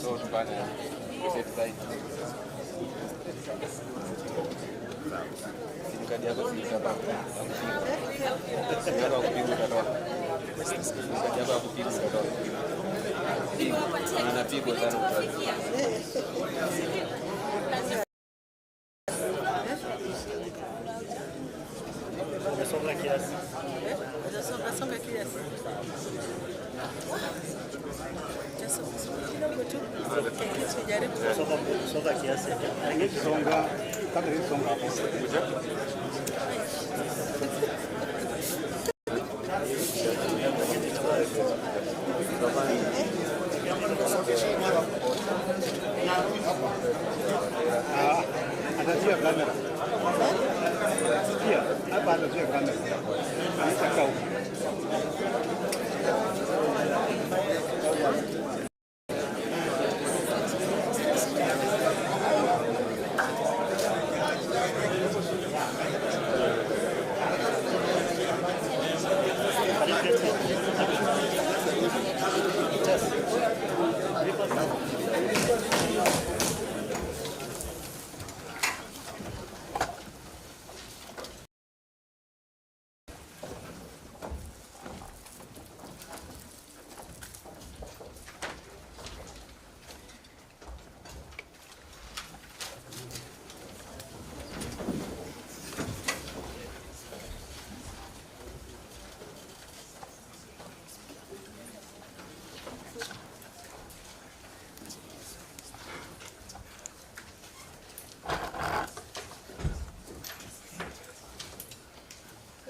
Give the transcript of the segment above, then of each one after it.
So,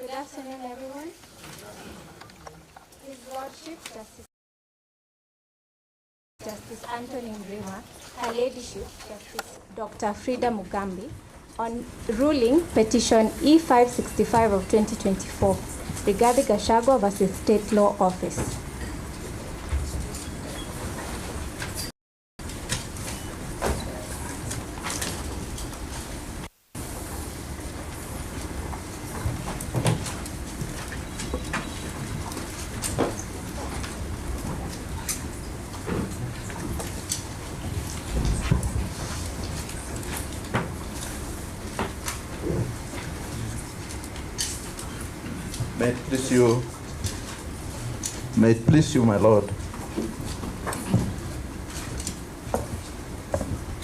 Good afternoon, everyone. His Lordship, Justice Anthony Mrima, Her Ladyship, Justice Dr. Frida Mugambi, on ruling petition E565 of 2024 regarding Gachagua versus State Law Office. May it please you, my Lord.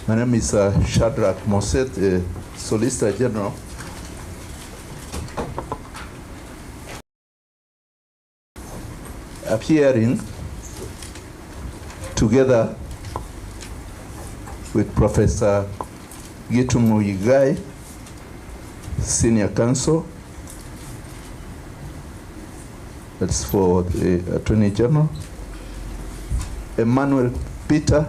My name is Shadrach Moset, Solicitor General. Appearing together with Professor Gitumu Yigai, Senior Counsel. That's for the Attorney General. Emmanuel Peter.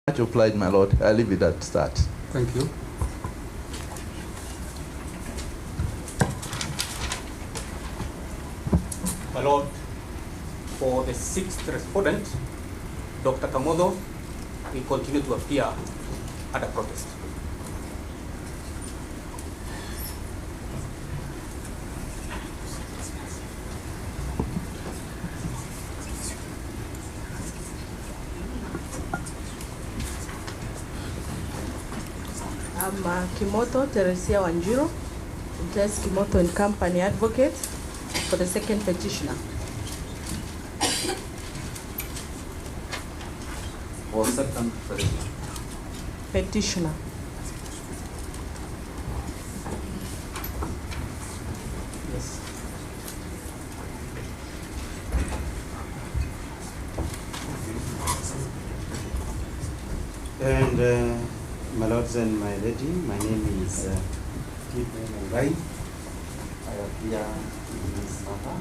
Much applied, my Lord. I leave it at that. Thank you. My Lord, for the sixth respondent, Dr. Kamodo, will continue to appear at the protest. I'm Kimoto Teresia Wanjiro, Jess Kimoto and Company Advocate for the second petitioner. For second petitioner. Yes. And my lords and my lady, my name is Steve Mungai. I appear in this matter.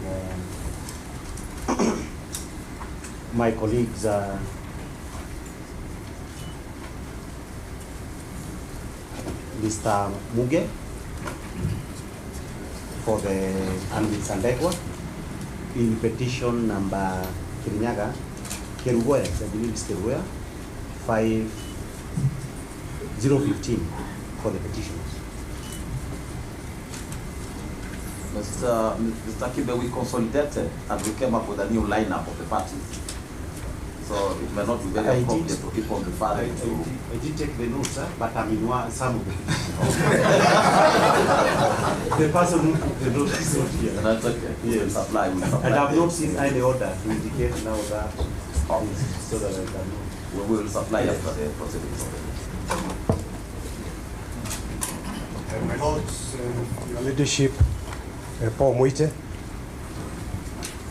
And, my colleagues are Mr. Muge for the Sandekwa in petition number Kirinyaga, Kerugoya, I believe it's Kerugoya, 5015 for the petitions. Mr. Kibe, we consolidated and we came up with a new lineup of the parties. So it may not be very appropriate to keep on referring to. I did take the notes, but I'm in some of the the person who took the notes is not here. That's okay. Yes. We'll supply. And I've not seen any order to indicate now that so that I can know. We will supply after the proceedings. My Lords, Your Leadership, Paul Muite,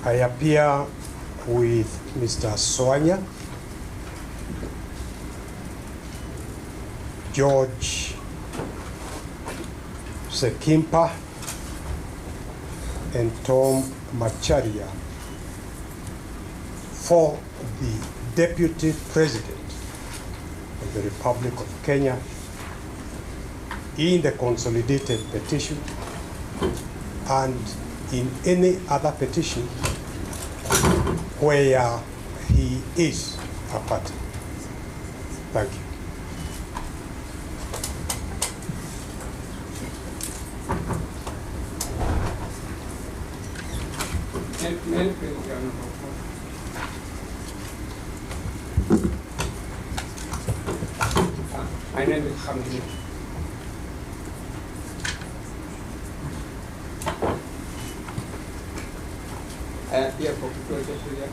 I appear with Mr. Soanya, George Sekimpa, and Tom Macharia for the Deputy President of the Republic of Kenya in the consolidated petition and in any other petition where he is a party. Thank you. My name is Hamid. I appear for Procedural.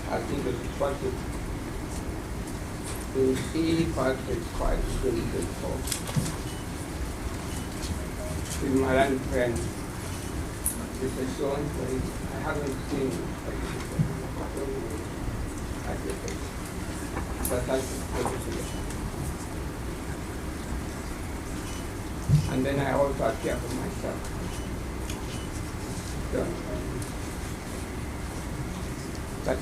I think it's responsible to see part is quite straightforward. With my own friend, this is so important. I haven't seen but that's Procedural. And then I also appear for myself. So, that's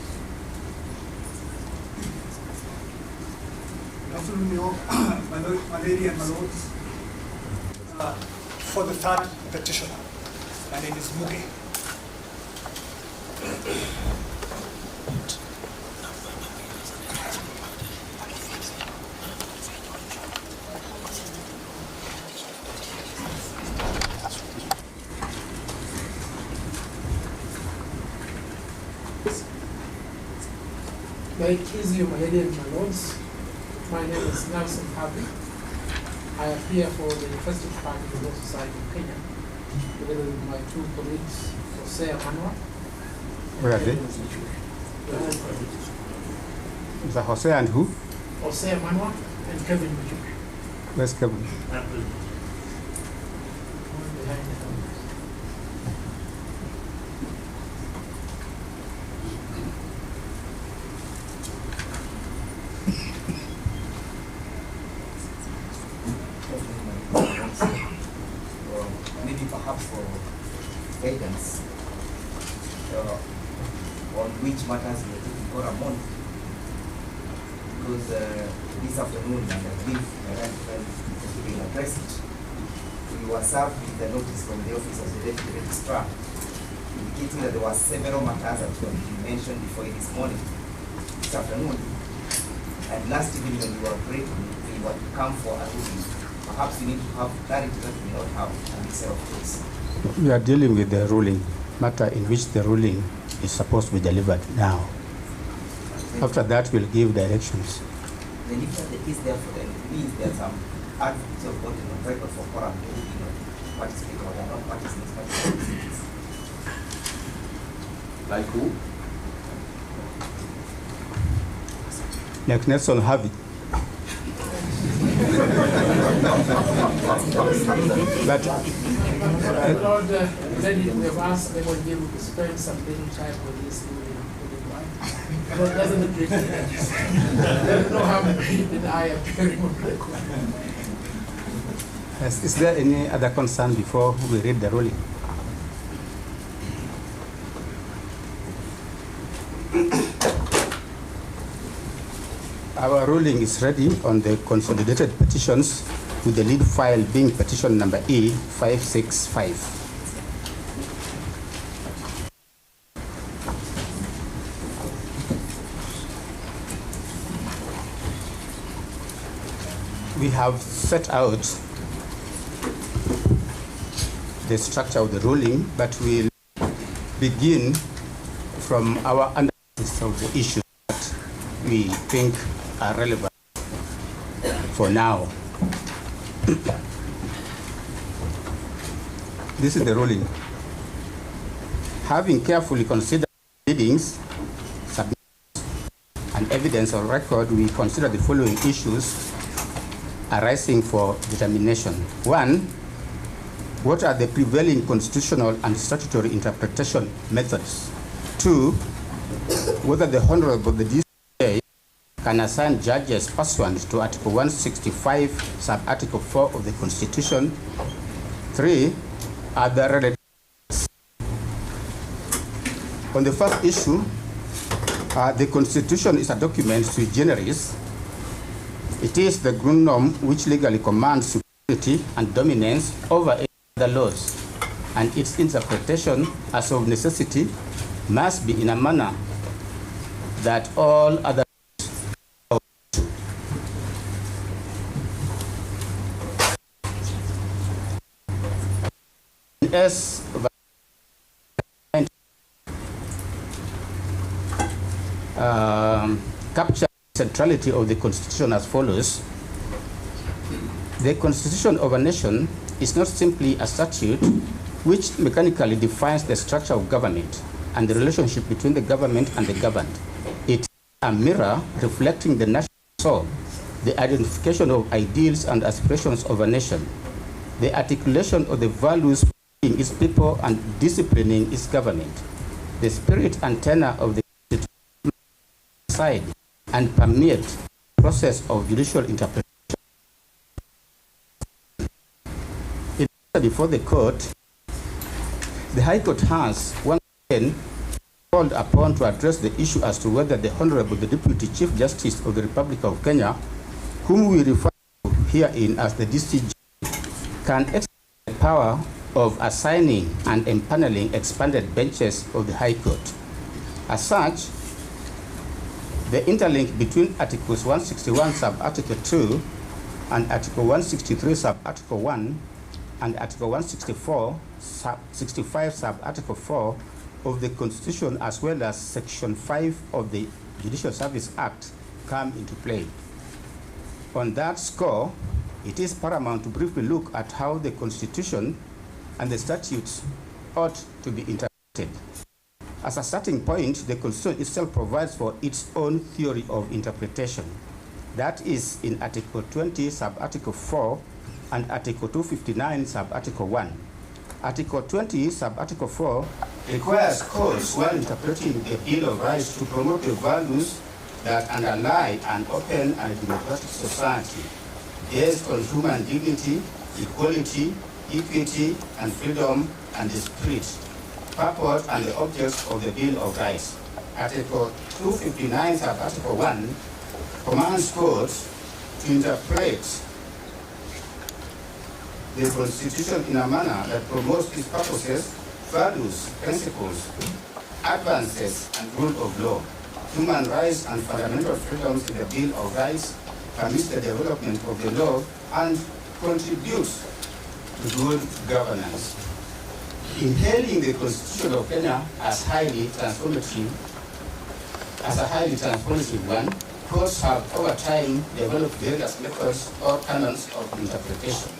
Good afternoon, my lady and my lords. For the third petitioner, my name is Muge. May it please you, my lady and my lords. My name is Nelson Habi. I appear for the Festive Party of the Law Society of Kenya, together with my two colleagues, Jose Manua. Where are they? Is that Jose and who? Jose Manua and Kevin Mujuki. Where's Kevin? Behind the cameras. Maybe perhaps for guidance on which matters we are taking for a month. Because this afternoon, and I believe my right friend will address it, we were served with the notice from the office of the Deputy Registrar indicating that there were several matters that were mentioned before you this morning, this afternoon. And last evening when we were breaking, we were to come for a ruling. Perhaps we need to have clarity that we not have on this set of case. We are dealing with the ruling, matter in which the ruling is supposed to be delivered now. After that, we'll give directions. Then if that is there for them, it means there are some advocates of God on record for forum who do not participate or they are not participating. Like who? Like Nelson Harvey. But Lord, Lady, we have asked them on you to spend some little time with this ruling. Lord, doesn't it really there's no harm in I appearing on record. is there any other concern before we read the ruling? Our ruling is ready on the consolidated petitions, with the lead file being petition number E565. We have set out the structure of the ruling, but we'll begin from our analysis of the issues that we think are relevant for now. This is the ruling. Having carefully considered pleadings, submissions, and evidence on record, we consider the following issues arising for determination. 1, what are the prevailing constitutional and statutory interpretation methods? 2, whether the Honorable the DCA can assign judges pursuant to Article 165, Sub-Article 4 of the Constitution. 3, are the related. On the first issue, the Constitution is a document sui generis. It is the ground norm which legally commands superiority and dominance over any other laws, and its interpretation, as of necessity, must be in a manner that all other S capture the centrality of the Constitution as follows. The Constitution of a nation is not simply a statute which mechanically defines the structure of government and the relationship between the government and the governed. It is a mirror reflecting the national soul, the identification of ideals and aspirations of a nation, the articulation of the values in its people and disciplining its government, the spirit and tenor of the side and permeate the process of judicial interpretation. Before the court, the High Court has once again called upon to address the issue as to whether the Honorable the Deputy Chief Justice of the Republic of Kenya, whom we refer to herein as the DCJ, can exercise the power of assigning and empaneling expanded benches of the High Court. As such, the interlink between Articles 161 sub-Article 2 and Article 163 sub-Article 1 and Article 165 sub-Article 4 of the Constitution, as well as Section 5 of the Judicial Service Act, come into play. On that score, it is paramount to briefly look at how the Constitution and the statutes ought to be interpreted. As a starting point, the Constitution itself provides for its own theory of interpretation. That is in Article 20, sub-Article 4, and Article 259, sub-Article 1. Article 20, sub-Article 4, requires courts, while interpreting the Bill of Rights, to promote the values that underlie an open and democratic society based on human dignity, equality, equity, and freedom, and the spirit, purpose, and the objects of the Bill of Rights. Article 259, sub-Article 1, commands courts to interpret the Constitution in a manner that promotes its purposes, values, principles, advances, and rule of law, human rights and fundamental freedoms in the Bill of Rights, permits the development of the law, and contributes to good governance. In hailing the Constitution of Kenya as a highly transformative one, courts have over time developed various methods or canons of interpretation.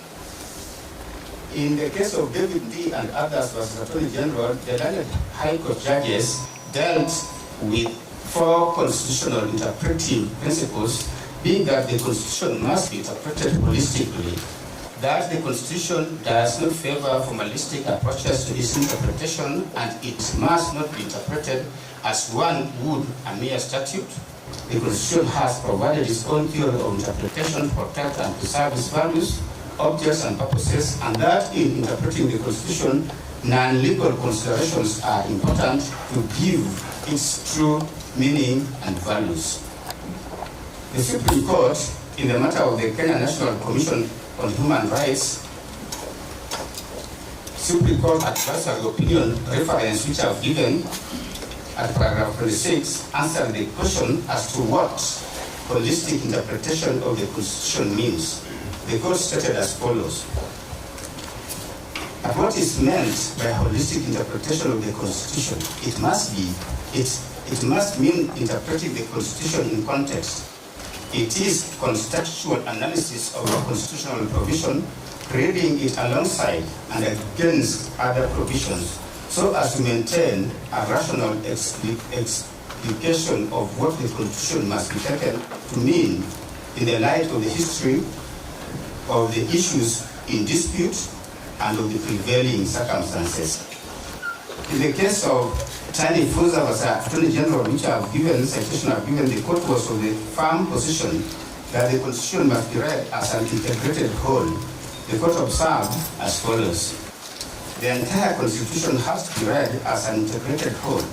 In the case of David D. and others versus Attorney General, the learned High Court judges dealt with 4 constitutional interpretive principles, being that the Constitution must be interpreted holistically, that the Constitution does not favor formalistic approaches to its interpretation, and it must not be interpreted as one would a mere statute. The Constitution has provided its own theory of interpretation to protect and preserve its values, objects, and purposes, and that in interpreting the Constitution, non-legal considerations are important to give its true meaning and values. The Supreme Court, in the matter of the Kenya National Commission on Human Rights, Supreme Court advisory opinion reference which I've given at paragraph 26 answered the question as to what holistic interpretation of the Constitution means. The court stated as follows: But what is meant by holistic interpretation of the Constitution? It must mean interpreting the Constitution in context. It is contextual analysis of a constitutional provision, reading it alongside and against other provisions, so as to maintain a rational explication of what the Constitution must be taken to mean in the light of the history of the issues in dispute and of the prevailing circumstances. In the case of Tani Fuza was Attorney General, which I've given, citation I've given, the court was of the firm position that the Constitution must be read as an integrated whole. The court observed as follows: the entire Constitution has to be read as an integrated whole,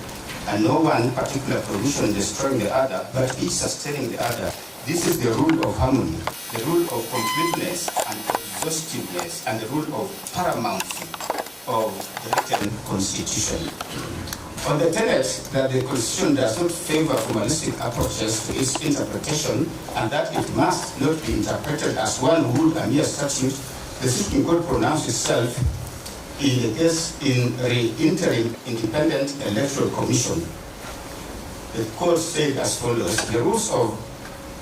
and no one particular provision destroying the other, but each sustaining the other. This is the rule of harmony, the rule of completeness and exhaustiveness, and the rule of paramountcy of the written Constitution. On the tenet that the Constitution does not favor formalistic approaches to its interpretation, and that it must not be interpreted as one rule, a mere statute, the Supreme Court pronounced itself in the case in re-entering Independent Electoral Commission. The court said as follows: the rules of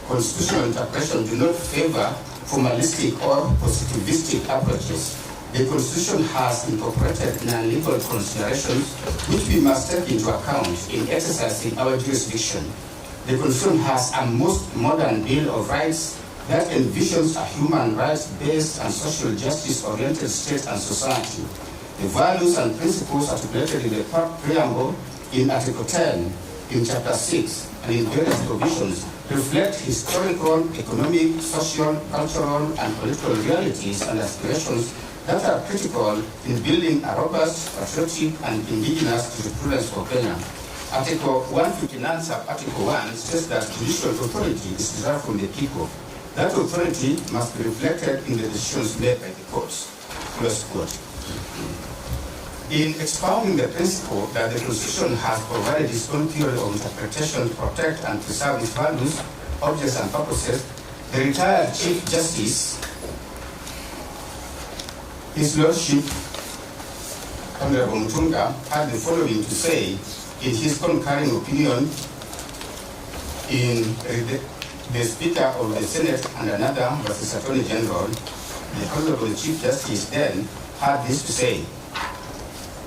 constitutional interpretation do not favor formalistic or positivistic approaches. The Constitution has incorporated non-legal considerations which we must take into account in exercising our jurisdiction. The Constitution has a most modern Bill of Rights that envisions a human rights-based and social justice-oriented state and society. The values and principles articulated in the preamble in Article 10, in Chapter 6, and in various provisions reflect historical, economic, social, cultural, and political realities and aspirations that are critical in building a robust, patriotic, and indigenous jurisprudence for Kenya. Article 159, sub-article 1 states that judicial authority is derived from the people. That authority must be reflected in the decisions made by the courts. Close quote. In expounding the principle that the Constitution has provided its own theory of interpretation to protect and preserve its values, objects, and purposes, the retired Chief Justice, His Lordship Honorable Mutunga, had the following to say in his concurring opinion in the Speaker of the Senate and another versus Attorney General. The Honorable Chief Justice then had this to say: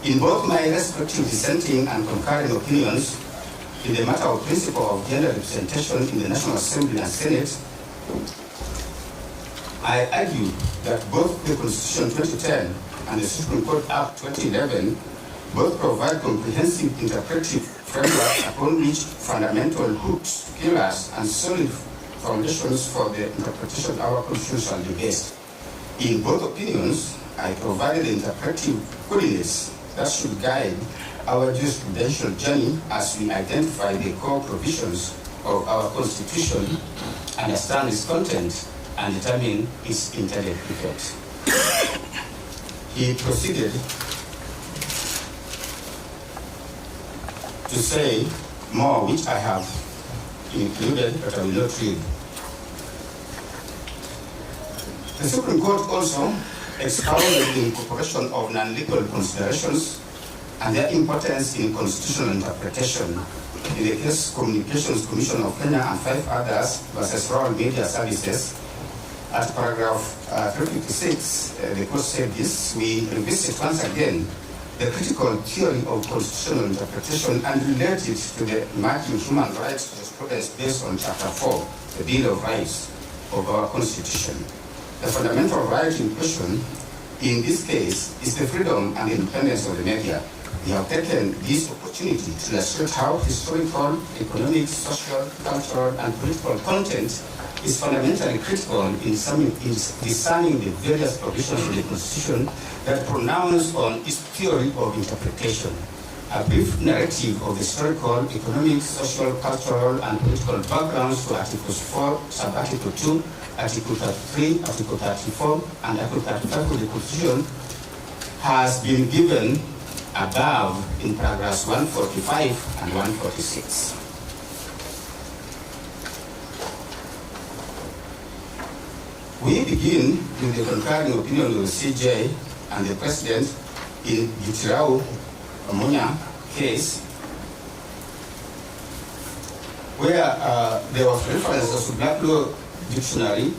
in both my respective dissenting and concurring opinions in the matter of principle of gender representation in the National Assembly and Senate, I argue that both the Constitution 2010 and the Supreme Court Act 2011 both provide comprehensive interpretive frameworks upon which fundamental hooks, pillars, and solid foundations for the interpretation of our Constitution shall be based. In both opinions, I provided the interpretive coordinates that should guide our jurisprudential journey as we identify the core provisions of our Constitution, understand its content, and determine its intended effect. He proceeded to say more, which I have included, but I will not read. The Supreme Court also expounded the incorporation of non-legal considerations and their importance in constitutional interpretation. In the case Communications Commission of Kenya and 5 others versus Rural Media Services, at paragraph 356, the court said this: we revisit once again the critical theory of constitutional interpretation and relate it to the emerging human rights jurisprudence based on Chapter 4, the Bill of Rights of our Constitution. The fundamental right in question in this case is the freedom and independence of the media. We have taken this opportunity to illustrate how historical, economic, social, cultural, and political content is fundamentally critical in discerning the various provisions of the Constitution that pronounce on its theory of interpretation. A brief narrative of the historical, economic, social, cultural, and political backgrounds to Articles 4, Sub-Article 2, Article 33, Article 34, and Article 35 of the Constitution has been given above in paragraphs 145 and 146. We begin with the concurring opinion of the CJ and the President in Gachagua ammonia case, where there was references to Black Law Dictionary,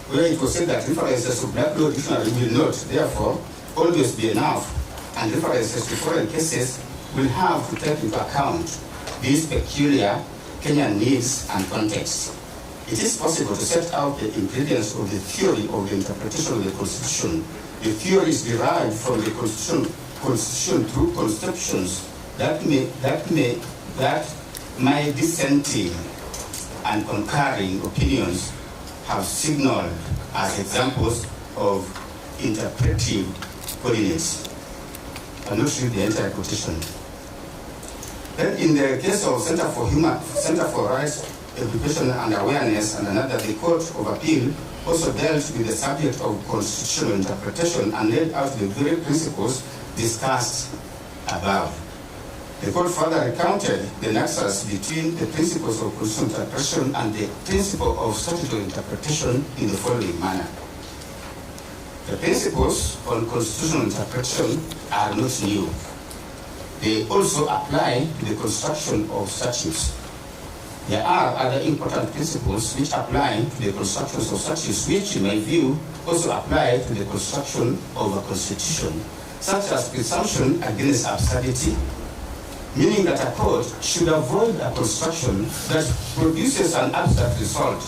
where it was said that references to Black Law Dictionary will not, therefore, always be enough, and references to foreign cases will have to take into account these peculiar Kenyan needs and context. It is possible to set out the ingredients of the theory of the interpretation of the Constitution. The theory is derived from the Constitution through conceptions that my dissenting and concurring opinions have signaled as examples of interpretive coordinates. I'll not read the entire quotation. Then in the case of Center for Rights, Education and Awareness and another, the Court of Appeal also dealt with the subject of constitutional interpretation and laid out the very principles discussed above. The court further recounted the nexus between the principles of constitutional interpretation and the principle of statutory interpretation in the following manner. The principles on constitutional interpretation are not new. They also apply to the construction of statutes. There are other important principles which apply to the construction of statutes, which in my view also apply to the construction of a constitution, such as presumption against absurdity, meaning that a court should avoid a construction that produces an absurd result.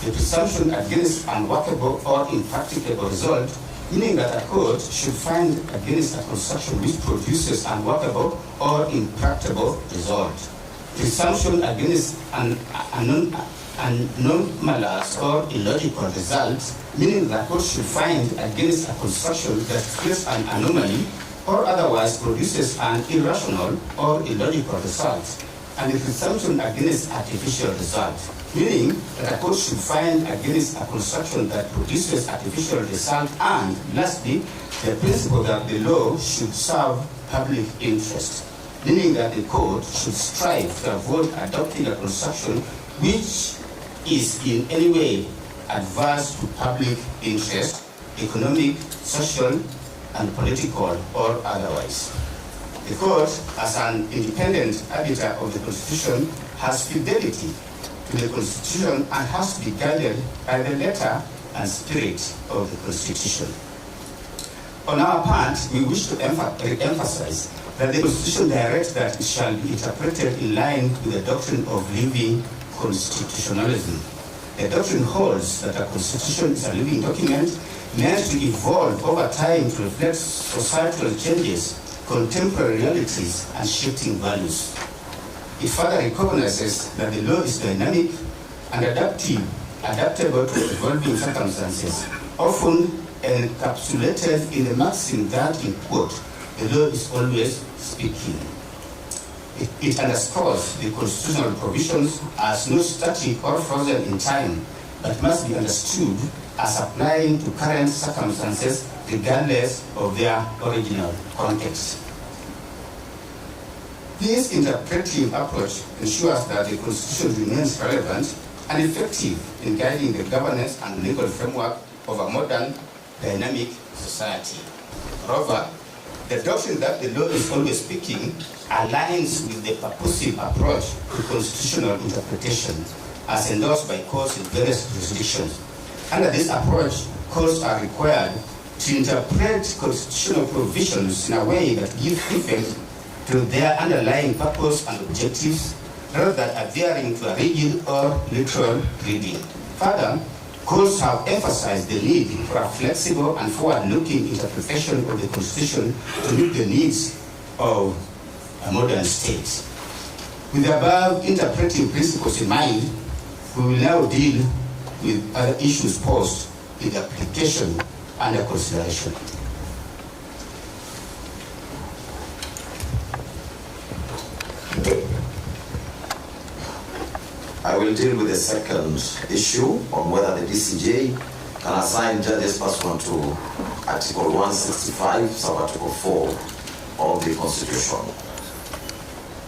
The presumption against unworkable or impracticable result, meaning that a court should find against a construction which produces unworkable or impracticable result. Presumption against an anomalous or illogical result, meaning that court should find against a construction that creates an anomaly or otherwise produces an irrational or illogical result. And the presumption against artificial result, meaning that a court should find against a construction that produces artificial result. And lastly, the principle that the law should serve public interest, meaning that the court should strive to avoid adopting a construction which is in any way adverse to public interest, economic, social, and political, or otherwise. The court, as an independent arbiter of the Constitution, has fidelity to the Constitution and has to be guided by the letter and spirit of the Constitution. On our part, we wish to emphasize that the Constitution directs that it shall be interpreted in line with the doctrine of living constitutionalism. The doctrine holds that a Constitution is a living document meant to evolve over time to reflect societal changes, contemporary realities, and shifting values. It further recognizes that the law is dynamic and adaptable to evolving circumstances, often encapsulated in the maxim that, in quote, the law is always speaking. It underscores the constitutional provisions as not static or frozen in time, but must be understood as applying to current circumstances regardless of their original context. This interpretive approach ensures that the Constitution remains relevant and effective in guiding the governance and legal framework of a modern, dynamic society. Moreover, the doctrine that the law is always speaking aligns with the purposive approach to constitutional interpretation as endorsed by courts in various jurisdictions. Under this approach, courts are required to interpret constitutional provisions in a way that gives effect to their underlying purpose and objectives, rather than adhering to a rigid or literal reading. Further, courts have emphasized the need for a flexible and forward-looking interpretation of the Constitution to meet the needs of a modern state. With the above interpretive principles in mind, we will now deal with other issues posed in the application under consideration. I will deal with the second issue on whether the DCJ can assign judges pursuant to Article 165, sub-Article 4 of the Constitution.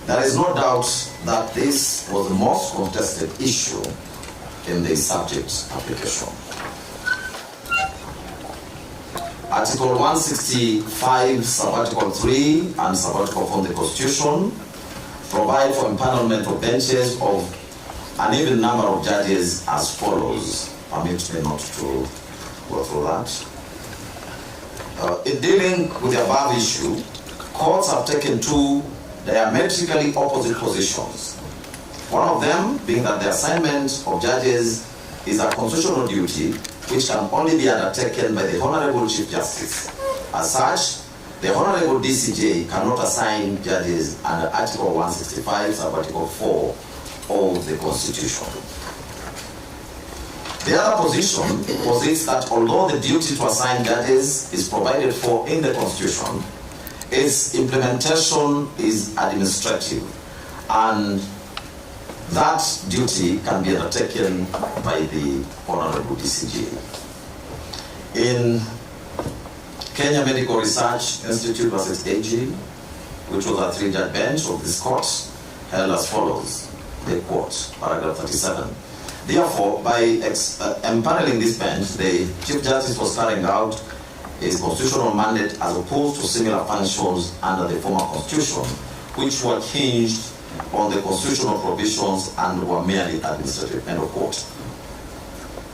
There is no doubt that this was the most contested issue in the subject application. Article 165, subarticle 3 and subarticle 4 of the Constitution provide for empanelment of benches of an even number of judges as follows. Permit me not to go through that. In dealing with the above issue, courts have taken two diametrically opposite positions. One of them being that the assignment of judges is a constitutional duty which can only be undertaken by the Honorable Chief Justice. As such, the Honorable DCJ cannot assign judges under Article 165, Sub-Article 4 of the Constitution. The other position posits that although the duty to assign judges is provided for in the Constitution, its implementation is administrative, and that duty can be undertaken by the Honorable DCJ. In Kenya Medical Research Institute versus AG, which was a three-judge bench of this court, held as follows, the quote, paragraph 37. Therefore, by empaneling this bench, the Chief Justice was carrying out his constitutional mandate as opposed to similar functions under the former Constitution, which were hinged on the constitutional provisions and were merely administrative, end of quote.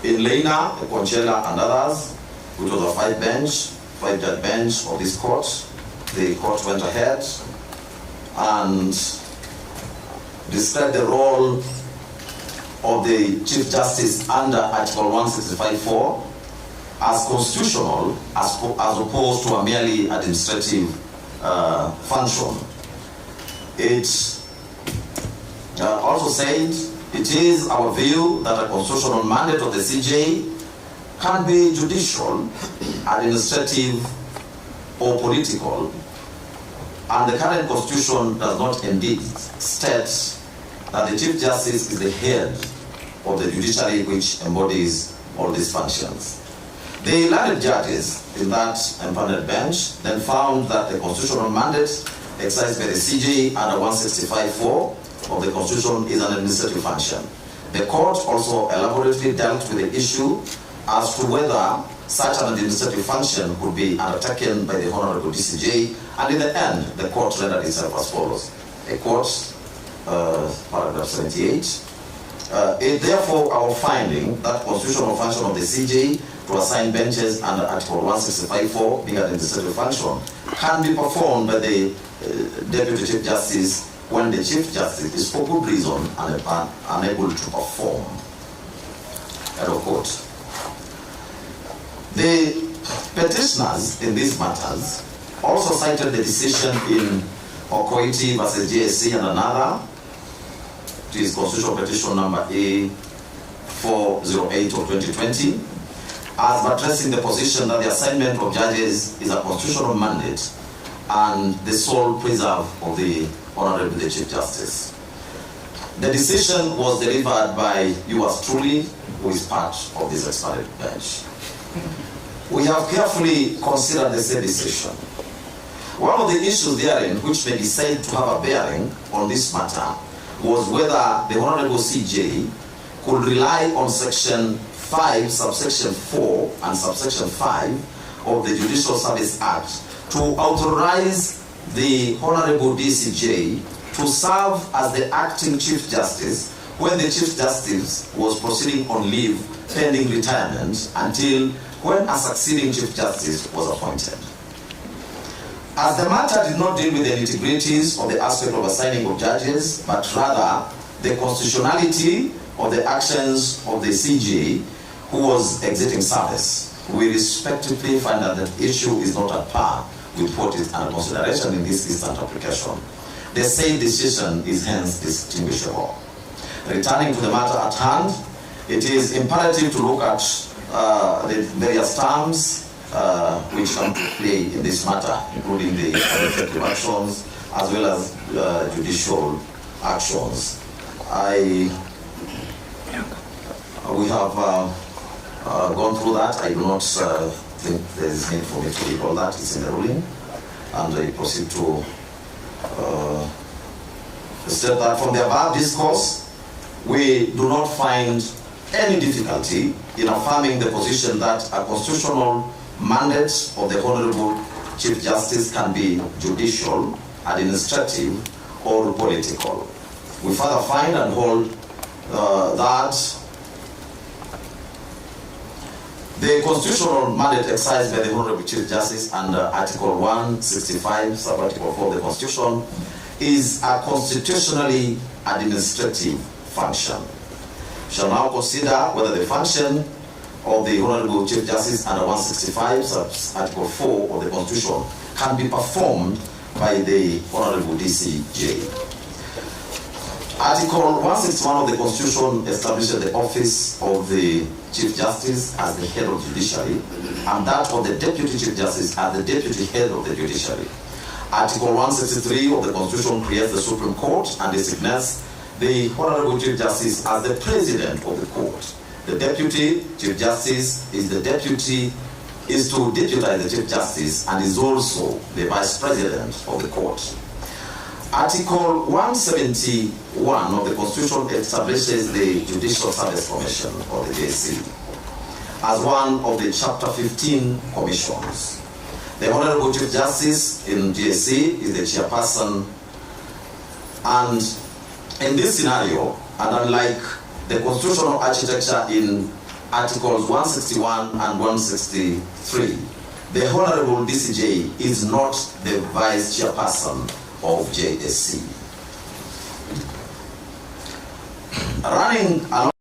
In Lena, Conchela, and others, which was a five-judge bench of this court, the court went ahead and described the role of the Chief Justice under Article 165(4) as constitutional as opposed to a merely administrative function. It also said, it is our view that a constitutional mandate of the CJ can be judicial, administrative, or political, and the current Constitution does not indeed state that the Chief Justice is the head of the judiciary which embodies all these functions. The learned judges in that empaneled bench then found that the constitutional mandate exercised by the CJ under 165(4) of the Constitution is an administrative function. The court also elaborately dealt with the issue as to whether such an administrative function could be undertaken by the Honorable DCJ, and in the end, the court rendered itself as follows. A quote, paragraph 78. It therefore our finding that constitutional function of the CJ to assign benches under Article 165(4) being an administrative function can be performed by the Deputy Chief Justice when the Chief Justice is for good reason unable to perform. End of quote. The petitioners in these matters also cited the decision in Okoiti versus JSC and another, which is Constitutional Petition number A408 of 2020, as addressing the position that the assignment of judges is a constitutional mandate and the sole preserve of the Honorable the Chief Justice. The decision was delivered by yours truly, who is part of this expanded bench. We have carefully considered the said decision. One of the issues therein, which may be said to have a bearing on this matter, was whether the Honorable CJ could rely on Section 5, Subsection 4 and Subsection 5 of the Judicial Service Act to authorize the Honorable DCJ to serve as the acting Chief Justice when the Chief Justice was proceeding on leave pending retirement until when a succeeding Chief Justice was appointed. As the matter did not deal with the nitty-gritties of the aspect of assigning of judges, but rather the constitutionality of the actions of the CJ who was exiting service, we respectively find that the issue is not at par with what is under consideration in this instant application. The said decision is hence distinguishable. Returning to the matter at hand, it is imperative to look at the various terms which come to play in this matter, including the administrative actions as well as judicial actions. We have gone through that. I do not think there is need for me to read all that. It's in the ruling, and I proceed to state that from the above discourse, we do not find any difficulty in affirming the position that a constitutional mandate of the Honorable Chief Justice can be judicial, administrative, or political. We further find and hold that the constitutional mandate exercised by the Honorable Chief Justice under Article 165, Sub-Article 4 of the Constitution is a constitutionally administrative function. We shall now consider whether the function of the Honorable Chief Justice under 165, Sub-Article 4 of the Constitution can be performed by the Honorable DCJ. Article 161 of the Constitution establishes the office of the Chief Justice as the head of judiciary, and that of the Deputy Chief Justice as the Deputy Head of the judiciary. Article 163 of the Constitution creates the Supreme Court and designates the Honorable Chief Justice as the President of the Court. The Deputy Chief Justice is to deputize the Chief Justice and is also the Vice President of the Court. Article 171 of the Constitution establishes the Judicial Service Commission, or the JSC, as one of the Chapter 15 commissions. The Honorable Chief Justice in JSC is the chairperson, and in this scenario, and unlike the constitutional architecture in Articles 161 and 163, the Honorable DCJ is not the Vice Chairperson of JSC. Running along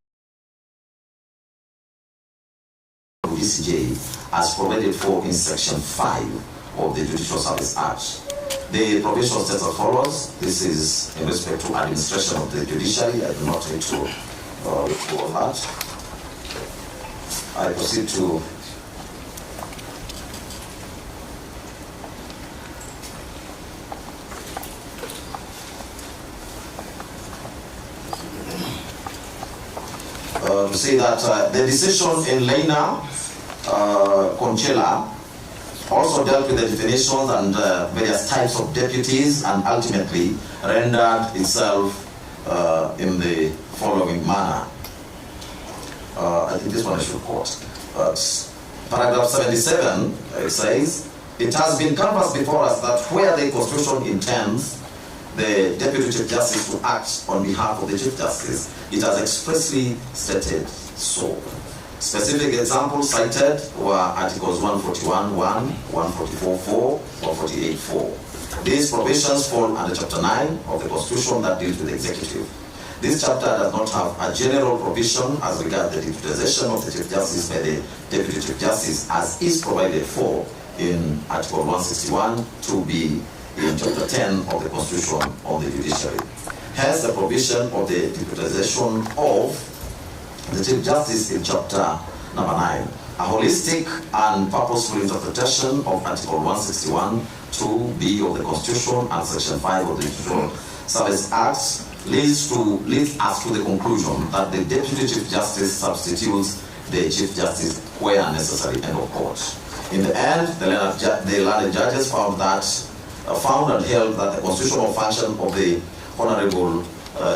DCJ as provided for in Section 5 of the Judicial Service Act. The provision states as follows. This is in respect to administration of the judiciary. I do not need to go on that. I proceed to say that the decision in Lena Conchela also dealt with the definitions and various types of deputies, and ultimately rendered itself in the following manner. I think this one I should quote. Paragraph 77, it says, "It has been canvassed before us that where the Constitution intends the Deputy Chief Justice to act on behalf of the Chief Justice, it has expressly stated so." Specific examples cited were Articles 141.1, 144.4, 148.4. These provisions fall under Chapter 9 of the Constitution that deals with the executive. This chapter does not have a general provision as regards the deputization of the Chief Justice by the Deputy Chief Justice, as is provided for in Article 161 to be in Chapter 10 of the Constitution on the Judiciary. Hence, the provision of the deputization of the Chief Justice in Chapter number 9. A holistic and purposeful interpretation of Article 161 2B of the Constitution and Section 5 of the Judicial Service Act leads us to the conclusion that the Deputy Chief Justice substitutes the Chief Justice where necessary, end of quote. In the end, the learned judges found and held that the constitutional function of the Honorable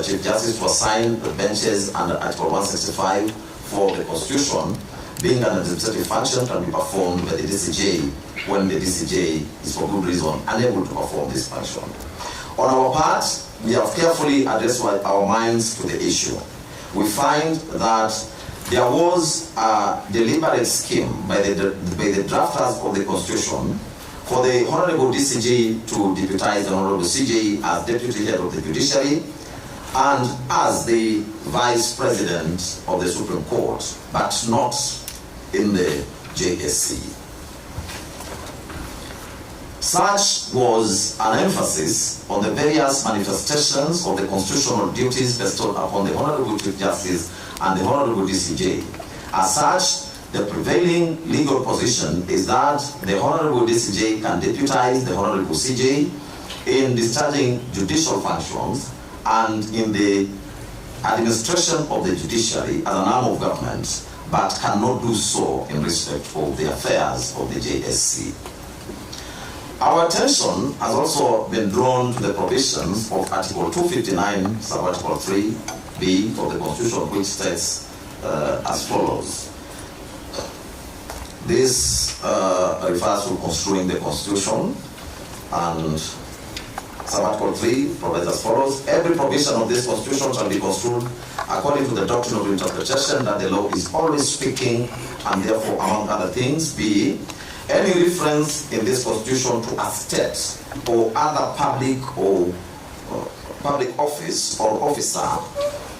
Chief Justice to assign the benches under Article 165 for the Constitution, being an administrative function, can be performed by the DCJ when the DCJ is for good reason unable to perform this function. On our part, we have carefully addressed our minds to the issue. We find that there was a deliberate scheme by the drafters of the Constitution for the Honorable DCJ to deputize the Honorable CJ as Deputy Head of the Judiciary and as the Vice President of the Supreme Court, but not in the JSC. Such was an emphasis on the various manifestations of the constitutional duties bestowed upon the Honorable Chief Justice and the Honorable DCJ. As such, the prevailing legal position is that the Honorable DCJ can deputize the Honorable CJ in discharging judicial functions and in the administration of the judiciary as an arm of government, but cannot do so in respect of the affairs of the JSC. Our attention has also been drawn to the provisions of Article 259, Sub-Article 3B of the Constitution, which states as follows. This refers to construing the Constitution, and Article 3 provides as follows: every provision of this Constitution shall be construed according to the doctrine of interpretation that the law is always speaking, and therefore, among other things, b. any reference in this Constitution to a state or other public office or officer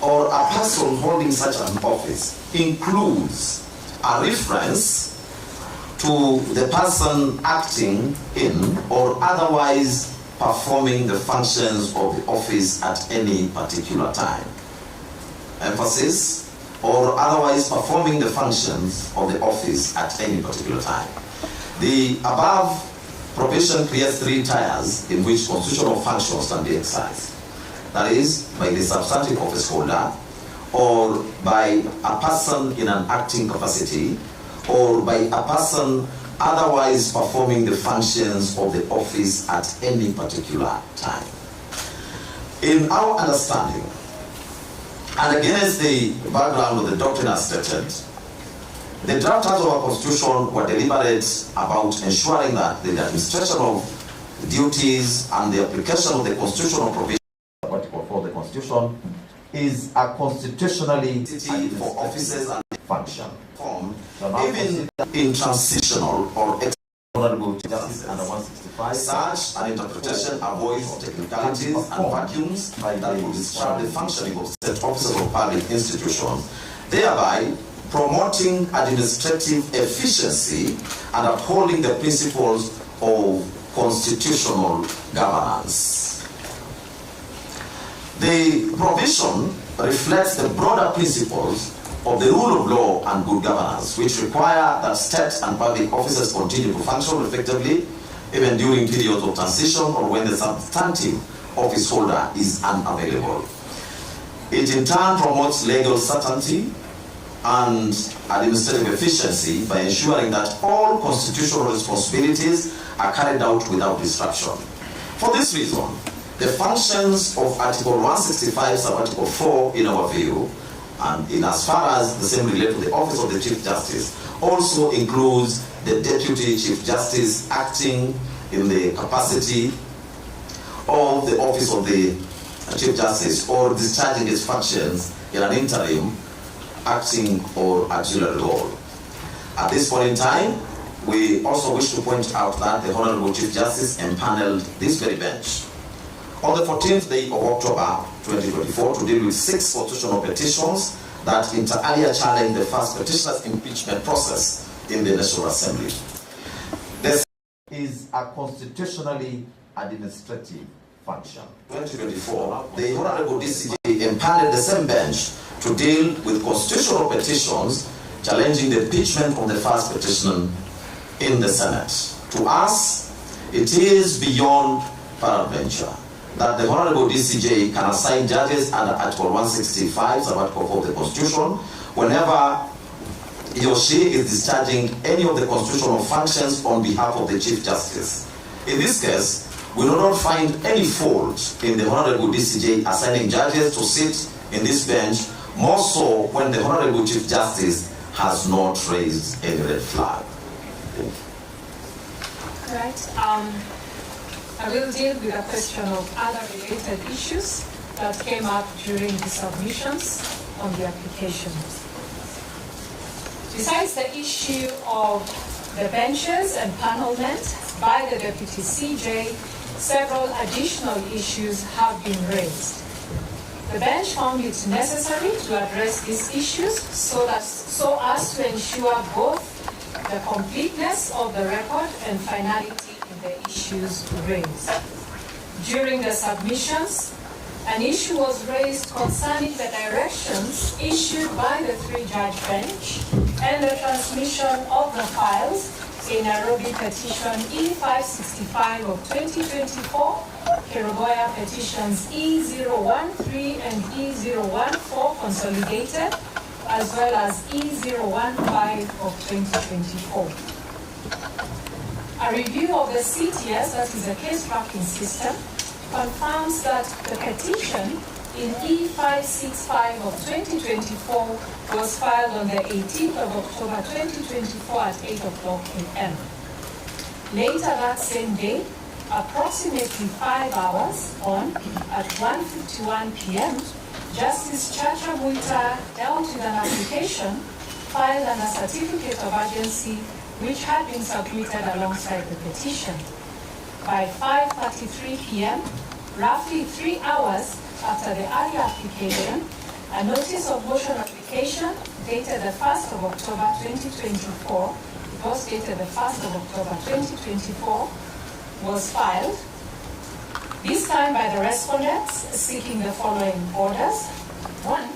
or a person holding such an office includes a reference to the person acting in or otherwise performing the functions of the office at any particular time. Emphasis: or otherwise performing the functions of the office at any particular time. The above provision creates three tiers in which constitutional functions can be exercised. That is, by the substantive office holder, or by a person in an acting capacity, or by a person otherwise performing the functions of the office at any particular time. In our understanding, and against the background of the doctrine as stated, the drafters of our Constitution were deliberate about ensuring that the administration of duties and the application of the constitutional provisions for the Constitution is a constitutionally for offices and function form, even in transitional or honorable justice under 165. Such an interpretation avoids technicalities and vacuums that would disrupt the functioning of state officers of public institutions, thereby promoting administrative efficiency and upholding the principles of constitutional governance. The provision reflects the broader principles of the rule of law and good governance, which require that state and public officers continue to function effectively even during periods of transition or when the substantive office holder is unavailable. It in turn promotes legal certainty and administrative efficiency by ensuring that all constitutional responsibilities are carried out without disruption. For this reason, the functions of Article 165, Sub-Article 4, in our view, and in as far as the same relate to the office of the Chief Justice, also includes the Deputy Chief Justice acting in the capacity of the office of the Chief Justice or discharging his functions in an interim, acting or auxiliary role. At this point in time, we also wish to point out that the Honorable Chief Justice empaneled this very bench on the 14th day of October 2024 to deal with 6 constitutional petitions that inter alia challenged the first petitioner's impeachment process in the National Assembly. This is a constitutionally administrative function. 2024, the Honorable DCJ empaneled the same bench to deal with constitutional petitions challenging the impeachment of the first petitioner in the Senate. To us, it is beyond peradventure that the Honorable DCJ can assign judges under Article 165, Sub-Article 4 of the Constitution, whenever he or she is discharging any of the constitutional functions on behalf of the Chief Justice. In this case, we do not find any fault in the Honorable DCJ assigning judges to sit in this bench, more so when the Honorable Chief Justice has not raised any red flag. Right. I will deal with a question of other related issues that came up during the submissions on the application. Besides the issue of the benches and panelment by the Deputy CJ, several additional issues have been raised. The bench found it necessary to address these issues so as to ensure both the completeness of the record and finality in the issues raised. During the submissions, an issue was raised concerning the directions issued by the 3-judge bench and the transmission of the files in Nairobi Petition E565 of 2024, Kerugoya Petitions E013 and E014 consolidated, as well as E015 of 2024. A review of the CTS, that is the case tracking system, confirms that the petition in E565 of 2024 was filed on the 18th of October 2024 at 8 o'clock a.m. Later that same day, approximately 5 hours on, at 1:51 p.m., Justice Chacha Muita dealt with an application filed under certificate of urgency which had been submitted alongside the petition. By 5:33 p.m., roughly 3 hours after the earlier application, a notice of motion application dated the 1st of October 2024, it was dated the 1st of October 2024, was filed, this time by the respondents seeking the following orders. 1,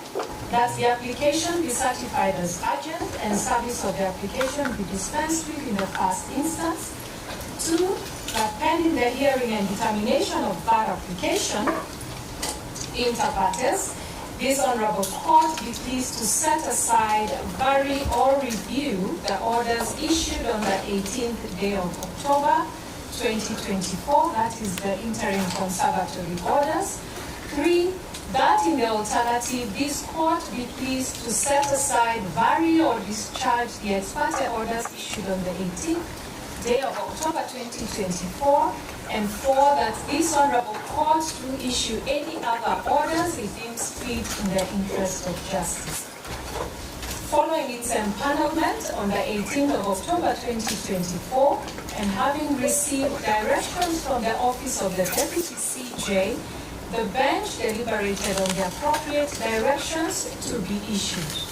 that the application be certified as urgent and service of the application be dispensed with in the first instance. 2, that pending the hearing and determination of that application, inter partes, this Honorable Court be pleased to set aside, vary or review the orders issued on the 18th day of October 2024, that is the interim conservatory orders. 3, that in the alternative, this court be pleased to set aside, vary or discharge the ex parte orders issued on the 18th day of October 2024, and 4, that this Honorable Court to issue any other orders it deems fit in the interest of justice. Following its empanelment on the 18th of October 2024, and having received directions from the Office of the Deputy CJ, the bench deliberated on the appropriate directions to be issued.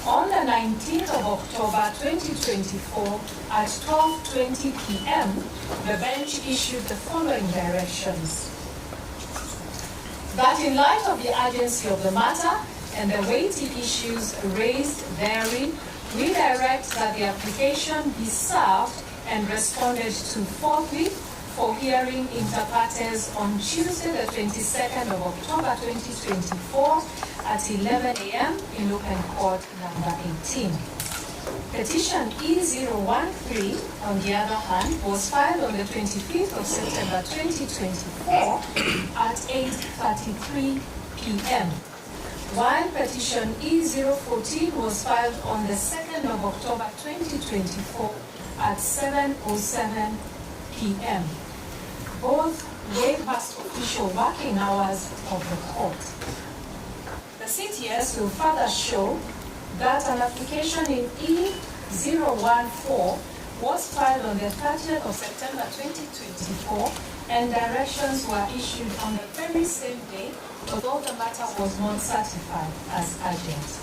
On the 19th of October 2024, at 12:20 p.m., the bench issued the following directions. That in light of the urgency of the matter and the weighty issues raised therein, we direct that the application be served and responded to forthwith for hearing inter partes on Tuesday the 22nd of October 2024 at 11 a.m. in open court number 18. Petition E013, on the other hand, was filed on the 25th of September 2024 at 8:33 p.m. While petition E014 was filed on the 2nd of October 2024 at 7:07 p.m. Both way past official working hours of the court. The CTS will further show that an application in E014 was filed on the 30th of September 2024 and directions were issued on the very same day, although the matter was not certified as urgent.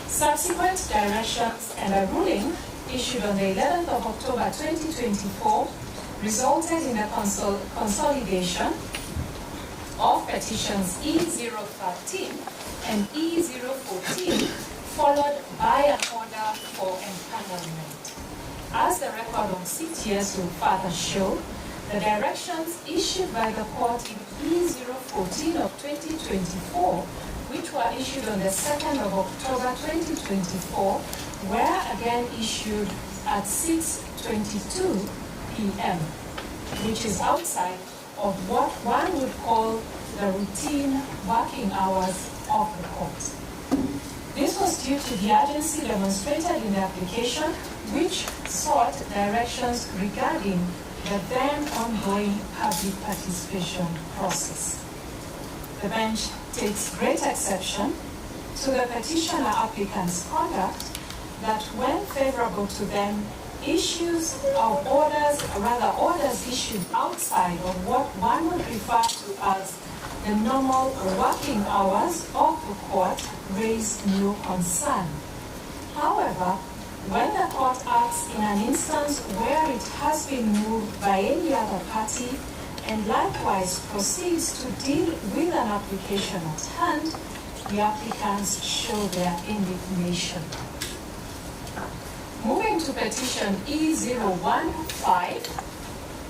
Subsequent directions and a ruling issued on the 11th of October 2024 resulted in a consolidation of petitions E013 and E014, followed by an order for empanelment. As the record on CTS will further show, the directions issued by the court in E014 of 2024, which were issued on the 2nd of October 2024, were again issued at 6:22 p.m., which is outside of what one would call the routine working hours of the court. This was due to the urgency demonstrated in the application, which sought directions regarding the then ongoing public participation process. The bench takes great exception to the petitioner applicant's conduct that when favorable to them, issues of orders issued outside of what one would refer to as the normal working hours of the court raise no concern. However, when the court acts in an instance where it has been moved by any other party and likewise proceeds to deal with an application at hand, the applicants show their indignation. Moving to petition E015,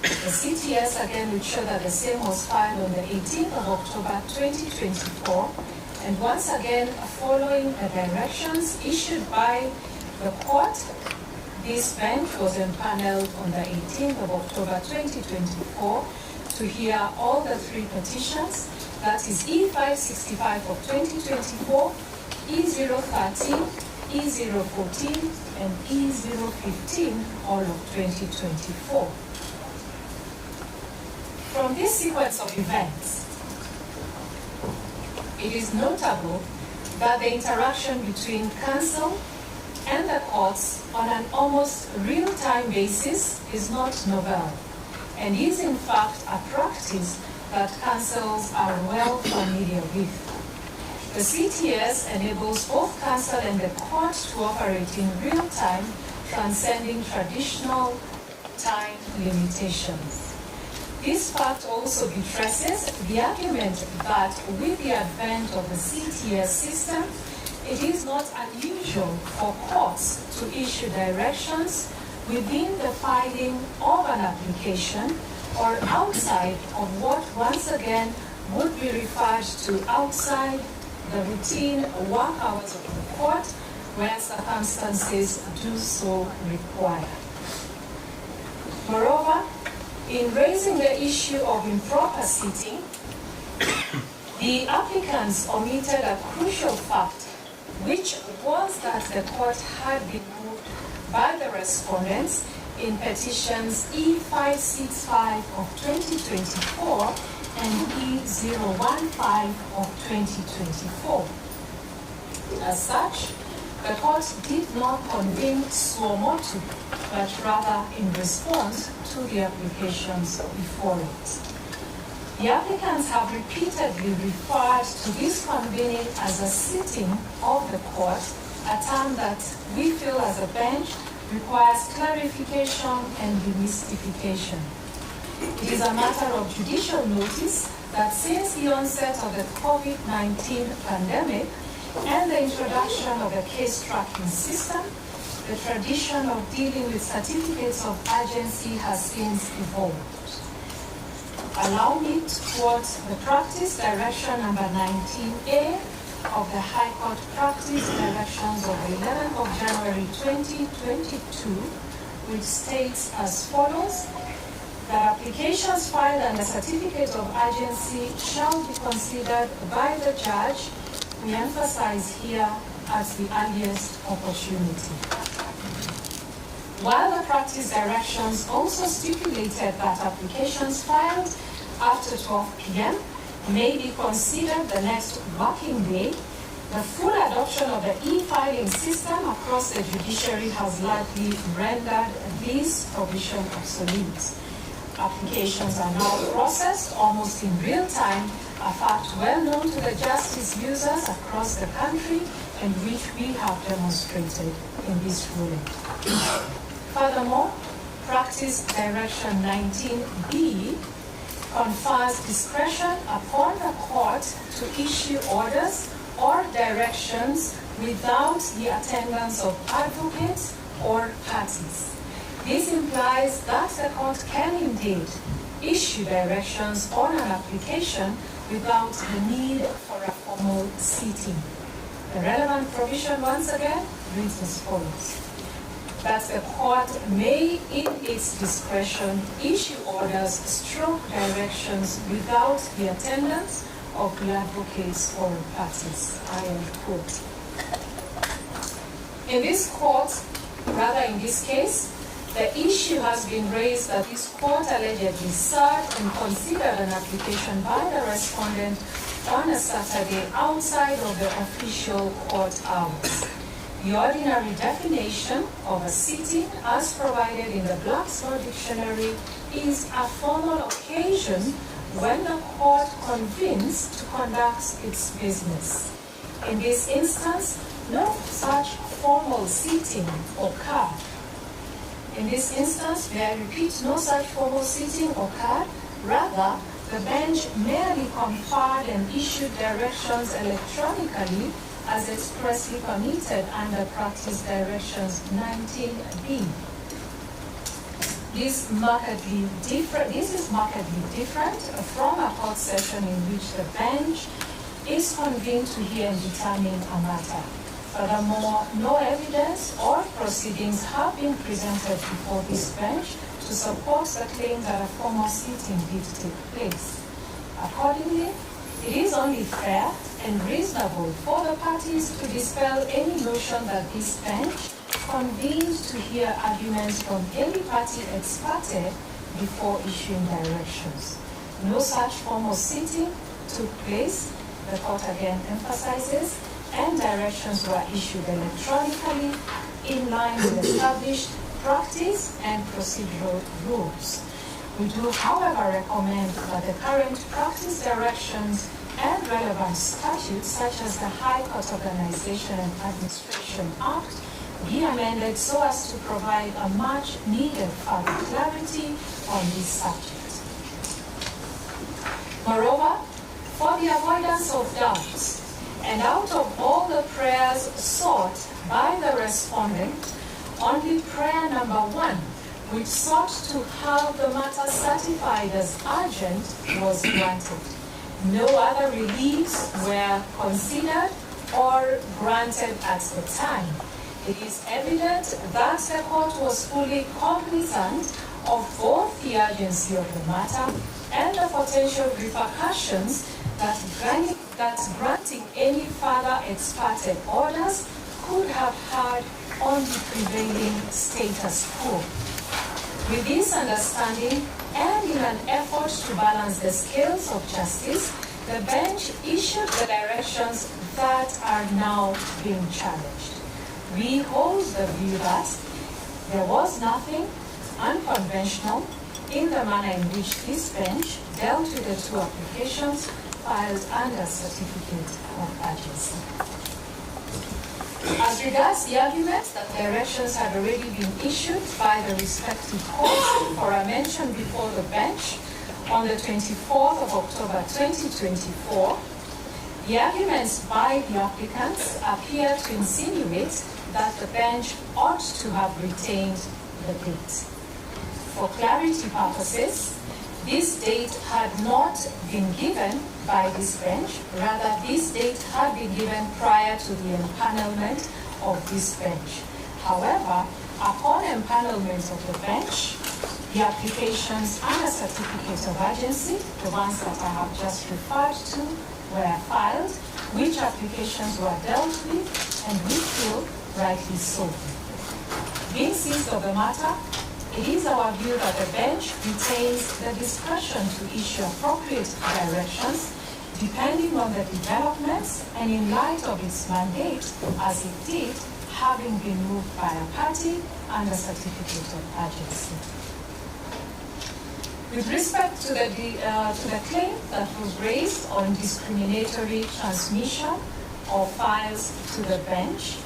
the CTS again would show that the same was filed on the 18th of October 2024, and once again, following the directions issued by the court, this bench was empaneled on the 18th of October 2024 to hear all the three petitions that is E565 of 2024, E013, E014, and E015, all of 2024. From this sequence of events, it is notable that the interaction between counsel and the courts on an almost real-time basis is not novel, and is in fact a practice that counsels are well familiar with. The CTS enables both counsel and the court to operate in real time, transcending traditional time limitations. This fact also buttresses the argument that with the advent of the CTS system, it is not unusual for courts to issue directions within the filing of an application or outside of what once again would be referred to outside the routine work hours of the court where circumstances do so require. Moreover, in raising the issue of improper seating, the applicants omitted a crucial fact, which was that the court had been moved by the respondents in petitions E565 of 2024 and E015 of 2024. As such, the court did not convene suo motu, but rather in response to the applications before it. The applicants have repeatedly referred to this convening as a sitting of the court, a term that we feel as a bench requires clarification and demystification. It is a matter of judicial notice that since the onset of the COVID-19 pandemic and the introduction of the case tracking system, the tradition of dealing with certificates of urgency has since evolved. Allow me to quote the practice direction number 19A of the High Court Practice Directions of the 11th of January 2022, which states as follows: that applications filed under certificate of urgency shall be considered by the judge, we emphasize here, at the earliest opportunity. While the practice directions also stipulated that applications filed after 12 p.m. may be considered the next working day, the full adoption of the e-filing system across the judiciary has largely rendered this provision obsolete. Applications are now processed almost in real time, a fact well known to the justice users across the country and which we have demonstrated in this ruling. Furthermore, Practice Direction 19B confers discretion upon the court to issue orders or directions without the attendance of advocates or parties. This implies that the court can indeed issue directions on an application without the need for a formal sitting. The relevant provision once again reads as follows: that the court may, in its discretion, issue orders, stroke directions without the attendance of the advocates or parties. I end quote. In this court, rather in this case, the issue has been raised that this court allegedly served and considered an application by the respondent on a Saturday outside of the official court hours. The ordinary definition of a sitting, as provided in the Black's Law Dictionary, is a formal occasion when the court convenes to conduct its business. In this instance, no such formal sitting occurred. In this instance, may I repeat, no such formal sitting occurred. Rather, the bench merely conferred and issued directions electronically as expressly permitted under Practice Directions 19B. This is markedly different from a court session in which the bench is convened to hear and determine a matter. Furthermore, no evidence or proceedings have been presented before this bench to support the claim that a formal sitting did take place. Accordingly, it is only fair and reasonable for the parties to dispel any notion that this bench convened to hear arguments from any party ex parte before issuing directions. No such form of sitting took place, the court again emphasizes, and directions were issued electronically in line with established practice and procedural rules. We do, however, recommend that the current practice directions and relevant statutes, such as the High Court Organization and Administration Act, be amended so as to provide a much needed further clarity on this subject. Moreover, for the avoidance of doubts, and out of all the prayers sought by the respondent, only prayer number 1, which sought to have the matter certified as urgent, was granted. No other reliefs were considered or granted at the time. It is evident that the court was fully cognizant of both the urgency of the matter and the potential repercussions that granting any further ex parte orders could have had on the prevailing status quo. With this understanding, and in an effort to balance the scales of justice, the bench issued the directions that are now being challenged. We hold the view that there was nothing unconventional in the manner in which this bench dealt with the 2 applications filed under certificate of urgency. As regards the arguments that directions had already been issued by the respective courts for a mention before the bench on the 24th of October 2024, the arguments by the applicants appear to insinuate that the bench ought to have retained the date. For clarity purposes, this date had not been given by this bench, rather this date had been given prior to the empanelment of this bench. However, upon empanelment of the bench, the applications and a certificate of urgency, the ones that I have just referred to, were filed, which applications were dealt with, and we feel rightly so. Being seized of the matter, it is our view that the bench retains the discretion to issue appropriate directions depending on the developments and in light of its mandate, as it did, having been moved by a party and a certificate of urgency. With respect to the claim that was raised on discriminatory transmission of files to the bench,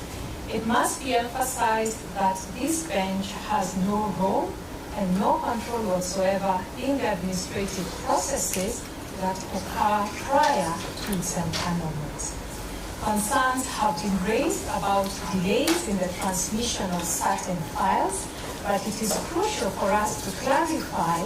it must be emphasized that this bench has no role and no control whatsoever in the administrative processes that occur prior to its empanelment. Concerns have been raised about delays in the transmission of certain files, but it is crucial for us to clarify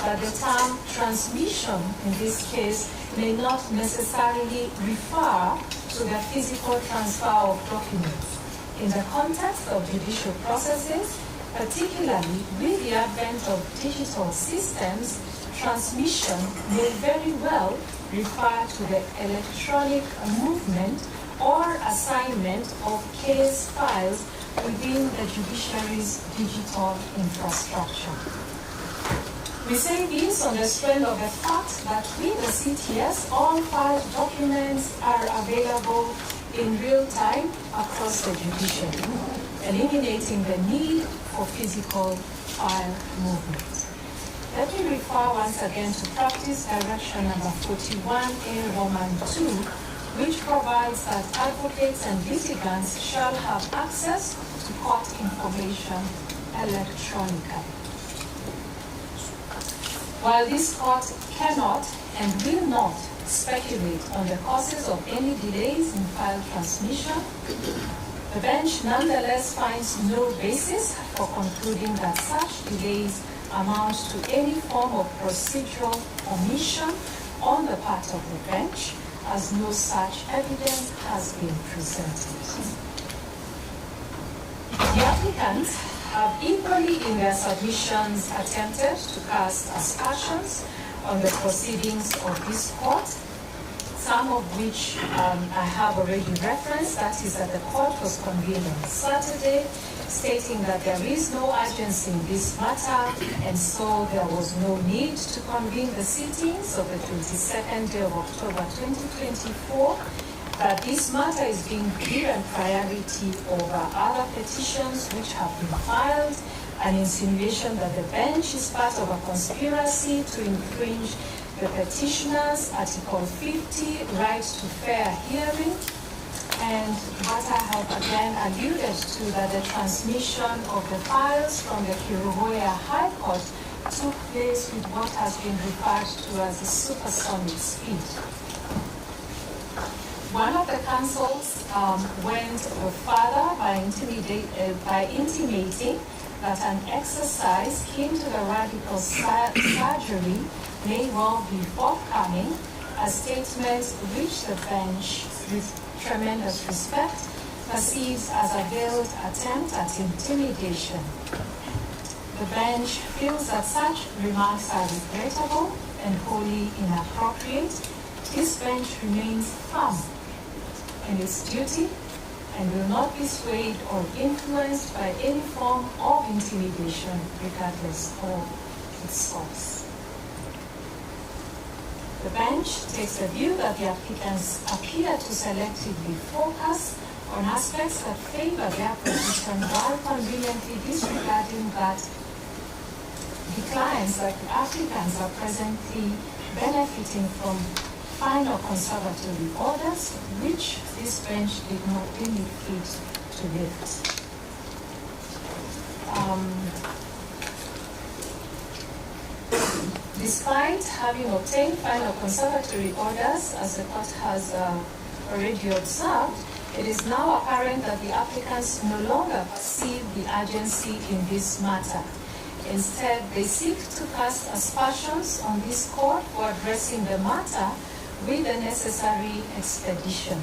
that the term transmission in this case may not necessarily refer to the physical transfer of documents. In the context of judicial processes, particularly with the advent of digital systems, transmission may very well refer to the electronic movement or assignment of case files within the judiciary's digital infrastructure. We say this on the strength of the fact that with the CTS, all filed documents are available in real time across the judiciary, eliminating the need for physical file movement. Let me refer once again to practice direction number 41A Roman 2, which provides that advocates and litigants shall have access to court information electronically. While this court cannot and will not speculate on the causes of any delays in file transmission, the bench nonetheless finds no basis for concluding that such delays amount to any form of procedural omission on the part of the bench, as no such evidence has been presented. The applicants have equally in their submissions attempted to cast aspersions on the proceedings of this court, some of which I have already referenced. That is that the court was convened on Saturday, stating that there is no urgency in this matter, and so there was no need to convene the sittings of the 22nd day of October 2024, that this matter is being given priority over other petitions which have been filed, an insinuation that the bench is part of a conspiracy to infringe the petitioner's Article 50 right to fair hearing, and what I have again alluded to, that the transmission of the files from the Kiruhoya High Court took place with what has been referred to as the supersonic speed. One of the counsels went further by intimating that an exercise akin to the radical surgery may well be forthcoming, a statement which the bench, with tremendous respect, perceives as a veiled attempt at intimidation. The bench feels that such remarks are regrettable and wholly inappropriate. This bench remains firm in its duty and will not be swayed or influenced by any form of intimidation, regardless of its source. The bench takes the view that the applicants appear to selectively focus on aspects that favor their position while conveniently disregarding that the clients, like the applicants, are presently benefiting from final conservatory orders, which this bench did not deem it fit to lift. Despite having obtained final conservatory orders, as the court has already observed, it is now apparent that the applicants no longer perceive the urgency in this matter. Instead, they seek to cast aspersions on this court for addressing the matter with the necessary expedition.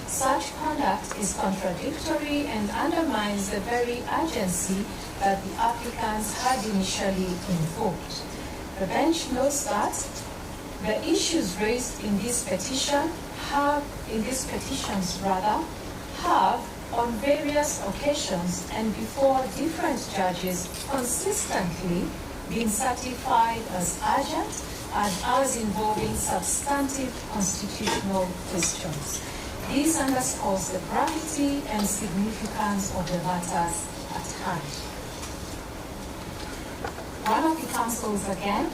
Such conduct is contradictory and undermines the very urgency that the applicants had initially invoked. The bench notes that the issues raised in this petition have on various occasions and before different judges consistently been certified as urgent and as involving substantive constitutional questions. This underscores the gravity and significance of the matters at hand. One of the counsels again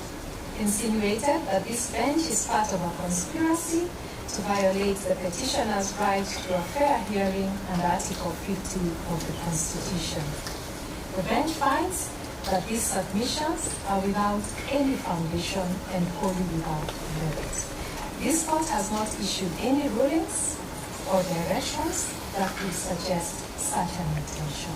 insinuated that this bench is part of a conspiracy to violate the petitioner's right to a fair hearing and Article 50 of the Constitution. The bench finds that these submissions are without any foundation and wholly without merit. This court has not issued any rulings or directions that would suggest such an intention.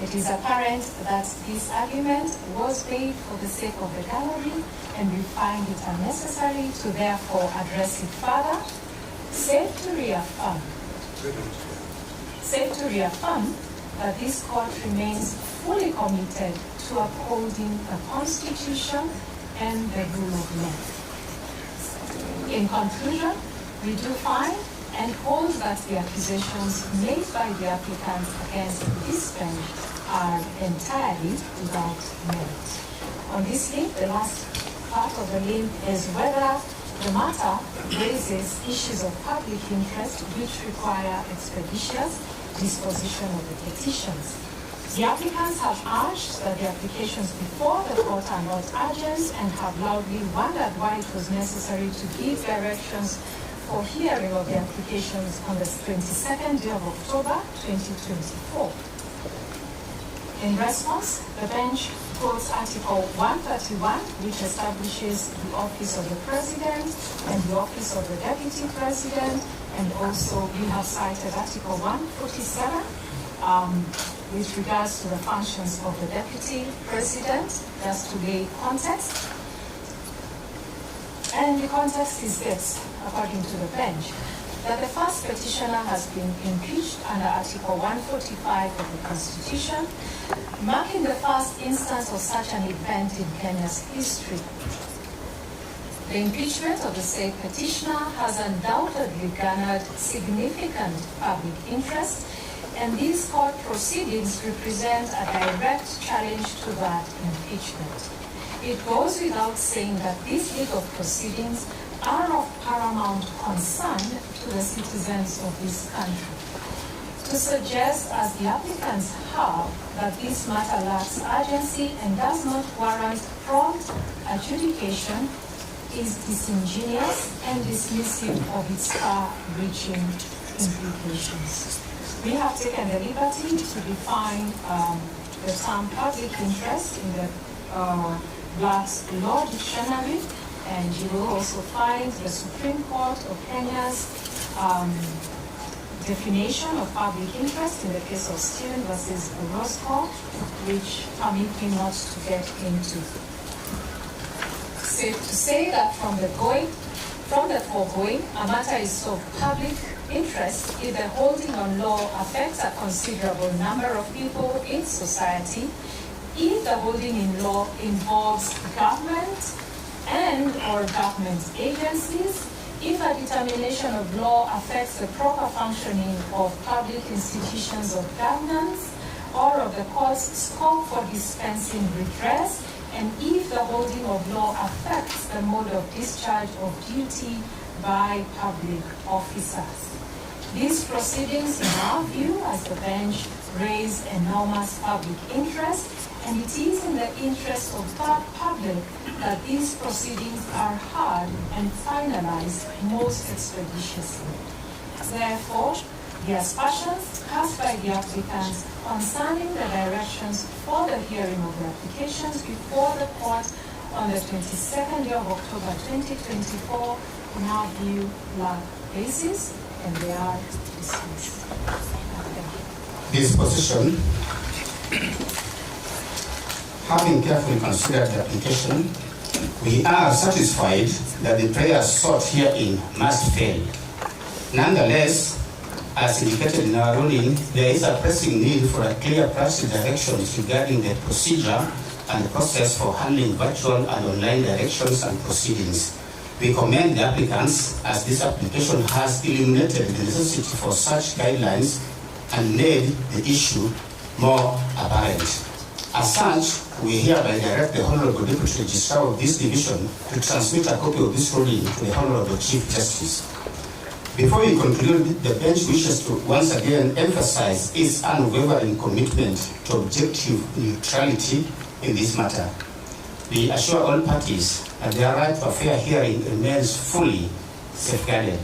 It is apparent that this argument was made for the sake of the gallery, and we find it unnecessary to therefore address it further, save to reaffirm that this court remains fully committed to upholding the Constitution and the rule of law. In conclusion, we do find and hold that the accusations made by the applicants against this bench are entirely without merit. On this link, the last part of the link is whether the matter raises issues of public interest which require expeditious disposition of the petitions. The applicants have urged that the applications before the court are not urgent and have loudly wondered why it was necessary to give directions for hearing of the applications on the 22nd day of October 2024. In response, the bench quotes Article 131, which establishes the office of the President and the office of the Deputy President, and also we have cited Article 147, with regards to the functions of the Deputy President, just to lay context. And the context is this, according to the bench, that the first petitioner has been impeached under Article 145 of the Constitution, marking the first instance of such an event in Kenya's history. The impeachment of the said petitioner has undoubtedly garnered significant public interest, and these court proceedings represent a direct challenge to that impeachment. It goes without saying that these legal proceedings are of paramount concern to the citizens of this country. To suggest, as the applicants have, that this matter lacks urgency and does not warrant prompt adjudication is disingenuous and dismissive of its far-reaching implications. We have taken the liberty to define the term public interest in the Black's Law Dictionary, and you will also find the Supreme Court of Kenya's definition of public interest in the case of Stephen versus Roscoe, which permit me not to get into. Safe to say that from the foregoing, a matter is of public interest if the holding on law affects a considerable number of people in society, if the holding in law involves government and or government agencies, if a determination of law affects the proper functioning of public institutions of governance or of the court's scope for dispensing redress, and if the holding of law affects the mode of discharge of duty by public officers. These proceedings, in our view, as the bench, raise enormous public interest, and it is in the interest of the public that these proceedings are heard and finalized most expeditiously. Therefore, the aspersions cast by the applicants concerning the directions for the hearing of the applications before the court on the 22nd day of October 2024, in our view, lack basis, and they are dismissed. This position, having carefully considered the application, we are satisfied that the prayers sought herein must fail. Nonetheless, as indicated in our ruling, there is a pressing need for a clear policy directions regarding the procedure and the process for handling virtual and online directions and proceedings. We commend the applicants, as this application has illuminated the necessity for such guidelines and made the issue more apparent. As such, we hereby direct the Honorable Deputy Registrar of this division to transmit a copy of this ruling to the Honorable Chief Justice. Before we conclude, the bench wishes to once again emphasize its unwavering commitment to objective neutrality in this matter. We assure all parties that their right to a fair hearing remains fully safeguarded.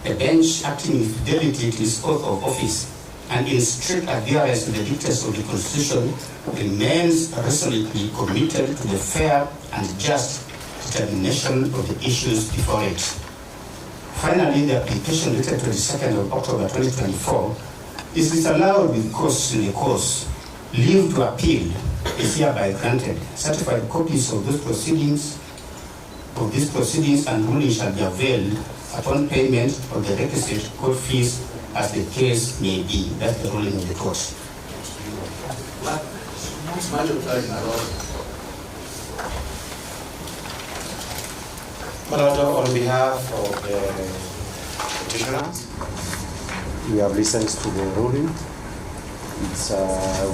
The bench, acting with fidelity to its oath of office and in strict adherence to the dictates of the Constitution, remains resolutely committed to the fair and just determination of the issues before it. Finally, the application dated 22nd of October 2024 is disallowed with cause in the cause. Leave to appeal is hereby granted. Certified copies of these proceedings and rulings shall be availed upon payment of the requisite court fees as the case may be. That's the ruling of the court. On behalf of the petitioners, we have listened to the ruling.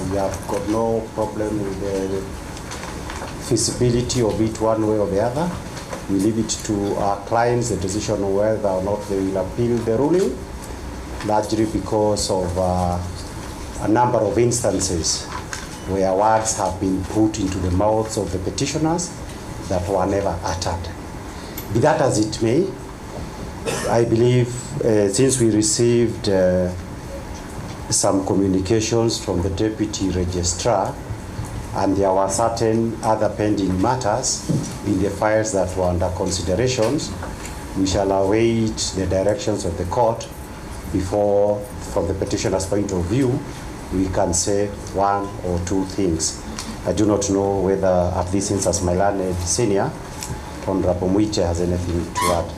We have got no problem with the feasibility of it one way or the other. We leave it to our clients the decision on whether or not they will appeal the ruling, largely because of a number of instances where words have been put into the mouths of the petitioners that were never uttered. Be that as it may, I believe since we received some communications from the Deputy Registrar and there were certain other pending matters in the files that were under considerations, we shall await the directions of the court before, from the petitioner's point of view, we can say one or two things. I do not know whether at this instance my learned senior, Honorable Mwiche, has anything to add.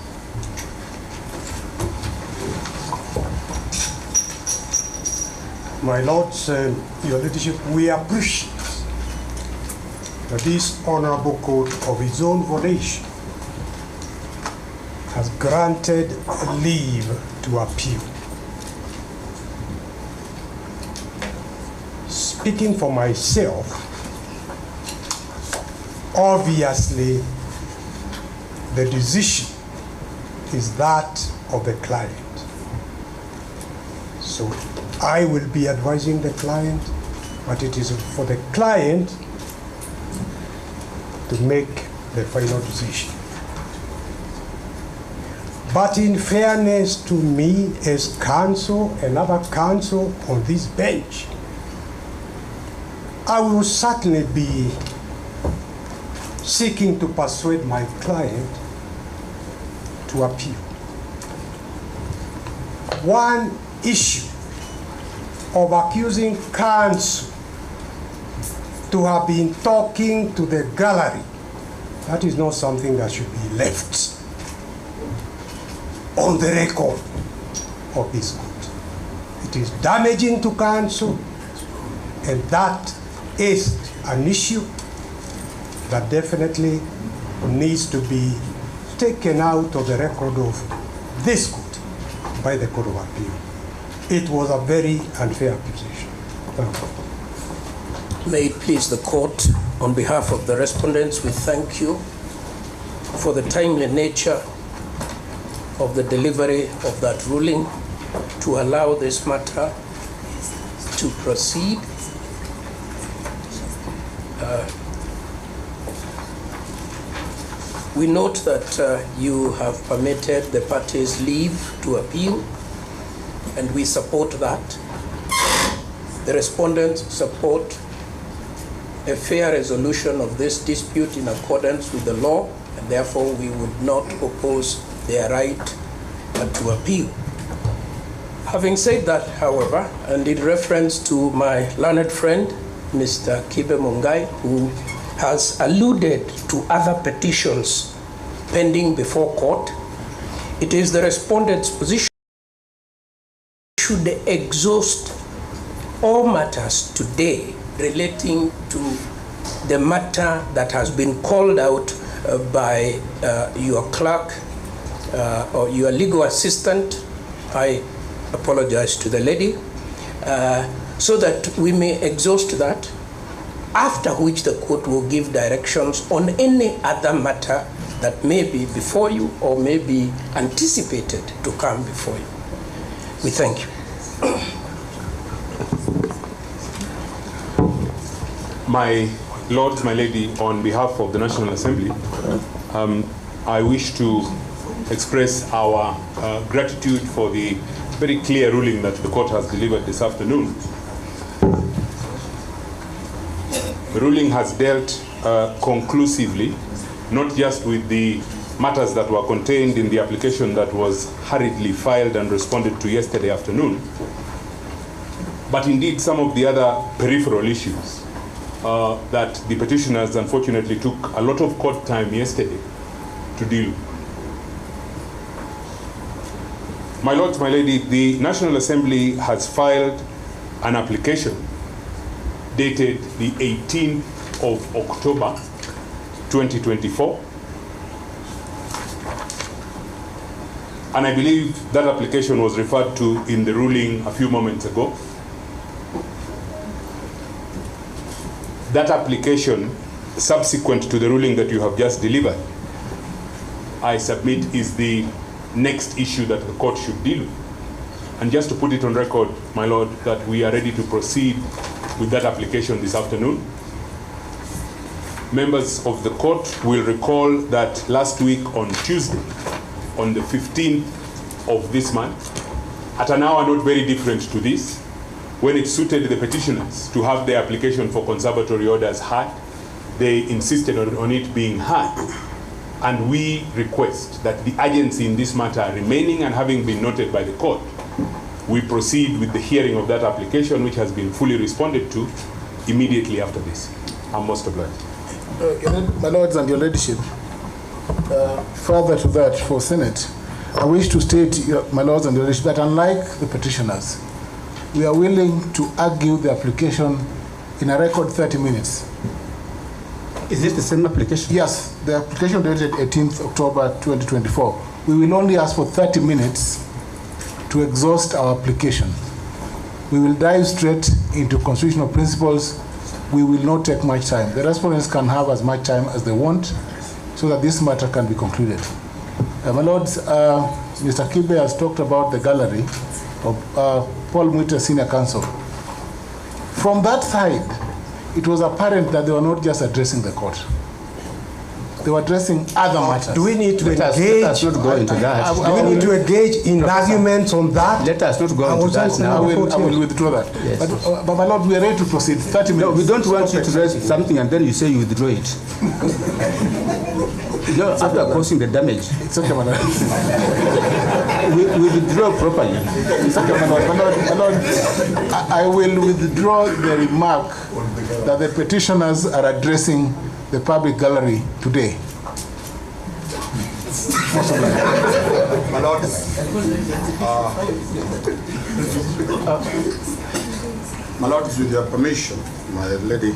My Lords, Your Ladyship, we appreciate that this honorable court of its own volition has granted leave to appeal. Speaking for myself, obviously the decision is that of the client. So I will be advising the client, but it is for the client to make the final decision. But in fairness to me as counsel and other counsel on this bench, I will certainly be seeking to persuade my client to appeal. One issue of accusing counsel to have been talking to the gallery, that is not something that should be left on the record of this court. It is damaging to counsel, and that is an issue that definitely needs to be taken out of the record of this court by the Court of Appeal. It was a very unfair accusation. Thank you. May it please the court, on behalf of the respondents, we thank you for the timely nature of the delivery of that ruling to allow this matter to proceed. We note that you have permitted the parties leave to appeal, and we support that. The respondents support a fair resolution of this dispute in accordance with the law, and therefore we would not oppose their right to appeal. Having said that, however, and in reference to my learned friend, Mr. Kibe Mungai, who has alluded to other petitions pending before court, it is the respondent's position should exhaust all matters today relating to the matter that has been called out by your clerk or your legal assistant. I apologize to the lady, so that we may exhaust that, after which the court will give directions on any other matter that may be before you or may be anticipated to come before you. We thank you. My lords, my lady, on behalf of the National Assembly, I wish to express our gratitude for the very clear ruling that the court has delivered this afternoon. The ruling has dealt conclusively, not just with the matters that were contained in the application that was hurriedly filed and responded to yesterday afternoon, but indeed some of the other peripheral issues that the petitioners unfortunately took a lot of court time yesterday to deal with. My lords, my lady, the National Assembly has filed an application dated the 18th of October 2024, and I believe that application was referred to in the ruling a few moments ago. That application, subsequent to the ruling that you have just delivered, I submit is the next issue that the court should deal with. And just to put it on record, my lord, that we are ready to proceed with that application this afternoon. Members of the court will recall that last week on Tuesday, on the 15th of this month, at an hour not very different to this, when it suited the petitioners to have their application for conservatory orders heard, they insisted on it being heard. And we request that the urgency in this matter remaining and having been noted by the court, we proceed with the hearing of that application, which has been fully responded to, immediately after this. I'm most obliged. My lords and your ladyship, further to that, for Senate, I wish to state, my lords and your ladyship, that unlike the petitioners, we are willing to argue the application in a record 30 minutes. Is this the same application? Yes, the application dated 18th October 2024 we will only ask for 30 minutes to exhaust our application. We will dive straight into constitutional principles. We will not take much time. The respondents can have as much time as they want so that this matter can be concluded. My Lords, Mr. Kibe has talked about the gallery of Paul Mwite Senior Counsel. From that side, it was apparent that they were not just addressing the court. They were addressing other matters. Do we need to engage? Let us not go into that. Do we need to engage in arguments on that? Let us not go into that now. I will withdraw that. Yes. But my Lord, we are ready to proceed. 30 minutes. No, we don't want you to raise something and then you say you withdraw it. After causing the damage. It's okay, my Lord. we withdraw properly. It's okay, my Lord. My Lord, I will withdraw the remark that the petitioners are addressing the public gallery today. My Lord, my Lord, with your permission, my lady,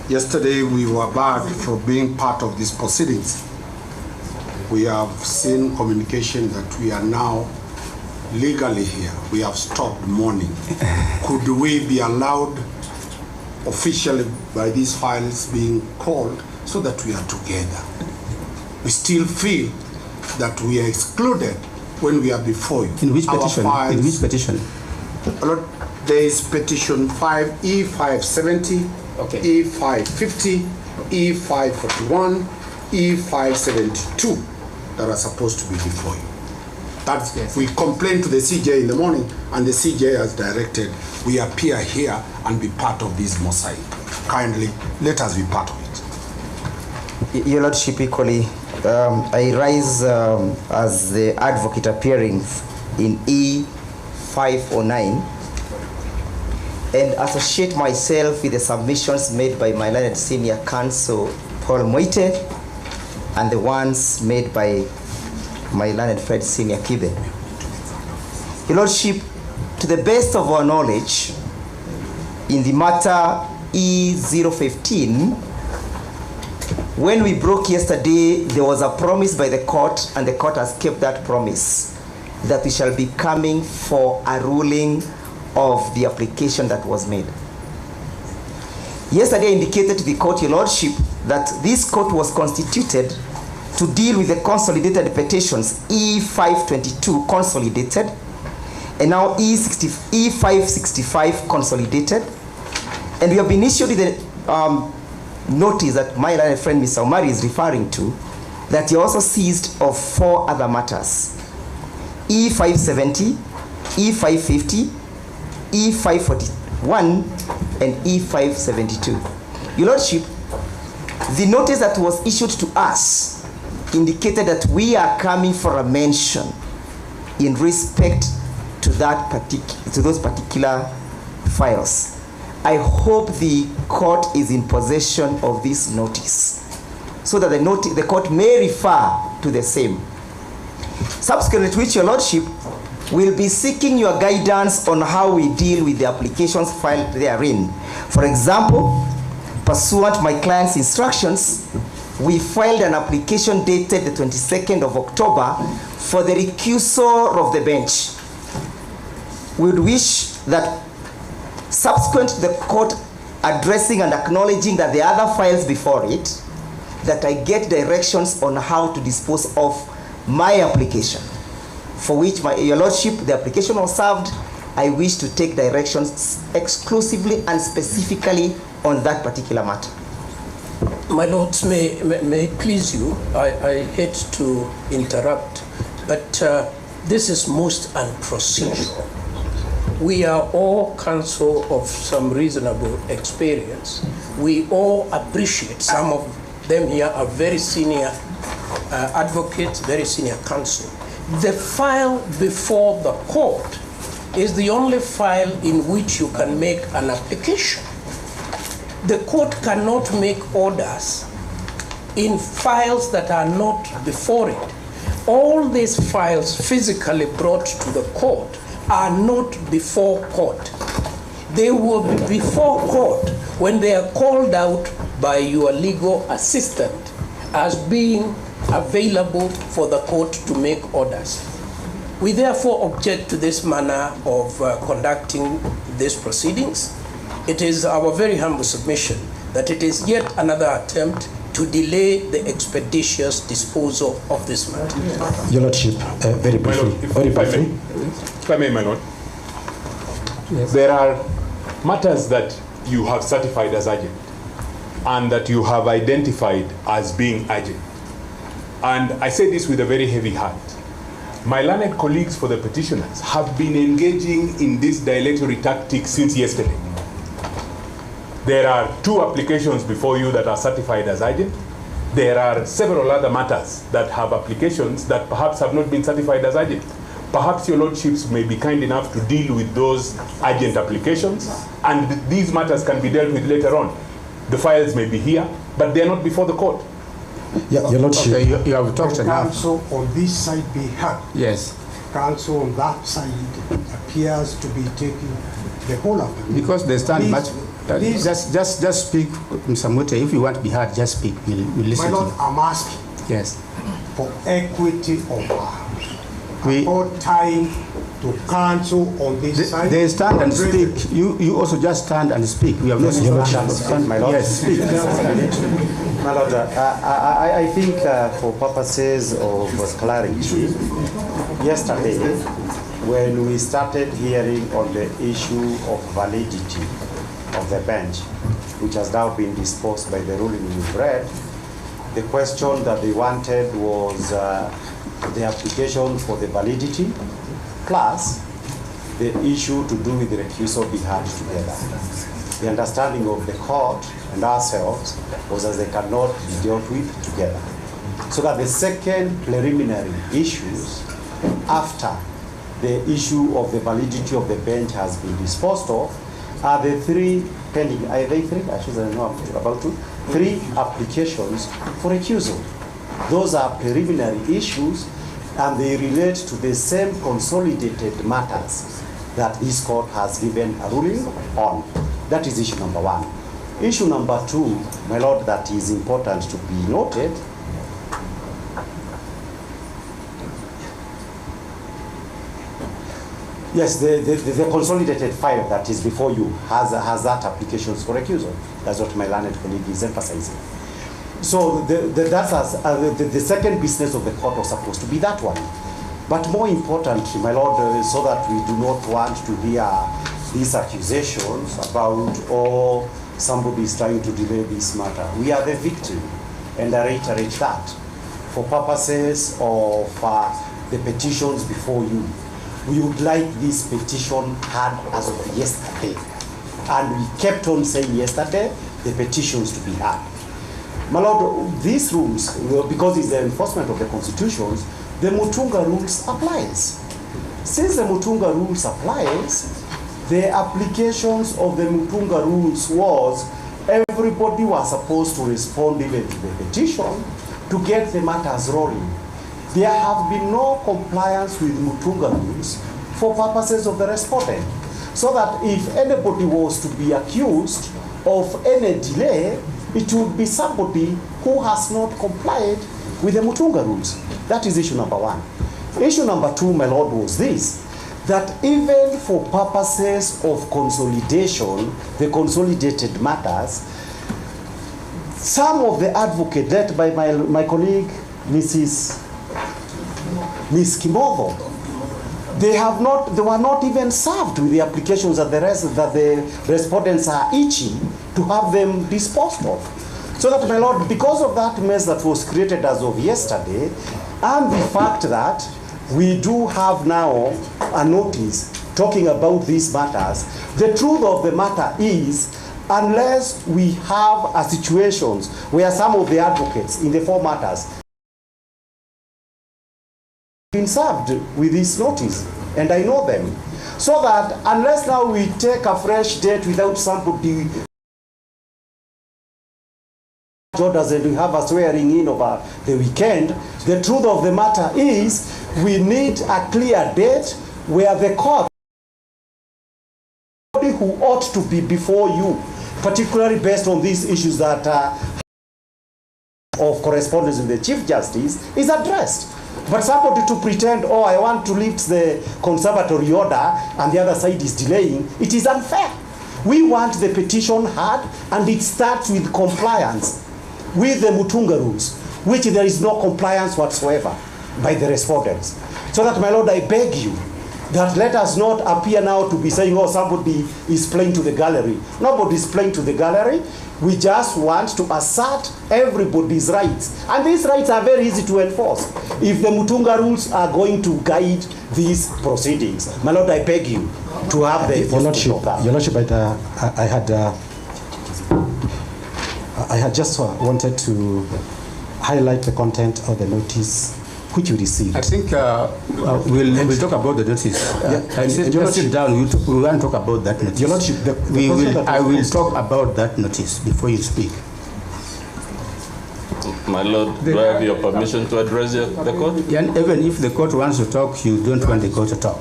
yesterday we were barred from being part of these proceedings. We have seen communication that we are now legally here. We have stopped mourning. Could we be allowed officially by these files being called so that we are together? We still feel that we are excluded when we are before you. In which petition? In which petition? Lord, there is petition 5 E570, okay. E550, E541, E572 that are supposed to be before you. That we complained to the CJ in the morning, and the CJ has directed we appear here and be part of this mosaic. Kindly let us be part of it. Your Lordship, equally, I rise as the advocate appearing in E509 and associate myself with the submissions made by my learned senior counsel Paul Mwite and the ones made by my learned friend Senior Kibe. Your Lordship, to the best of our knowledge, in the matter E015, when we broke yesterday, there was a promise by the court, and the court has kept that promise, that we shall be coming for a ruling of the application that was made. Yesterday I indicated to the court, Your Lordship, that this court was constituted to deal with the consolidated petitions E522 consolidated and now E565 consolidated, and we have been issued the notice that my learned friend Mr. Omari is referring to, that he also seized of 4 other matters: E570, E550, E541 and E572. Your Lordship, the notice that was issued to us indicated that we are coming for a mention in respect to those particular files. I hope the court is in possession of this notice so that the court may refer to the same. Subsequently to which, Your Lordship, will be seeking your guidance on how we deal with the applications filed therein. For example, pursuant to my client's instructions, we filed an application dated the 22nd of October for the recusal of the bench. We would wish that subsequent to the court addressing and acknowledging that the other files before it, that I get directions on how to dispose of my application, for which, Your Lordship, the application was served. I wish to take directions exclusively and specifically on that particular matter. My Lords, may it please you, I hate to interrupt, but this is most unprocedural. We are all counsel of some reasonable experience. We all appreciate, some of them here are very senior advocates, very senior counsel. The file before the court is the only file in which you can make an application. The court cannot make orders in files that are not before it. All these files physically brought to the court are not before court. They will be before court when they are called out by your legal assistant as being available for the court to make orders. We therefore object to this manner of conducting these proceedings. It is our very humble submission that it is yet another attempt to delay the expeditious disposal of this matter. Your Lordship, very briefly. If I may, my Lord. Yes. There are matters that you have certified as urgent and that you have identified as being urgent. And I say this with a very heavy heart. My learned colleagues for the petitioners have been engaging in this dilatory tactic since yesterday. There are 2 applications before you that are certified as urgent. There are several other matters that have applications that perhaps have not been certified as urgent. Perhaps your lordships may be kind enough to deal with those urgent applications, and these matters can be dealt with later on. The files may be here, but they are not before the court. Yeah, your Lordship. Okay, you have talked enough. Counsel on this side be heard. Yes. Counsel on that side appears to be taking the whole of them. Because they stand Please, much. Just speak, Mr. Mute. If you want to be heard, just speak. We'll listen. My Lord, to you. I'm asking. Yes. For equity of power. About time to counsel on this side. They stand and speak. You also just stand and speak. We have not stand, my Lord. Yes, speak. My Lord, I think for purposes of clarity, yesterday, when we started hearing on the issue of validity of the bench, which has now been disposed by the ruling we've read, the question that they wanted was the application for the validity plus the issue to do with the recusal be heard together. The understanding of the court and ourselves was that they cannot be dealt with together. So that the second preliminary issues after the issue of the validity of the bench has been disposed of are the 3 pending, are they 3? Actually, I know about 2. 3 applications for recusal. Those are preliminary issues and they relate to the same consolidated matters that this court has given a ruling on. That is issue number 1. Issue number 2, my Lord, that is important to be noted, yes, the consolidated file that is before you has that applications for recusal. That's what my learned colleague is emphasizing. So the second business of the court was supposed to be that one. But more importantly, my Lord, so that we do not want to hear these accusations about, oh, somebody is trying to delay this matter. We are the victim, and I reiterate that. For purposes of the petitions before you, we would like this petition heard as of yesterday. And we kept on saying yesterday, the petitions to be heard. My Lord, these rules, because it's the enforcement of the constitutions, the Mutunga rules applies. Since the Mutunga rules applies, the applications of the Mutunga rules was everybody was supposed to respond even to the petition to get the matters rolling. There have been no compliance with Mutunga rules for purposes of the respondent. So that if anybody was to be accused of any delay, it would be somebody who has not complied with the Mutunga rules. That is issue number 1. Issue number 2, my Lord, was this, that even for purposes of consolidation, the consolidated matters, some of the advocates led by my colleague, Ms. Kimotho, they were not even served with the applications that the respondents are itching to have them disposed of. So that, my Lord, because of that mess that was created as of yesterday, and the fact that we do have now a notice talking about these matters, the truth of the matter is, unless we have a situations where some of the advocates in the 4 matters been served with this notice, and I know them, so that unless now we take a fresh date without somebody orders and we have a swearing in over the weekend, the truth of the matter is we need a clear date where the court who ought to be before you, particularly based on these issues that of correspondence with the Chief Justice is addressed. But somebody to pretend, oh, I want to lift the conservatory order and the other side is delaying, it is unfair. We want the petition heard, and it starts with compliance with the Mutunga rules, which there is no compliance whatsoever by the respondents. So that, my Lord, I beg you that let us not appear now to be saying, oh, somebody is playing to the gallery. Nobody is playing to the gallery. We just want to assert everybody's rights. And these rights are very easy to enforce if the Mutunga rules are going to guide these proceedings. My Lord, I beg you to have the enforcement of that. Your Lordship, I had just wanted to highlight the content of the notice which you received. I think we'll talk about the notice. Sit down. We want to talk about that notice. Your Lordship, I will talk about that notice before you speak. My Lord, do I have your permission to address the court? And even if the court wants to talk, you don't want the court to talk.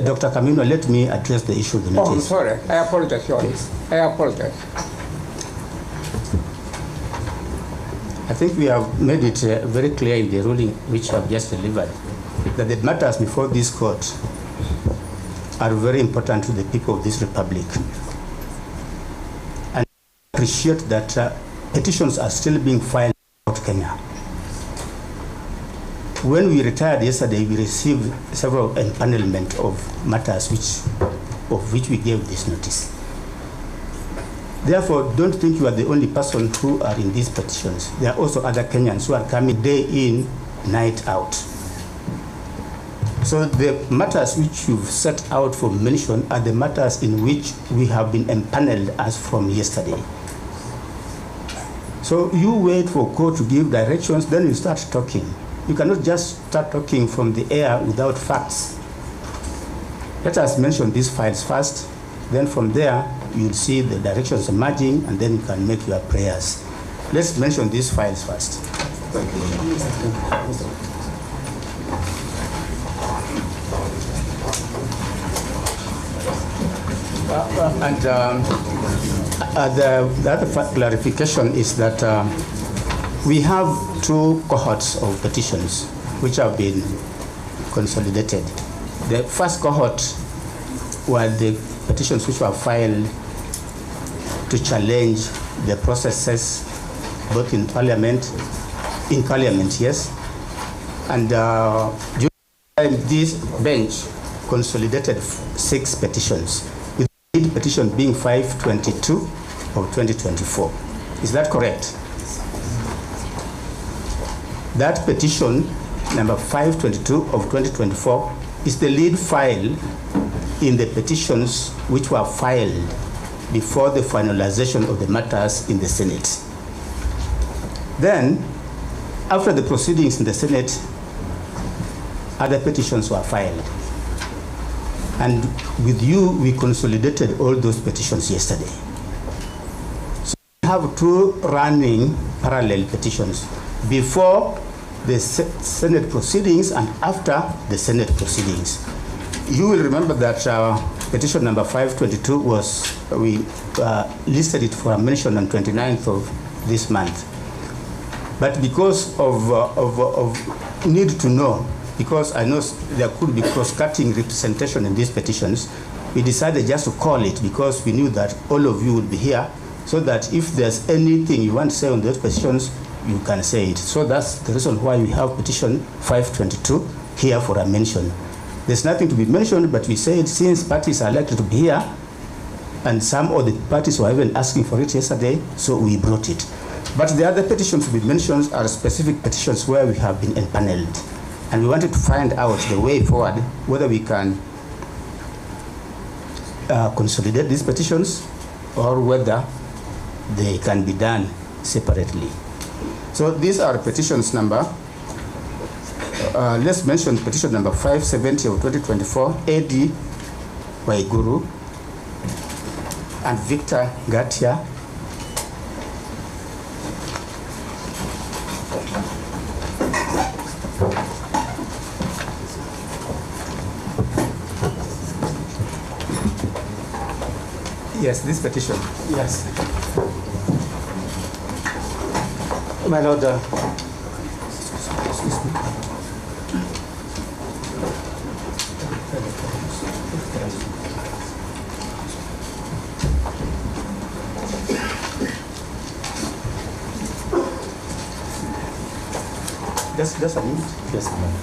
Dr. Camino, let me address the issue of the notice. Oh, I'm sorry. I apologize, Your Honor. I apologize. I think we have made it very clear in the ruling which I have just delivered that the matters before this court are very important to the people of this republic. And I appreciate that petitions are still being filed in Kenya. When we retired yesterday, we received several empanelment of matters of which we gave this notice. Therefore, don't think you are the only person who are in these petitions. There are also other Kenyans who are coming day in, night out. So the matters which you've set out for mention are the matters in which we have been empaneled as from yesterday. So you wait for court to give directions, then you start talking. You cannot just start talking from the air without facts. Let us mention these files first, then from there, you'll see the directions emerging, and then you can make your prayers. Let's mention these files first. Thank you. The other clarification is that we have two cohorts of petitions which have been consolidated. The first cohort were the petitions which were filed to challenge the processes both in parliament, yes, and during this bench consolidated 6 petitions, with the lead petition being 522 of 2024. Is that correct? That petition, number 522 of 2024, is the lead file in the petitions which were filed before the finalization of the matters in the Senate. Then, after the proceedings in the Senate, other petitions were filed. And with you, we consolidated all those petitions yesterday. So we have 2 running parallel petitions before the Senate proceedings and after the Senate proceedings. You will remember that petition number 522 we listed it for a mention on 29th of this month. But because of need to know, because I know there could be cross-cutting representation in these petitions, we decided just to call it because we knew that all of you would be here, so that if there's anything you want to say on those petitions, you can say it. So that's the reason why we have petition 522 here for a mention. There's nothing to be mentioned, but we said since parties are likely to be here, and some of the parties were even asking for it yesterday, so we brought it. But the other petitions to be mentioned are specific petitions where we have been empaneled. And we wanted to find out the way forward, whether we can consolidate these petitions or whether they can be done separately. So these are petitions number, let's mention petition number 570 of 2024, A.D. Waiguru and Victor Gatia. Yes, this petition. Yes. My Lord, just a minute. Yes, my Lord.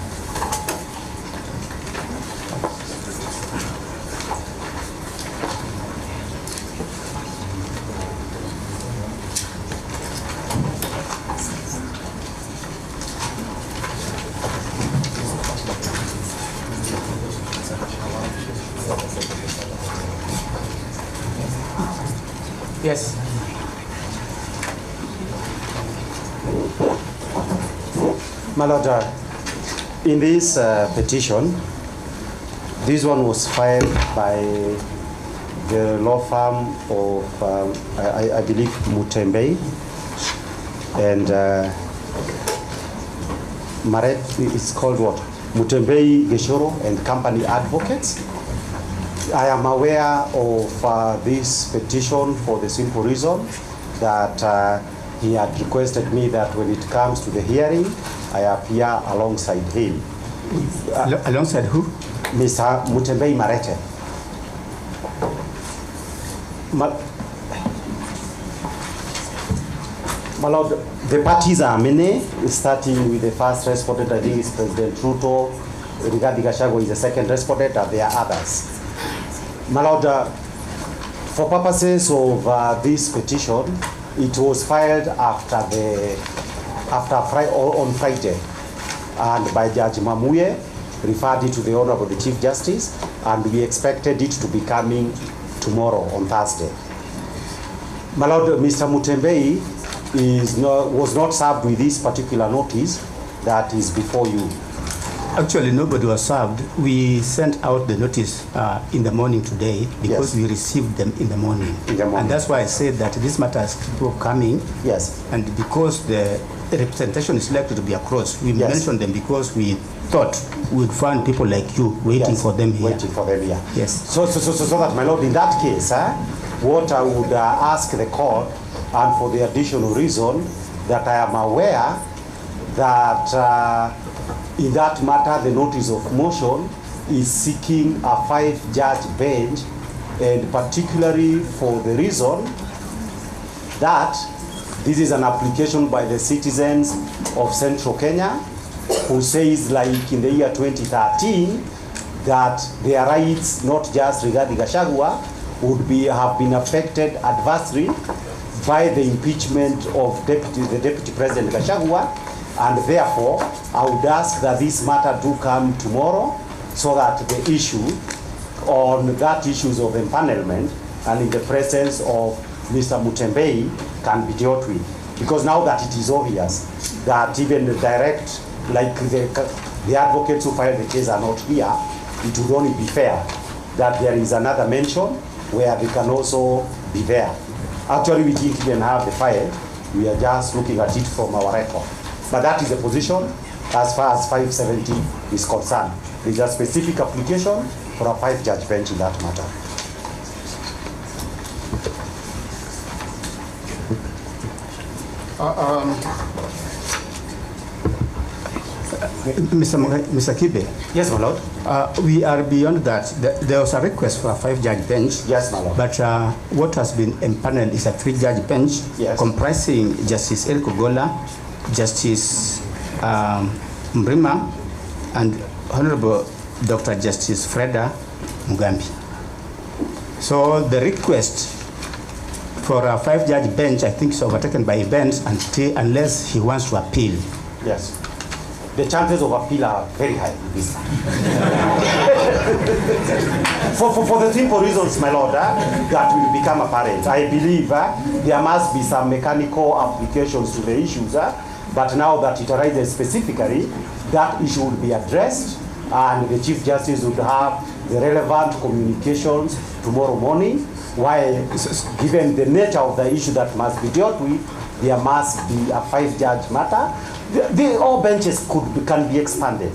Yes. My Lord, in this petition, this one was filed by the law firm of, I believe, Mutembei and Maret, it's called what? Mutembei, Gachagua and Company Advocates. I am aware of this petition for the simple reason that he had requested me that when it comes to the hearing, I appear alongside him. Alongside who? Mr. Mutembei Marete. My Lord, the parties are many, starting with the first respondent, I think is President Ruto. Regarding Gachagua is the second respondent, and there are others. My Lord, for purposes of this petition, it was filed on Friday, and by Judge Mamuye, referred it to the Honorable the Chief Justice, and we expected it to be coming tomorrow on Thursday. My Lord, Mr. Mutembei was not served with this particular notice that is before you. Actually, nobody was served. We sent out the notice in the morning today because we received them in the morning. And that's why I said that this matter is coming. Yes. And because the representation is likely to be across, we mentioned them because we thought we'd find people like you waiting for them here. Waiting for them here. Yes. So that, my Lord, in that case, what I would ask the court, and for the additional reason that I am aware that in that matter, the notice of motion is seeking a 5-judge bench, and particularly for the reason that this is an application by the citizens of Central Kenya who says, like in the year 2013, that their rights, not just regarding Gachagua, have been affected adversely by the impeachment of the Deputy President Gachagua. And therefore, I would ask that this matter do come tomorrow so that the issue on that issues of empanelment and in the presence of Mr. Mutembei can be dealt with. Because now that it is obvious that even the direct, like the advocates who filed the case are not here, it would only be fair that there is another mention where they can also be there. Actually, we didn't even have the file. We are just looking at it from our record. But that is the position as far as 570 is concerned. There is a specific application for a 5-judge bench in that matter. Mr. Kibe. Yes, my Lord. We are beyond that. There was a request for a 5-judge bench. Yes, my Lord. But what has been empaneled is a 3-judge bench comprising Justice El Kugola, Justice Mrima, and Honorable Dr. Justice Freda Mugambi. So the request for a 5-judge bench, I think, is overtaken by events unless he wants to appeal. Yes. The chances of appeal are very high. for the simple reasons, my Lord, that will become apparent. I believe there must be some mechanical applications to the issues, but now that it arises specifically, that issue will be addressed, and the Chief Justice would have the relevant communications tomorrow morning, while given the nature of the issue that must be dealt with, there must be a 5-judge matter. All benches can be expanded.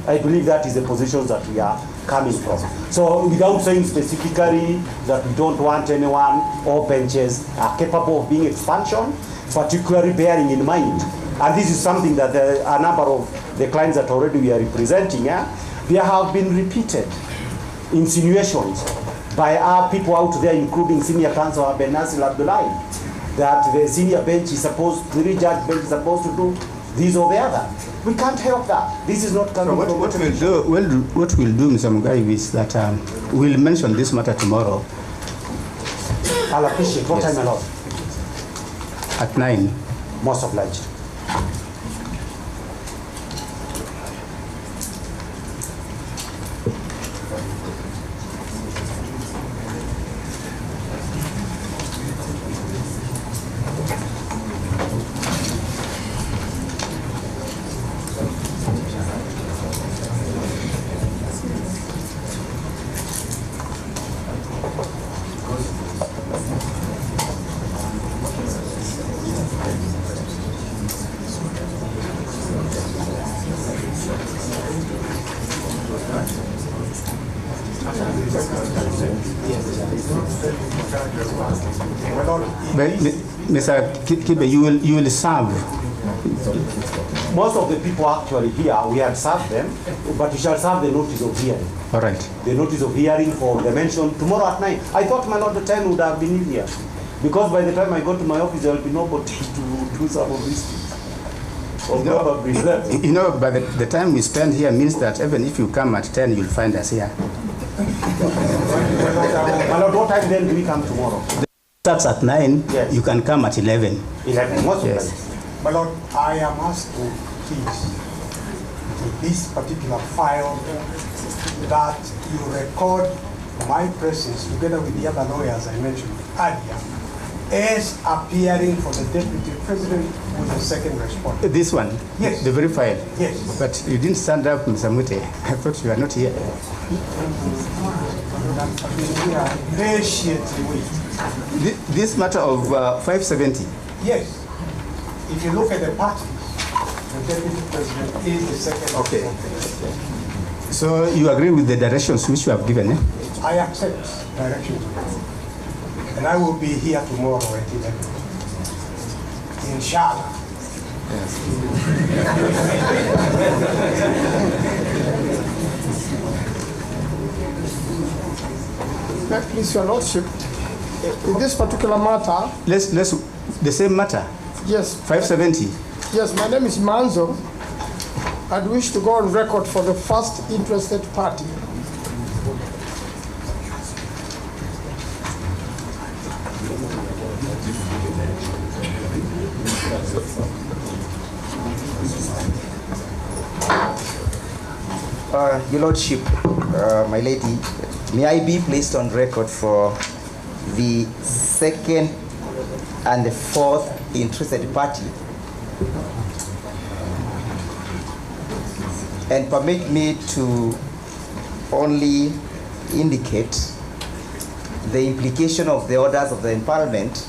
I believe that is the positions that we are coming from. So without saying specifically that we don't want anyone, all benches are capable of being expansion, particularly bearing in mind, and this is something that a number of the clients that already we are representing, there have been repeated insinuations by our people out there, including Senior Counsel Benazir Abdullahi, that the senior bench is supposed, the judge bench is supposed to do this or the other. We can't help that. This is not coming from what we'll do, Mr. Mugai, is that we'll mention this matter tomorrow. I'll appreciate. What time, my lord? At 9. Most obliged. Mr. Kibe, you will serve. Most of the people actually here, we have served them, but we shall serve the notice of hearing. All right. The notice of hearing for the mention tomorrow at 9. I thought my lord the 10 would have been easier, because by the time I go to my office, there will be nobody to do some of these things. You know, by the time we spend here means that even if you come at 10, you'll find us here. My lord, what time then do we come tomorrow? Starts at 9, yes. You can come at 11. 11, what's yes. My lord, I am asked to please, to this particular file, that you record my presence together with the other lawyers I mentioned earlier as appearing for the deputy president with the second respondent. This one? Yes. The very file? Yes. But you didn't stand up, Mr. Mute. I thought you were not here. Patiently wait. This matter of 570? Yes. If you look at the party, the deputy president is the second. Okay. So you agree with the directions which you have given, eh? I accept directions. And I will be here tomorrow at 11. Inshallah. Yes. Please, Your Lordship, in this particular matter... Let's the same matter? Yes. 570? Yes, my name is Manzo. I'd wish to go on record for the first interested party. Your Lordship, my lady, may I be placed on record for the second and the fourth interested party? And permit me to only indicate the implication of the orders of the empowerment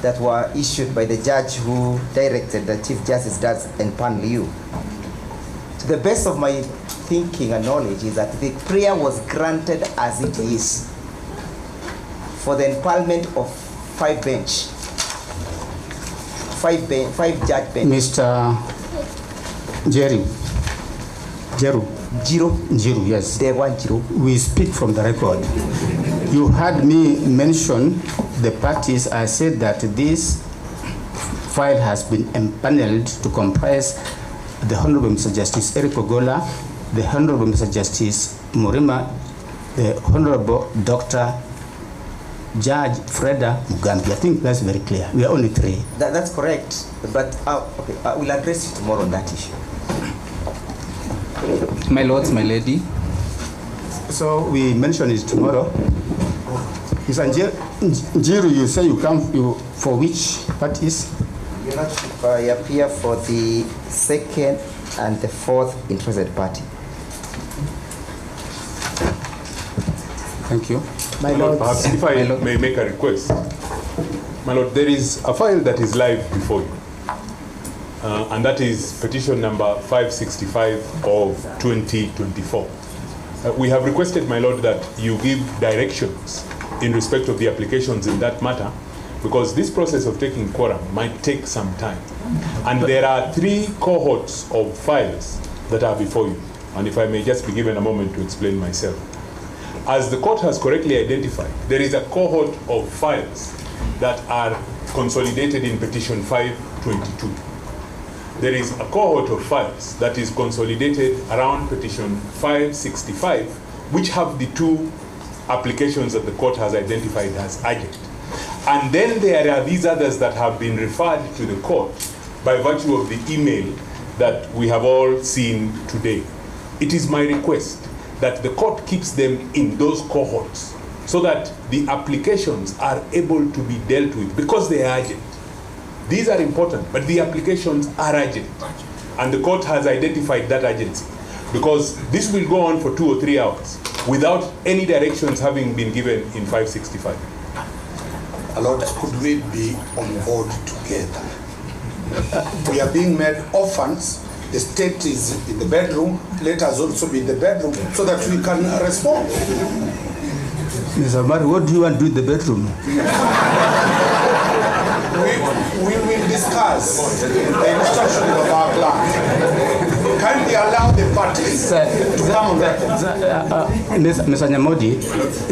that were issued by the judge who directed the Chief Justice does empanel you. To the best of my thinking and knowledge is that the prayer was granted as it is for the empowerment of five judge bench. Mr. Jiro, yes. There one Jiro. We speak from the record. You heard me mention the parties. I said that this file has been empaneled to comprise the Honorable Mr. Justice Eric Ogola, the Honorable Mr. Justice Murima, the Honorable Dr. Judge Freda Mugambi. I think that's very clear. We are only three. That's correct. But okay, I will address you tomorrow on that issue. My lords, my lady. So we mention it tomorrow. Mr. Njiru, you say you come for which parties? I appear for the second and the fourth interested party. Thank you. My Lord, perhaps if I may make a request. My Lord, there is a file that is live before you. And that is petition number 565 of 2024. We have requested, my lord, that you give directions in respect of the applications in that matter, because this process of taking quorum might take some time. And there are 3 cohorts of files that are before you. And if I may just be given a moment to explain myself. As the court has correctly identified, there is a cohort of files that are consolidated in petition 522. There is a cohort of files that is consolidated around petition 565, which have the 2 applications that the court has identified as urgent. And then there are these others that have been referred to the court by virtue of the email that we have all seen today. It is my request that the court keeps them in those cohorts so that the applications are able to be dealt with, because they are urgent. These are important, but the applications are urgent. And the court has identified that urgency, because this will go on for 2 or 3 hours without any directions having been given in 565. Lord, could we be on board together? We are being made orphans. The state is in the bedroom. Let us also be in the bedroom so that we can respond. Mr. Amari, what do you want to do in the bedroom? We will discuss the instruction of our plan. Kindly allow the parties to come on record. Mr. Nyamodi,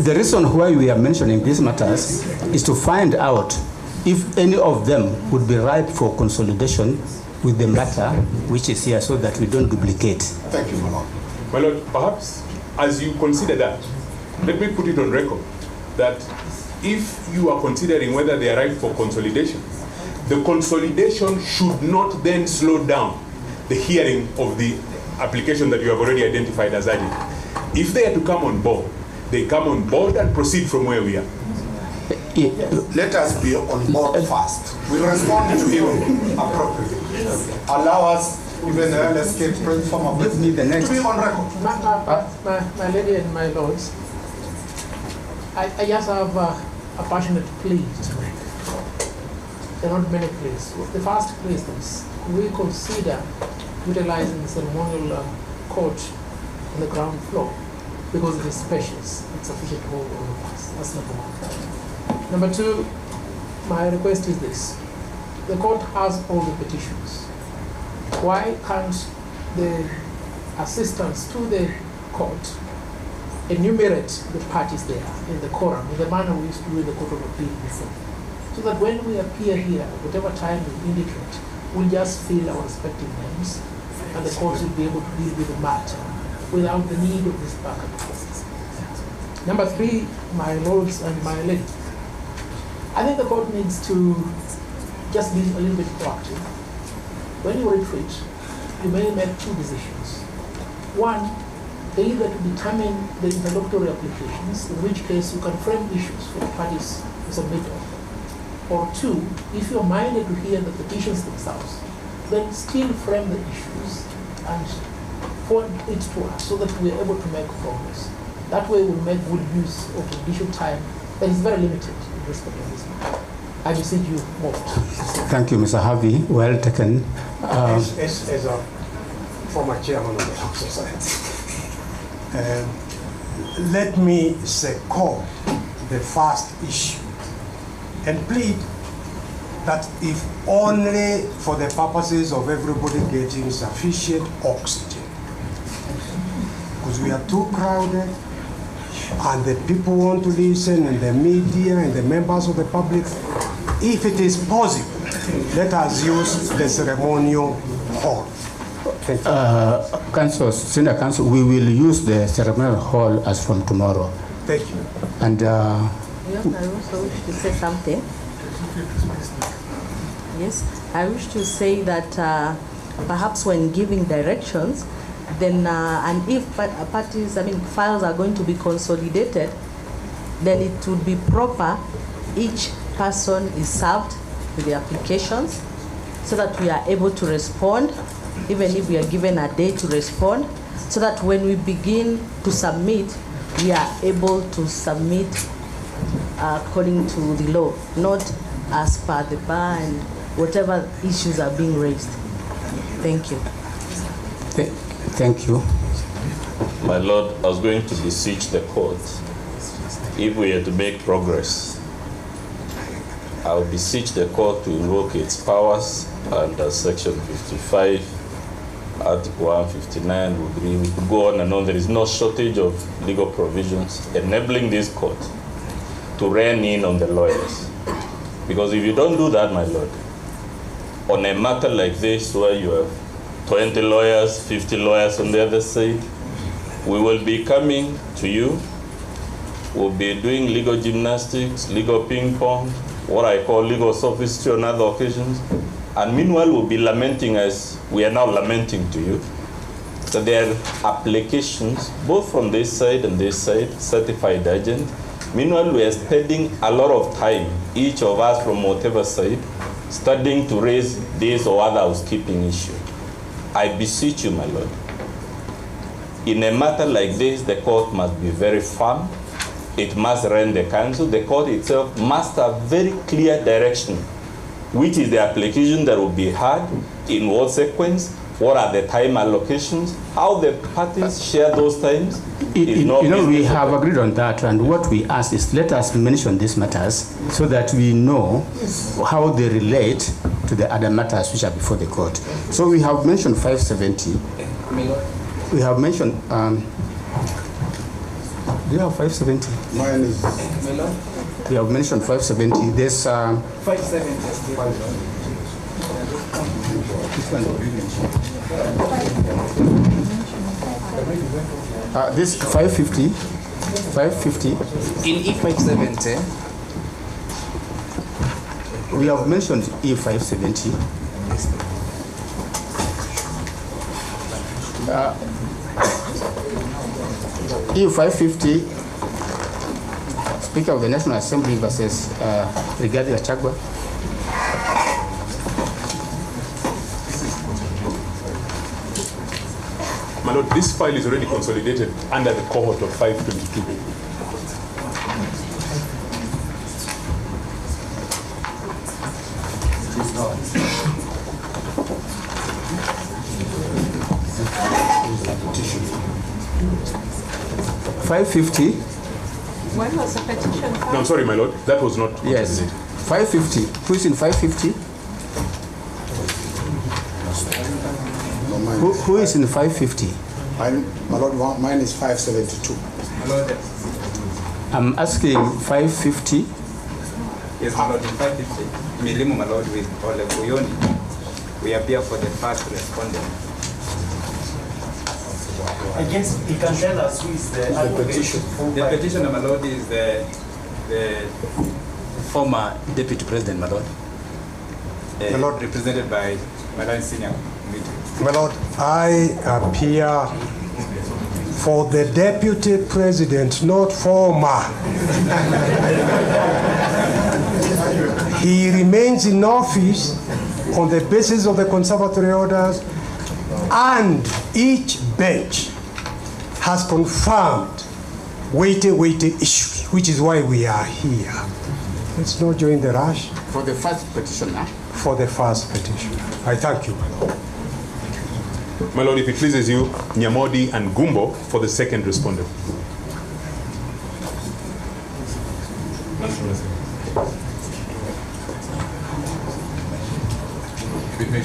the reason why we are mentioning these matters is to find out if any of them would be ripe for consolidation with the matter which is here, so that we don't duplicate. Thank you, my lord. My lord, perhaps as you consider that, let me put it on record that if you are considering whether they are ripe for consolidation, the consolidation should not then slow down the hearing of the application that you have already identified as urgent. If they are to come on board, they come on board and proceed from where we are. Let us be on board first. We'll respond to him appropriately. Allow us, even the LSK platform, give me the next. To be on record. My lady and my lords, I just have a passionate plea to make. There are not many pleas. The first plea is this: we consider utilizing the ceremonial court on the ground floor because it is spacious. It's sufficient to hold all of us. That's number one. Number two, my request is this: the court has all the petitions. Why can't the assistants to the court enumerate the parties there in the quorum in the manner we used to do in the Court of Appeal before? So that when we appear here, whatever time we indicate, we'll just fill our respective names and the court will be able to deal with the matter without the need of this back and forth. Number three, my lords and my lady, I think the court needs to just be a little bit proactive. When you retreat, you may make 2 decisions. One, either to determine the interlocutory applications, in which case you can frame issues for the parties to submit on. Or 2, if you're minded to hear the petitions themselves, then still frame the issues and forward it to us so that we're able to make progress. That way we'll make good use of the judicial time that is very limited in respect of this matter. I beseech you more. Thank you, Mr. Harvey. Well taken. As a former chairman of the House Society, let me second the first issue and plead that if only for the purposes of everybody getting sufficient oxygen, because we are too crowded and the people want to listen, and the media and the members of the public, if it is possible, let us use the ceremonial hall. Council, Senior Council, we will use the ceremonial hall as from tomorrow. Thank you. And I also wish to say something. Yes, I wish to say that perhaps when giving directions, then and if parties, files are going to be consolidated, then it would be proper each person is served with the applications so that we are able to respond, even if we are given a day to respond, so that when we begin to submit, we are able to submit according to the law, not as per the bar and whatever issues are being raised. Thank you. Thank you. My Lord, I was going to beseech the court, if we are to make progress, I will beseech the court to invoke its powers under Section 55, Article 159. We could go on and on. There is no shortage of legal provisions enabling this court to rein in on the lawyers. Because if you don't do that, my Lord, on a matter like this where you have 20 lawyers, 50 lawyers on the other side, we will be coming to you. We'll be doing legal gymnastics, legal ping pong, what I call legal sophistry on other occasions. And meanwhile, we'll be lamenting, as we are now lamenting to you, that there are applications, both from this side and this side, certified agent. Meanwhile, we are spending a lot of time, each of us from whatever side, studying to raise this or other housekeeping issue. I beseech you, my Lord, in a matter like this, the court must be very firm. It must run the counsel. The court itself must have very clear direction. Which is the application that will be had, in what sequence, what are the time allocations, how the parties share those times. We have agreed on that, and what we ask is let us mention these matters so that we know how they relate to the other matters which are before the court. So we have mentioned 570. We have mentioned, do you have 570? Mine is. We have mentioned 570. There's 570. This 550. 550. In E570. We have mentioned E570. E550. Speaker of the National Assembly versus Gachagua. My Lord, this file is already consolidated under the cohort of 522. $550. When was the petition filed? No, I'm sorry, my Lord. That was not. Yes. 550. Who is in 550? Who is in 550? My Lord, mine is 572. My Lord. I'm asking 550. Yes, my Lord, in 550. Milimu, my Lord, with Ole Buyoni. We appear for the first respondent. I guess he can tell us who is the petition. The petitioner, my Lord, is the former Deputy President, my Lord. My Lord, represented by my Lord Senior. My Lord, I appear for the Deputy President, not former. He remains in office on the basis of the conservatory orders, and each bench has confirmed weighty issues, which is why we are here. Let's not join the rush. For the first petitioner? For the first petitioner. I thank you, my Lord. My Lord, if it pleases you, Nyamodi and Gumbo for the second respondent.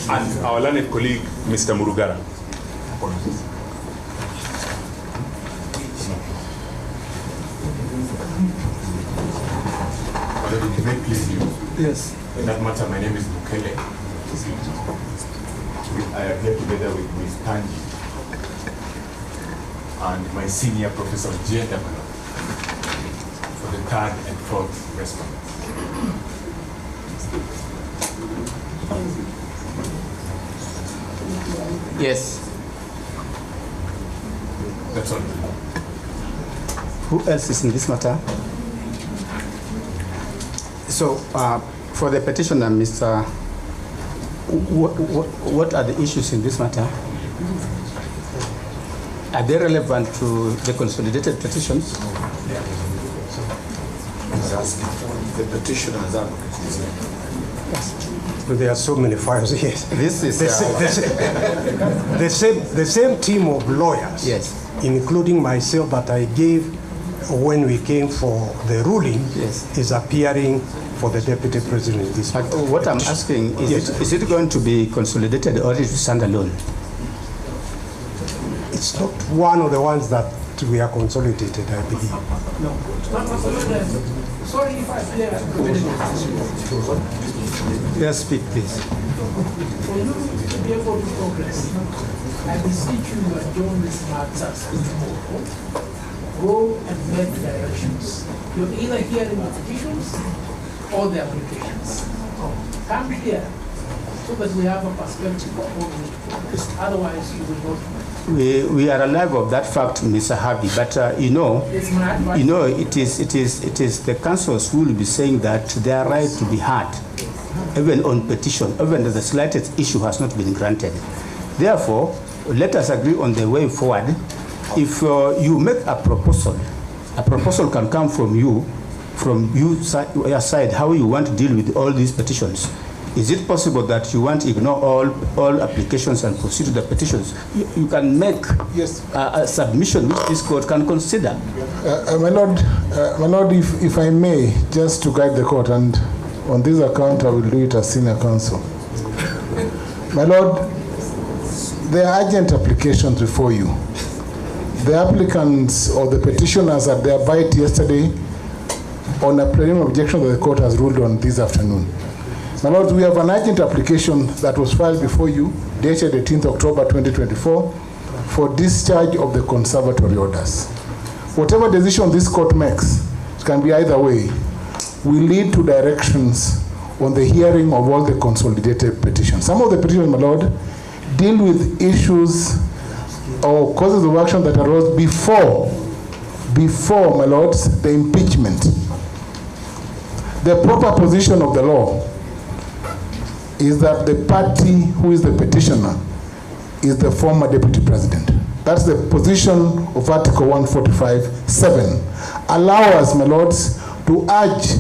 And our learned colleague, Mr. Murugara. If it may please you. Yes. In that matter, my name is Bukele. I am here together with Ms. Tanji and my senior Professor Jenda for the third and fourth respondents. Yes. That's all. Who else is in this matter? So, for the petitioner, Mr. What are the issues in this matter? Are they relevant to the consolidated petitions? The petitioner's advocate. Yes. But there are so many files here. This is the same team of lawyers. Yes. including myself, that I gave when we came for the ruling, is appearing for the Deputy President in this. What I'm asking is it going to be consolidated or is it stand alone? It's not one of the ones that we are consolidated, I believe. No. Sorry if I Yes, speak, please. For you to be able to progress, I beseech you to adjourn this matter tomorrow. Go and make directions. You're either hearing the petitions or the applications. Come here so that we have a perspective of what we progress. Otherwise, you will not. We are alive of that fact, Mr. Harvey, but it is the councils who will be saying that their right to be heard, even on petition, even if the slightest issue has not been granted. Therefore, let us agree on the way forward. If you make a proposal can come from your side, how you want to deal with all these petitions. Is it possible that you want to ignore all applications and proceed to the petitions? You can make a submission which this court can consider. My Lord, if I may, just to guide the court, and on this account I will do it as senior counsel. My Lord, there are urgent applications before you. The applicants or the petitioners had their bite yesterday on a preliminary objection that the court has ruled on this afternoon. My Lord, we have an urgent application that was filed before you, dated 18th October 2024, for discharge of the conservatory orders. Whatever decision this court makes, it can be either way, will lead to directions on the hearing of all the consolidated petitions. Some of the petitions, my Lord, deal with issues or causes of action that arose before, my lords, the impeachment. The proper position of the law is that the party who is the petitioner is the former deputy president. That's the position of Article 145(7). Allow us, my lords, to urge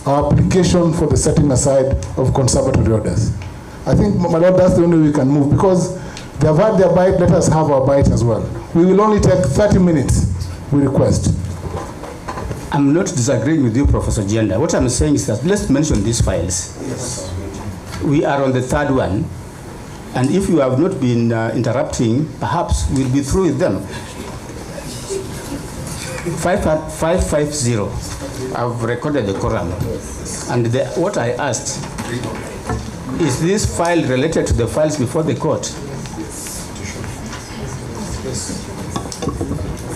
our application for the setting aside of conservatory orders. I think, my lord, that's the only way we can move, because they have had their bite, let us have our bite as well. We will only take 30 minutes, we request. I'm not disagreeing with you, Professor Jenda. What I'm saying is that let's mention these files. Yes. We are on the third one, and if you have not been interrupting, perhaps we'll be through with them. 550, I've recorded the quorum. And what I asked, is this file related to the files before the court?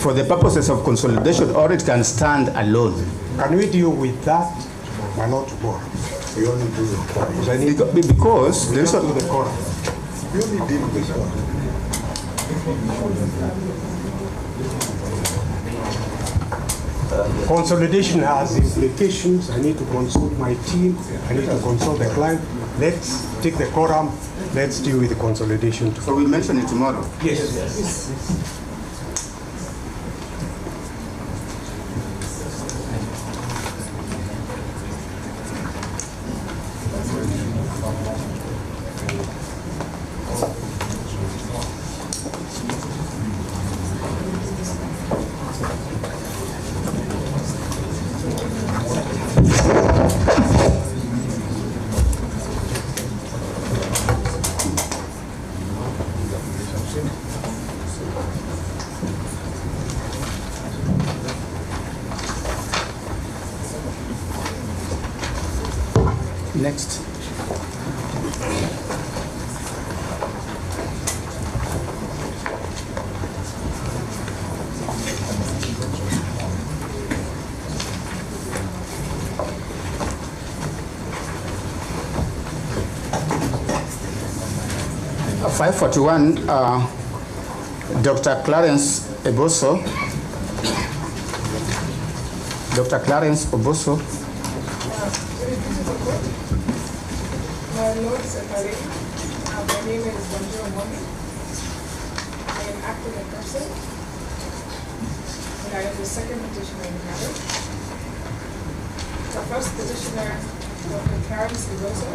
For the purposes of consolidation, or it can stand alone? Can we deal with that, but not tomorrow? We only do the quorum. Because there is a... We only deal with the quorum. Consolidation has implications. I need to consult my team. I need to consult the client. Let's take the quorum. Let's deal with the consolidation. So we'll mention it tomorrow? Yes. Next. Uh, 541, Dr. Clarence Oboso. Dr. Clarence Oboso. My Lord Secretary, my name is Bonjour Momi. I am acting in person, and I am the second petitioner in the matter. The first petitioner, Dr. Clarence Oboso,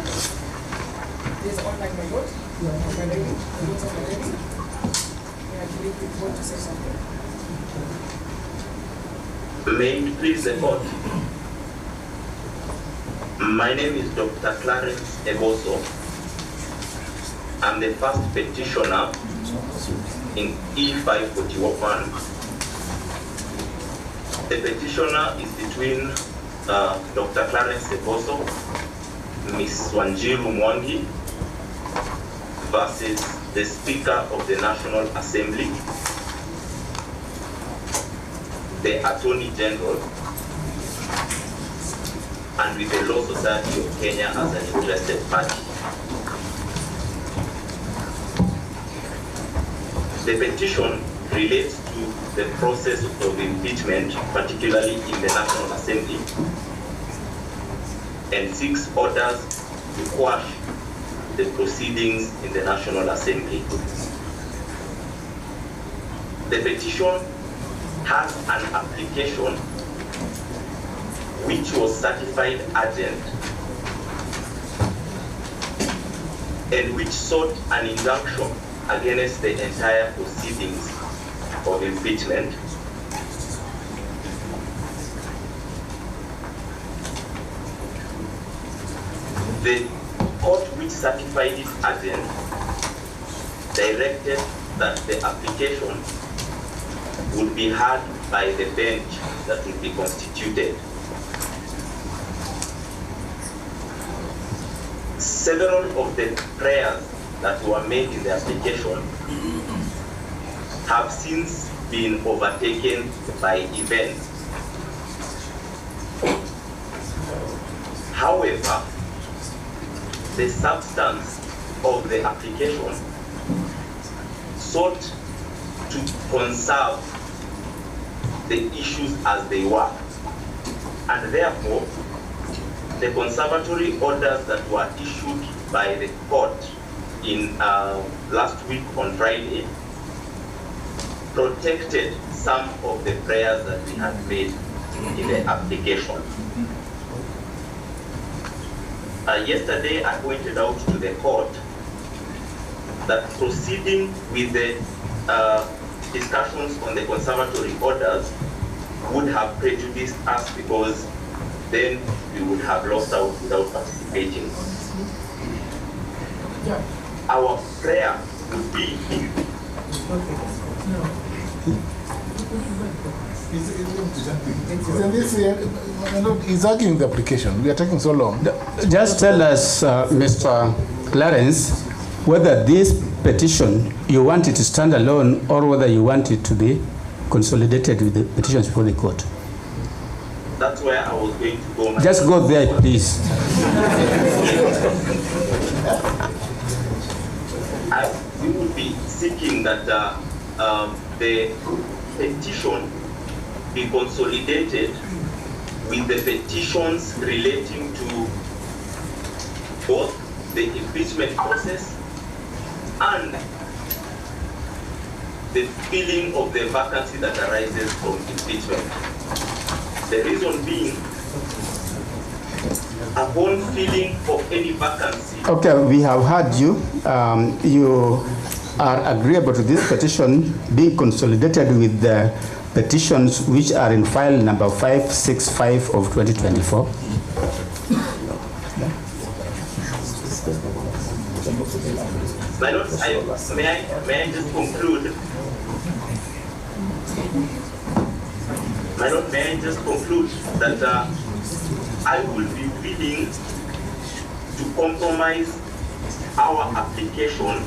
is online my vote. My lady, and I believe we want to say something. May it please the court. My name is Dr. Clarence Eboso. I'm the first petitioner in E541. The petitioner is between Dr. Clarence Eboso, Ms. Wanjiru Mwangi, versus the Speaker of the National Assembly, the Attorney General, and with the Law Society of Kenya as an interested party. The petition relates to the process of impeachment, particularly in the National Assembly, and seeks orders to quash the proceedings in the National Assembly. The petition has an application which was certified urgent and which sought an injunction against the entire proceedings of impeachment. The court which certified it urgent directed that the application would be heard by the bench that would be constituted. Several of the prayers that were made in the application have since been overtaken by events. However, the substance of the application sought to conserve the issues as they were, and therefore the conservatory orders that were issued by the court in last week on Friday protected some of the prayers that we had made in the application. Yesterday I pointed out to the court that proceeding with the discussions on the conservatory orders would have prejudiced us, because then we would have lost out without participating. Our prayer would be He's arguing the application. We are taking so long. Just tell us, Mr. Clarence, whether this petition, you want it to stand alone or whether you want it to be consolidated with the petitions before the court. That's where I was going to go. Just go there, please. We would be seeking that the petition be consolidated with the petitions relating to both the impeachment process and the filling of the vacancy that arises from impeachment. The reason being, upon filling of any vacancy. Okay, we have heard you. You are agreeable to this petition being consolidated with the petitions which are in file number 565 of 2024. My Lord, may I just conclude? My Lord, may I just conclude that I will be willing to compromise our application,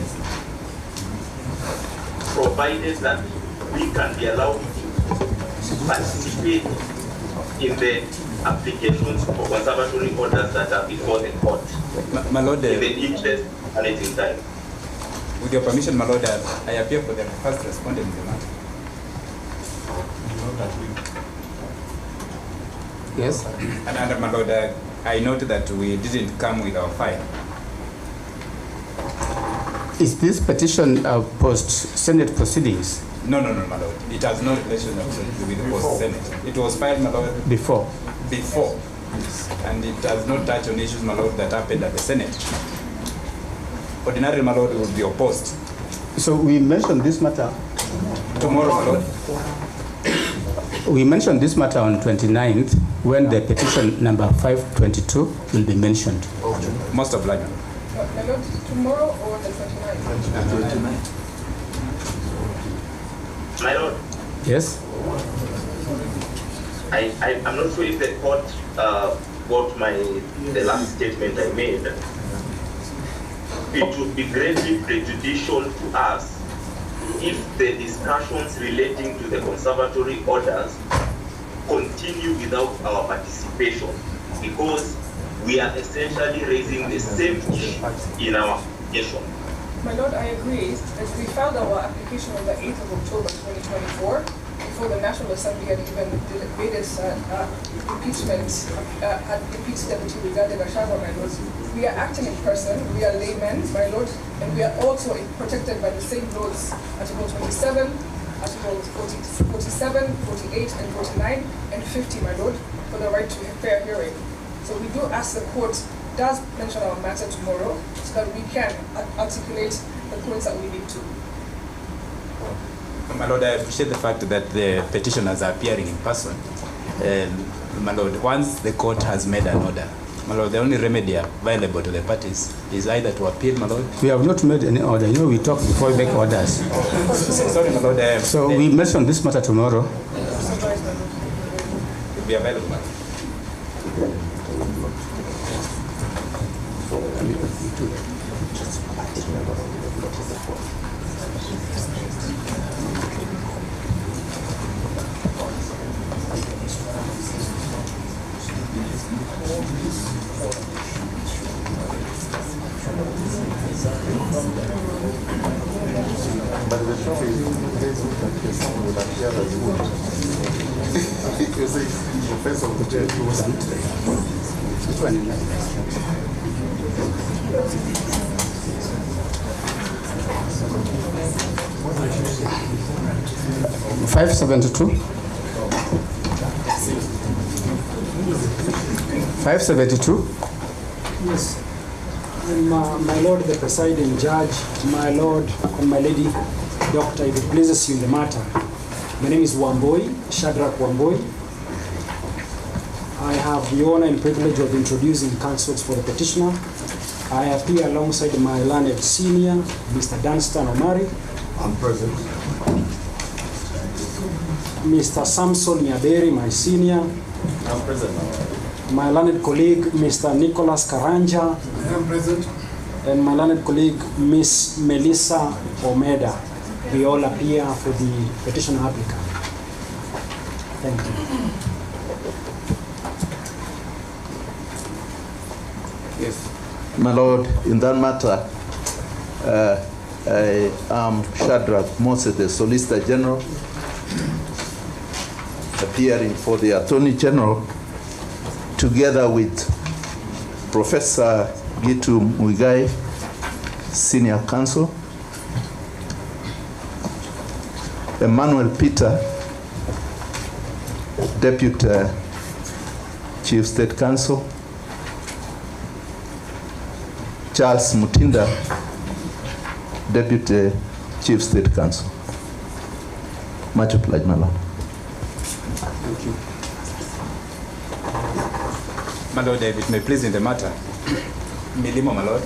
provided that we can be allowed to participate in the applications for conservatory orders that are before the court. My Lord, in the interest and in time. With your permission, my Lord, I appear for the first respondent in the matter. Yes. And my Lord, I note that we didn't come with our file. Is this petition post-Senate proceedings? No, my Lord. It has no relation with the post-Senate. It was filed, my Lord. Before? Before. Yes. And it does not touch on issues, my Lord, that happened at the Senate. Ordinarily, my Lord, it would be opposed. So we mentioned this matter tomorrow, my Lord. We mentioned this matter on 29th when the petition number 522 will be mentioned. Most obliged. My Lord, tomorrow or the 29th? My Lord, Yes? I'm not sure if the court got the last statement I made. It would be greatly prejudicial to us if the discussions relating to the conservatory orders continue without our participation, because we are essentially raising the same issue in our application. My Lord, I agree. As we filed our application on the 8th of October 2024, before the National Assembly had even debated impeachment, had impeached Deputy Brigadier Gachagua, my Lord. We are acting in person, we are laymen, my Lord, and we are also protected by the same laws, Article 27, Article 47, 48, and 49, and 50, my Lord, for the right to a fair hearing. So we do ask the court does mention our matter tomorrow so that we can articulate the points that we need to. My Lord, I appreciate the fact that the petitioners are appearing in person. My Lord, once the court has made an order, my Lord, the only remedy available to the parties is either to appeal, my Lord. We have not made any order. You know, we talk before we make orders. Sorry, my Lord. So we mentioned this matter tomorrow. Will be available, my Lord. 572. 572. Yes. My Lord, the presiding judge, my Lord and my lady, Doctor, if it pleases you in the matter. My name is Wamboi, Shadrach Wamboi. I have the honor and privilege of introducing counsels for the petitioner. I appear alongside my learned senior, Mr. Danstan Omari. I'm present. Mr. Samson Nyaberi, my senior. I'm present. My learned colleague, Mr. Nicholas Karanja. I am present. And my learned colleague, Miss Melissa Omeda. We all appear for the petition applicant. Thank you. Yes. My Lord, in that matter, I am Shadrach Moses, the Solicitor General, appearing for the Attorney General, together with Professor Gitu Muigai, Senior Counsel, Emmanuel Peter, Deputy Chief State Counsel, Charles Mutinda, Deputy Chief State Counsel. Much obliged, my Lord. Thank you. My Lord, if it may please in the matter, Milimo, my Lord,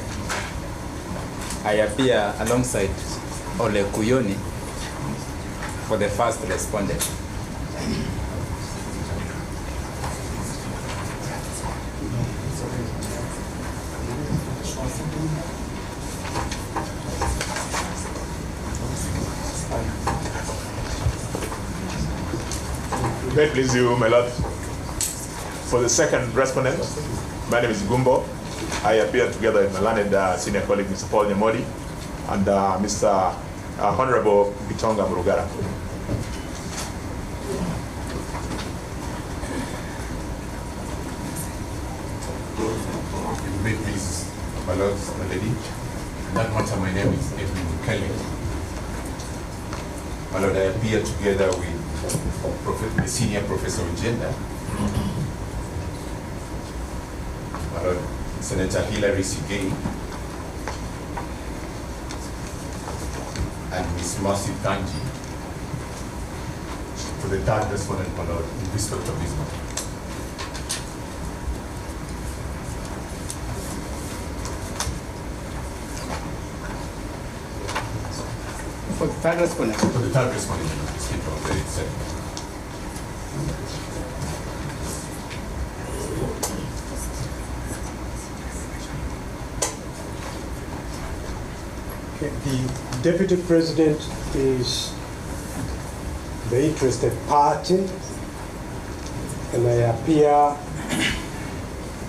I appear alongside Ole Kuyoni for the first respondent. May it please you, my Lord. For the second respondent, my name is Gumbo. I appear together with my learned senior colleague, Mr. Paul Nyamodi, and Mr. Honorable Bitonga Murugara. May it please, my Lord, my lady. In that matter, my name is Edwin Kelly. My Lord, I appear together with the senior professor of gender, my Lord, Senator Hilary Sigei, and Miss Mercy Kanji. for the third respondent, my lord, in respect of this matter. For the third respondent. For the third respondent, speak from the second. The Deputy President is the interested party, and I appear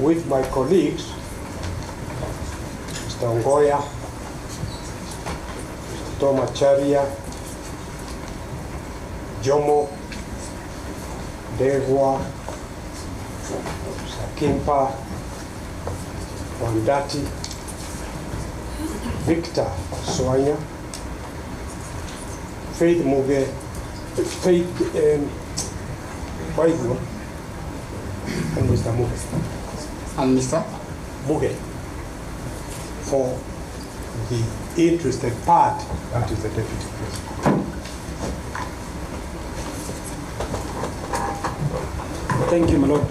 with my colleagues, Mr. Ongoya, Mr. Tom Acharya, Jomo, Degwa, Sakimpa, Wandati, Victor Soanya, Faith Muge, Faith Waigua, and Mr. Muge. And Mr. Muge, for the interested party, that is the Deputy President. Thank you, my Lord.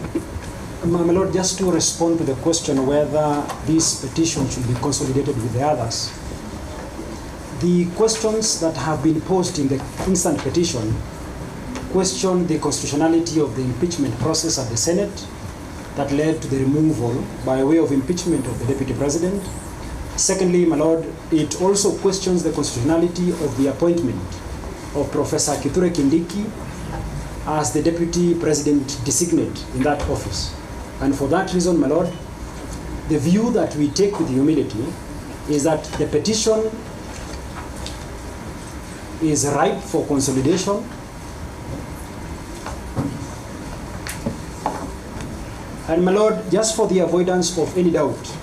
My Lord, just to respond to the question whether this petition should be consolidated with the others, the questions that have been posed in the instant petition question the constitutionality of the impeachment process at the Senate that led to the removal by way of impeachment of the Deputy President. Secondly, my Lord, it also questions the constitutionality of the appointment of Professor Kithure Kindiki as the Deputy President designate in that office. And for that reason, my Lord, the view that we take with humility is that the petition is ripe for consolidation, and my Lord, just for the avoidance of any doubt,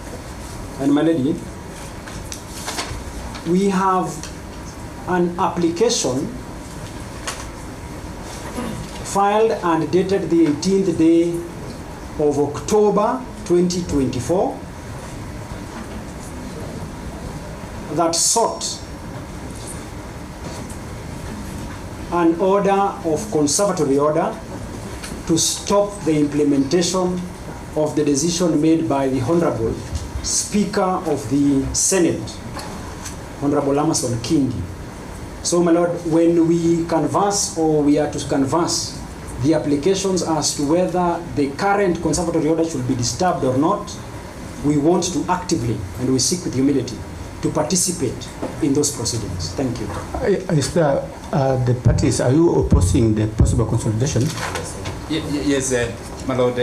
and my Lady, we have an application filed and dated the 18th day of October 2024 that sought an order of conservatory order to stop the implementation of the decision made by the Honorable Speaker of the Senate, Honorable Amason Kingi. So, my Lord, when we canvass, or we are to canvass the applications as to whether the current conservatory order should be disturbed or not, we want to actively, and we seek with humility, to participate in those proceedings. Thank you. Is there, the parties, are you opposing the possible consolidation? Yes, my Lord.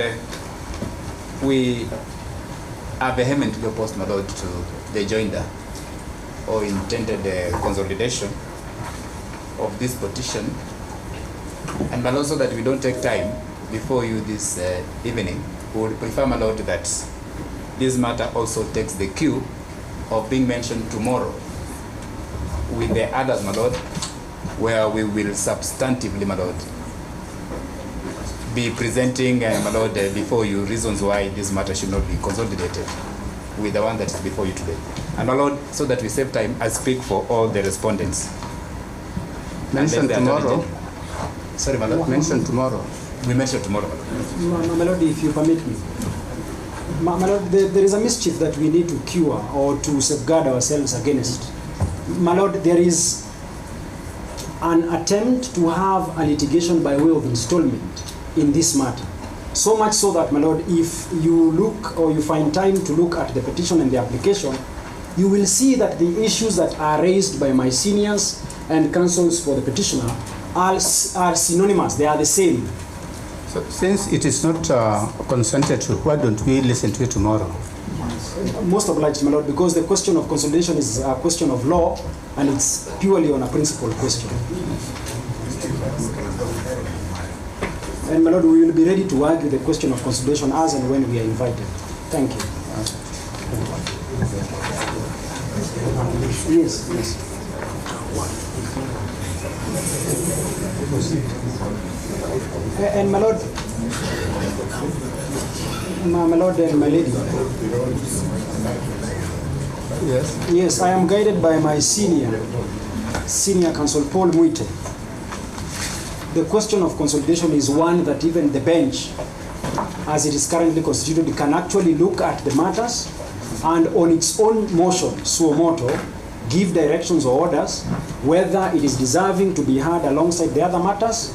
We are vehemently opposed, my Lord, to the joinder or intended consolidation of this petition. And my Lord, so that we don't take time before you this evening, we would prefer, my Lord, that this matter also takes the cue of being mentioned tomorrow with the others, my Lord, where we will substantively, my Lord, be presenting, my Lord, before you reasons why this matter should not be consolidated with the one that is before you today. And my Lord, so that we save time, I speak for all the respondents. Mention tomorrow. Sorry, my Lord. Mention tomorrow. We mention tomorrow, my Lord. My Lord, if you permit me. My Lord, there is a mischief that we need to cure or to safeguard ourselves against. My Lord, there is an attempt to have a litigation by way of installment in this matter. So much so that, my Lord, if you look or you find time to look at the petition and the application, you will see that the issues that are raised by my seniors and counsels for the petitioner are synonymous, they are the same. So since it is not consented to, why don't we listen to it tomorrow? Most obliged, my Lord, because the question of consolidation is a question of law and it's purely on a principle question. And my Lord, we will be ready to argue the question of consolidation as and when we are invited. Thank you. Yes, yes. And my Lord, my Lord and my Lady. Yes. Yes, I am guided by my senior counsel, Paul Muite. the question of consolidation is one that even the bench, as it is currently constituted, can actually look at the matters and on its own motion, suo moto, give directions or orders whether it is deserving to be heard alongside the other matters,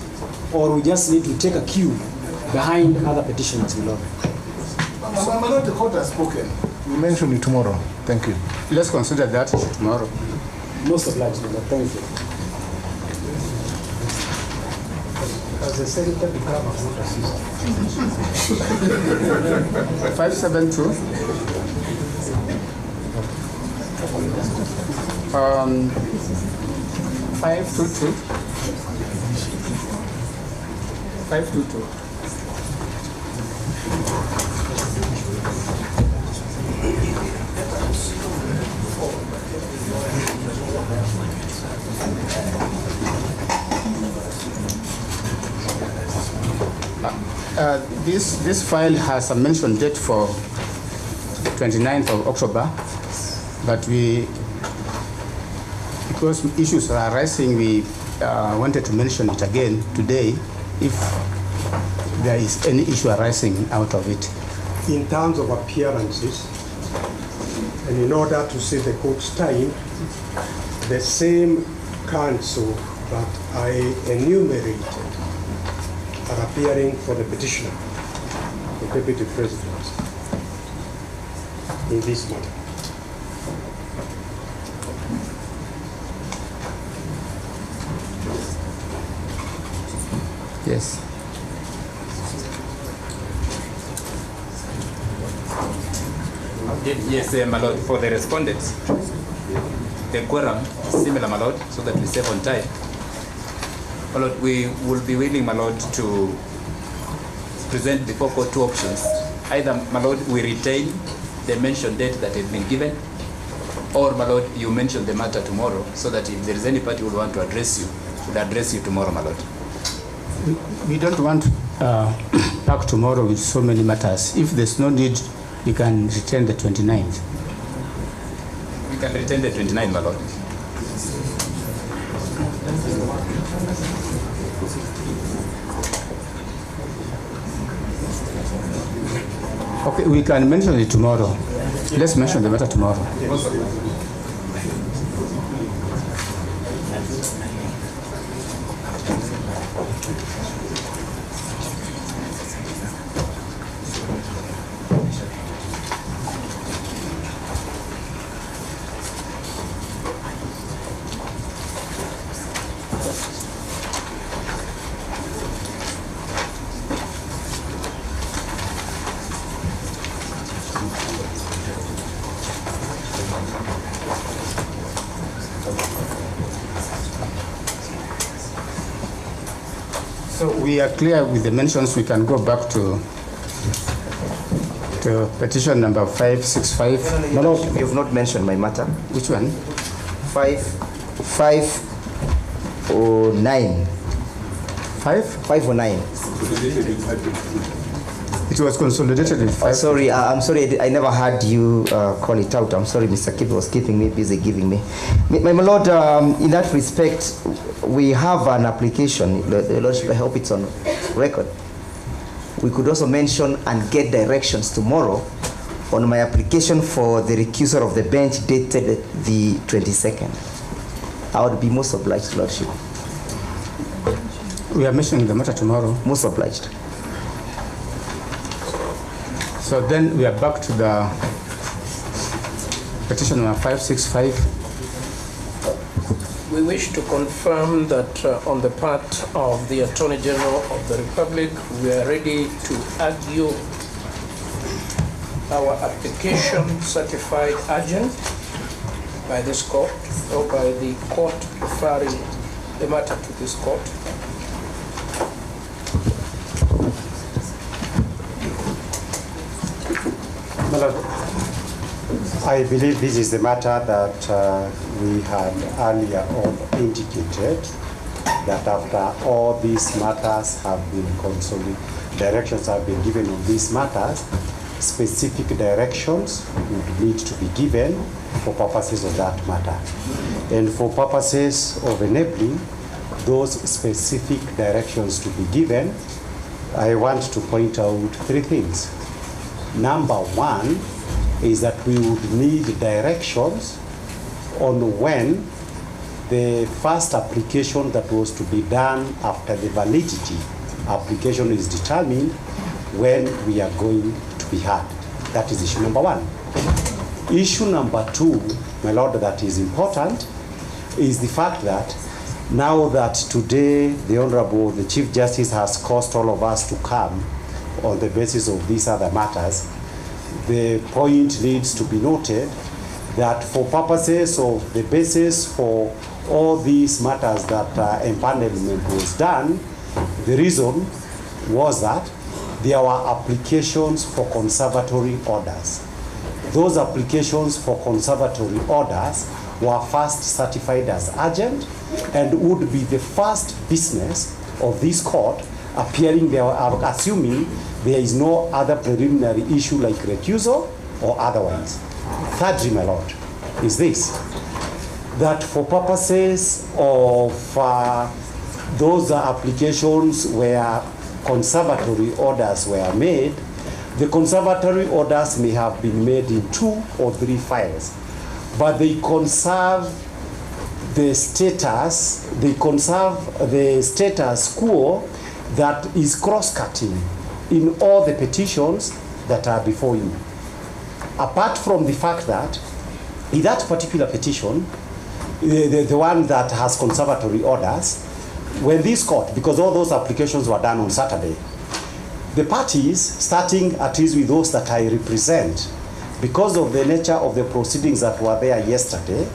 or we just need to take a cue behind other petitions, my Lord. My Lord, the court has spoken. We mention it tomorrow. Thank you. Let's consider that tomorrow. Most obliged, my Lord. Thank you. As the senator become a voter system. 572. 522. 522. This file has a mention date for 29th of October, but because issues are arising, we wanted to mention it again today if there is any issue arising out of it. In terms of appearances, and in order to save the court's time, the same counsel that I enumerated are appearing for the petitioner, the Deputy President, in this matter. Yes. Yes, my Lord, for the respondents, the quorum is similar, my Lord, so that we save on time. My Lord, we will be willing, my Lord, to present before court two options. Either, my Lord, we retain the mentioned date that has been given, or, my Lord, you mention the matter tomorrow, so that if there is any party who will want to address you, will address you tomorrow, my Lord. We don't want back tomorrow with so many matters. If there's no need, we can retain the 29th. We can retain the 29th, my Lord. Okay, we can mention it tomorrow. Let's mention the matter tomorrow. So we are clear with the mentions. We can go back to petition number 565. No, you've not mentioned my matter. Which one? 509. 509. It was consolidated in 5. Sorry, I'm sorry. I never heard you call it out. I'm sorry, Mr. Kipp was keeping me busy giving me. My Lord, in that respect, we have an application. The Lordship, I hope it's on record. We could also mention and get directions tomorrow on my application for the recusal of the bench dated the 22nd. I would be most obliged, Lordship. We are mentioning the matter tomorrow. Most obliged. So then we are back to the petition number 565. We wish to confirm that on the part of the Attorney General of the Republic, we are ready to argue our application certified urgent by this court or by the court referring the matter to this court. I believe this is the matter that we had earlier on indicated, that after all these matters have been consolidated, directions have been given on these matters, specific directions would need to be given for purposes of that matter. And for purposes of enabling, those specific directions to be given, I want to point out 3 things. Number 1 is that we would need directions on when the first application that was to be done after the validity application is determined, when we are going to be heard. That is issue number 1. Issue number 2, my lord, that is important, is the fact that now that today the Honorable, the Chief Justice has caused all of us to come on the basis of these other matters, the point needs to be noted that for purposes of the basis for all these matters that empanelment was done, the reason was that there were applications for conservatory orders. Those applications for conservatory orders were first certified as urgent and would be the first business of this court appearing there, assuming there is no other preliminary issue like recusal or otherwise. Thirdly, my lord, is this, that for purposes of those applications where conservatory orders were made, the conservatory orders may have been made in 2 or 3 files, but they conserve the status, quo that is cross-cutting in all the petitions that are before you. Apart from the fact that in that particular petition, the one that has conservatory orders, when this court, because all those applications were done on Saturday, the parties, starting at least with those that I represent, because of the nature of the proceedings that were there yesterday,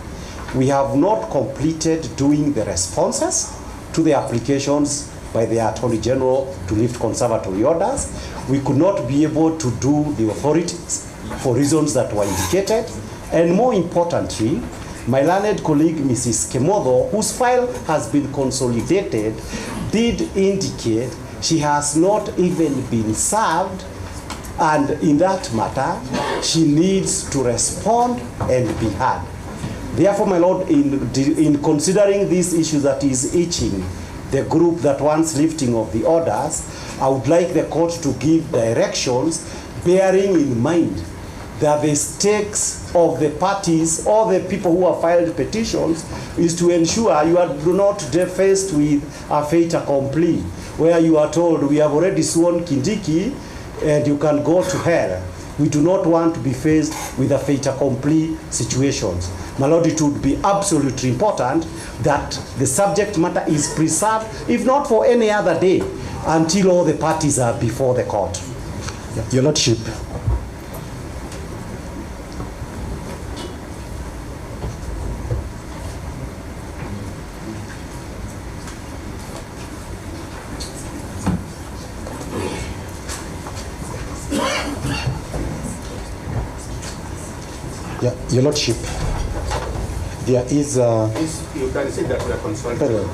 we have not completed doing the responses to the applications by the Attorney General to lift conservatory orders. We could not be able to do the authorities for reasons that were indicated. And more importantly, my learned colleague, Mrs. Kemodo, whose file has been consolidated, did indicate she has not even been served, and in that matter, she needs to respond and be heard. Therefore, my lord, in considering this issue that is itching the group that wants lifting of the orders, I would like the court to give directions bearing in mind that the stakes of the parties, all the people who have filed petitions, is to ensure you are not faced with a fait accompli, where you are told, we have already sworn Kindiki and you can go to hell. We do not want to be faced with a fait accompli situations. My lord, it would be absolutely important that the subject matter is preserved, if not for any other day, until all the parties are before the court. Your Lordship. Your Lordship, there is you can say that we are consulting.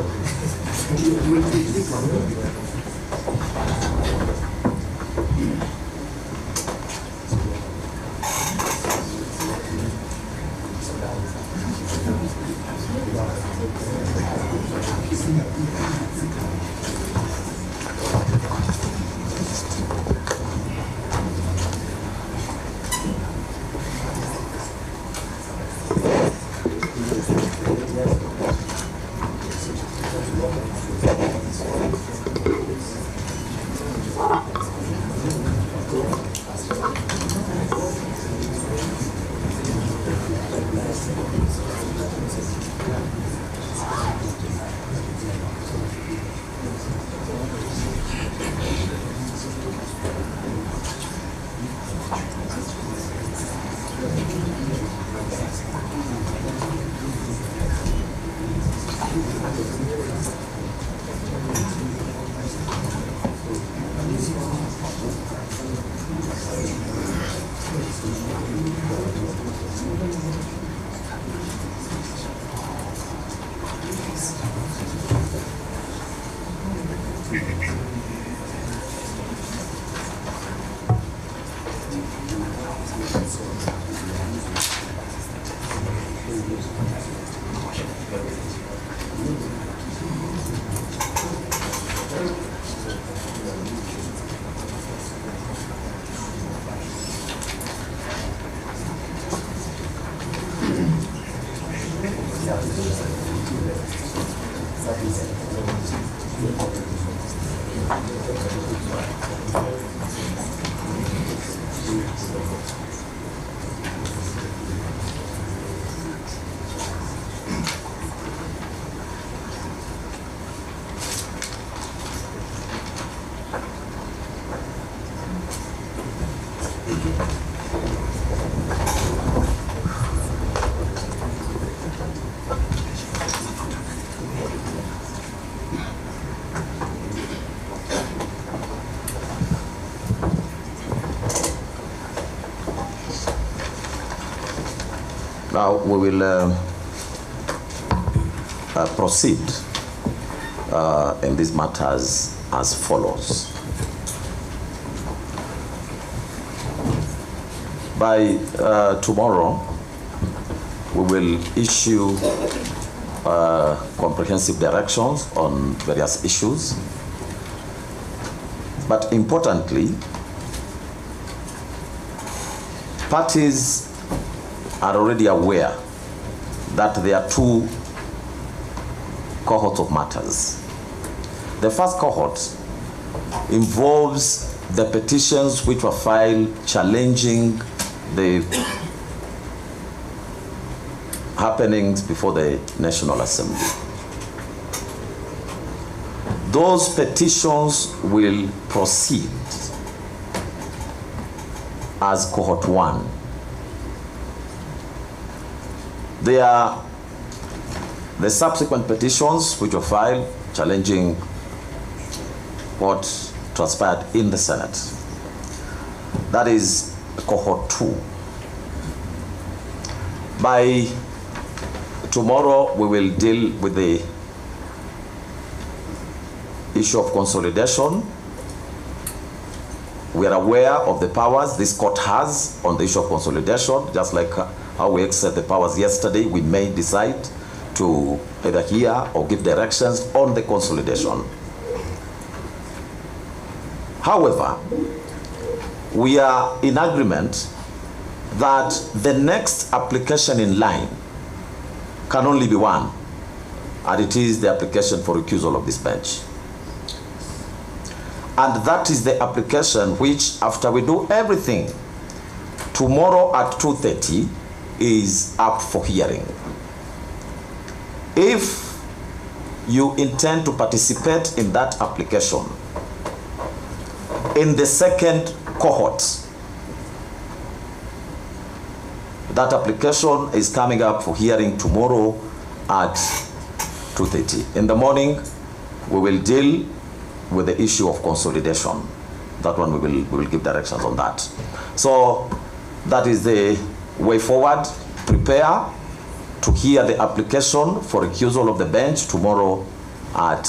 Now we will proceed in these matters as follows. By tomorrow, we will issue comprehensive directions on various issues. But importantly, parties are already aware that there are two cohorts of matters. The first cohort involves the petitions which were filed challenging the happenings before the National Assembly. Those petitions will proceed as cohort 1. They are the subsequent petitions which were filed challenging what transpired in the Senate. That is cohort 2. By tomorrow, we will deal with the issue of consolidation. We are aware of the powers this court has on the issue of consolidation, just like how we exercised the powers yesterday. We may decide to either hear or give directions on the consolidation. However, we are in agreement that the next application in line can only be one, and it is the application for recusal of this bench. And that is the application which, after we do everything, tomorrow at 2:30 is up for hearing. If you intend to participate in that application, in the second cohort, that application is coming up for hearing tomorrow at 2:30. In the morning, we will deal with the issue of consolidation. That one we will give directions on that. So that is the way forward. Prepare to hear the application for recusal of the bench tomorrow at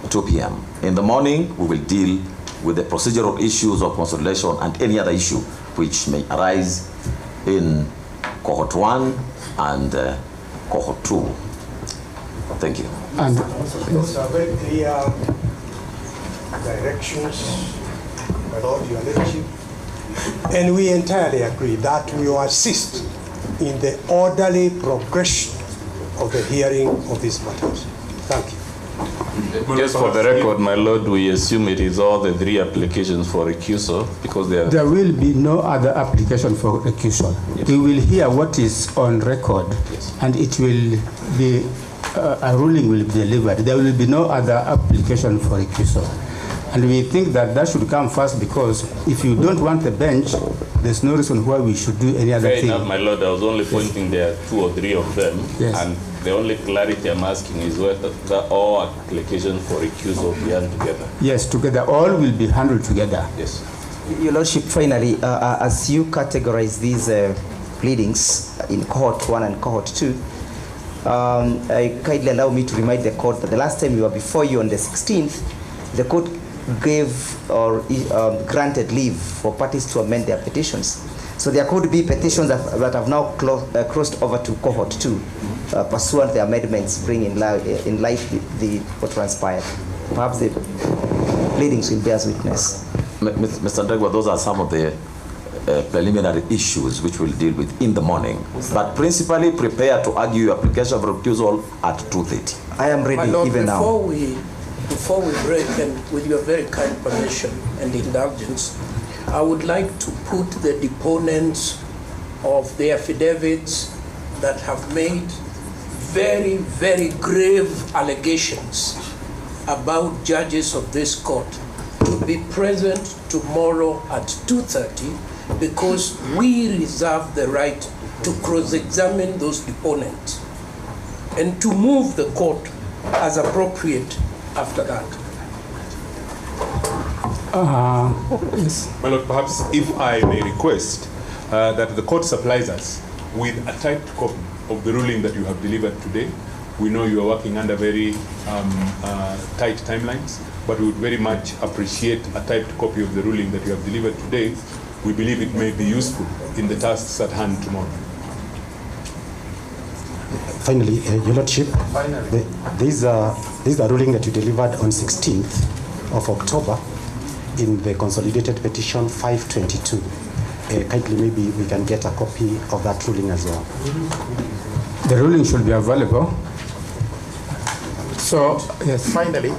2 p.m. In the morning, we will deal with the procedural issues of consolidation and any other issue which may arise in cohort 1 and cohort 2. Thank you. And those are very clear directions, my Lord, Your Lordship. And we entirely agree that we will assist in the orderly progression of the hearing of these matters. Thank you. Just for the record, my Lord, we assume it is all the 3 applications for recusal because they are... There will be no other application for recusal. Yes. We will hear what is on record, yes, and it will be, a ruling will be delivered. There will be no other application for recusal. And we think that that should come first because if you don't want the bench, there's no reason why we should do any other thing. Fair enough, my Lord. I was only pointing there are 2 or 3 of them. Yes. And the only clarity I'm asking is whether all applications for recusal be handled together. Yes, together. All will be handled together. Yes. Your Lordship, finally, as you categorize these pleadings in cohort 1 and cohort 2, I kindly allow me to remind the court that the last time we were before you on the 16th, the court gave or granted leave for parties to amend their petitions. So there could be petitions that have now crossed over to cohort 2, pursuant to the amendments bring in light what transpired. Perhaps the pleadings will bear witness. Mr. Ndegwa, those are some of the preliminary issues which we'll deal with in the morning. But principally prepare to argue your application for recusal at 2:30. I am ready Lord, even now. Before we break, and with your very kind permission and indulgence, I would like to put the deponents of the affidavits that have made very, very grave allegations about judges of this court to be present tomorrow at 2:30, because we reserve the right to cross-examine those deponents and to move the court as appropriate after that. Yes. My Lord, perhaps if I may request that the court supplies us with a typed copy of the ruling that you have delivered today. We know you are working under very tight timelines, but we would very much appreciate a typed copy of the ruling that you have delivered today. We believe it may be useful in the tasks at hand tomorrow. Finally, Your Lordship, these are ruling that you delivered on 16th of October in the consolidated petition 522. Kindly, maybe we can get a copy of that ruling as well. The ruling should be available. So, yes. Finally,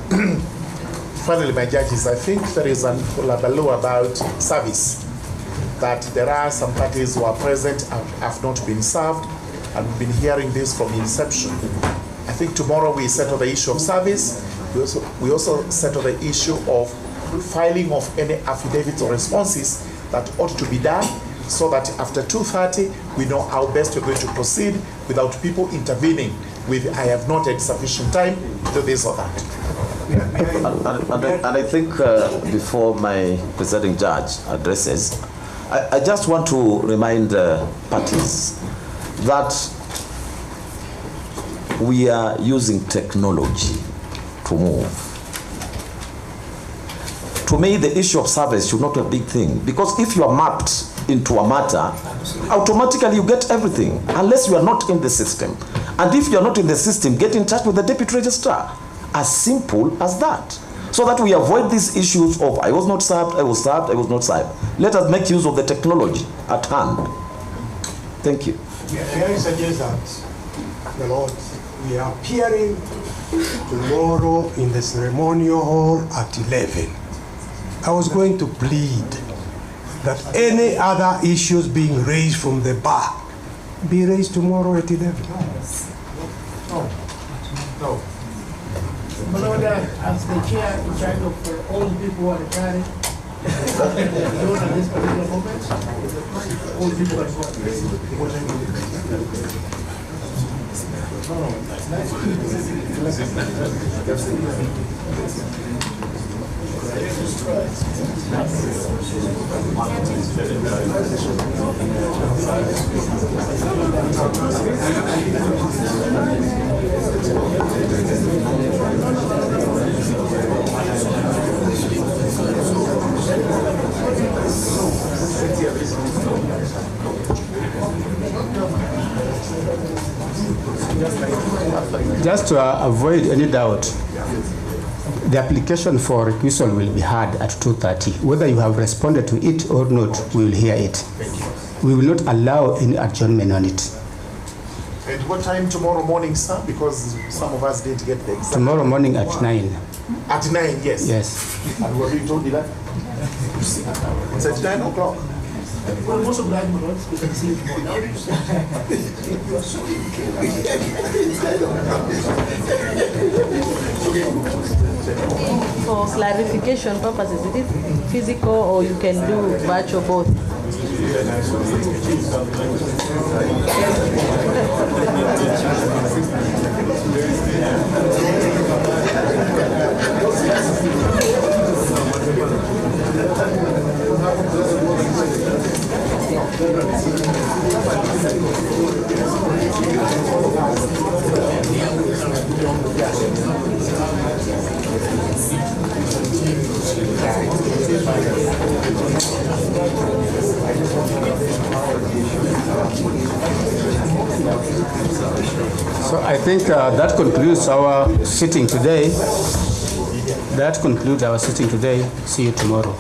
my judges, I think there is an law about service, that there are some parties who are present and have not been served, and we've been hearing this from inception. I think tomorrow we settle the issue of service. We also settle the issue of filing of any affidavits or responses that ought to be done, so that after 2:30 we know how best we're going to proceed without people intervening with "I have not had sufficient time to do this or that." And I think before my presiding judge addresses, I just want to remind parties that we are using technology to move. To me, the issue of service should not be a big thing, because if you are mapped into a matter, automatically you get everything, unless you are not in the system. And if you are not in the system, get in touch with the deputy registrar. As simple as that. So that we avoid these issues of I was not served, I was served, I was not served. Let us make use of the technology at hand. Thank you. May I suggest that, the Lord, we are appearing tomorrow in the ceremonial hall at 11. I was going to plead that any other issues being raised from the bar be raised tomorrow at 11. No. My Lord, as the chair in charge of all the people who are retiring, those at this particular moment, all the people Just to avoid any doubt, the application for recusal will be heard at 2:30. Whether you have responded to it or not, we will hear it. We will not allow any adjournment on it. At what time tomorrow morning, sir? Because some of us didn't get the exact. Tomorrow morning at 9. At 9, yes. Yes. And what you told me that? It's at 9 o'clock. Well, most of that months we can see it more now. For clarification purposes, is it physical or you can do virtual both? So I think that concludes our sitting today. That concludes our sitting today. See you tomorrow.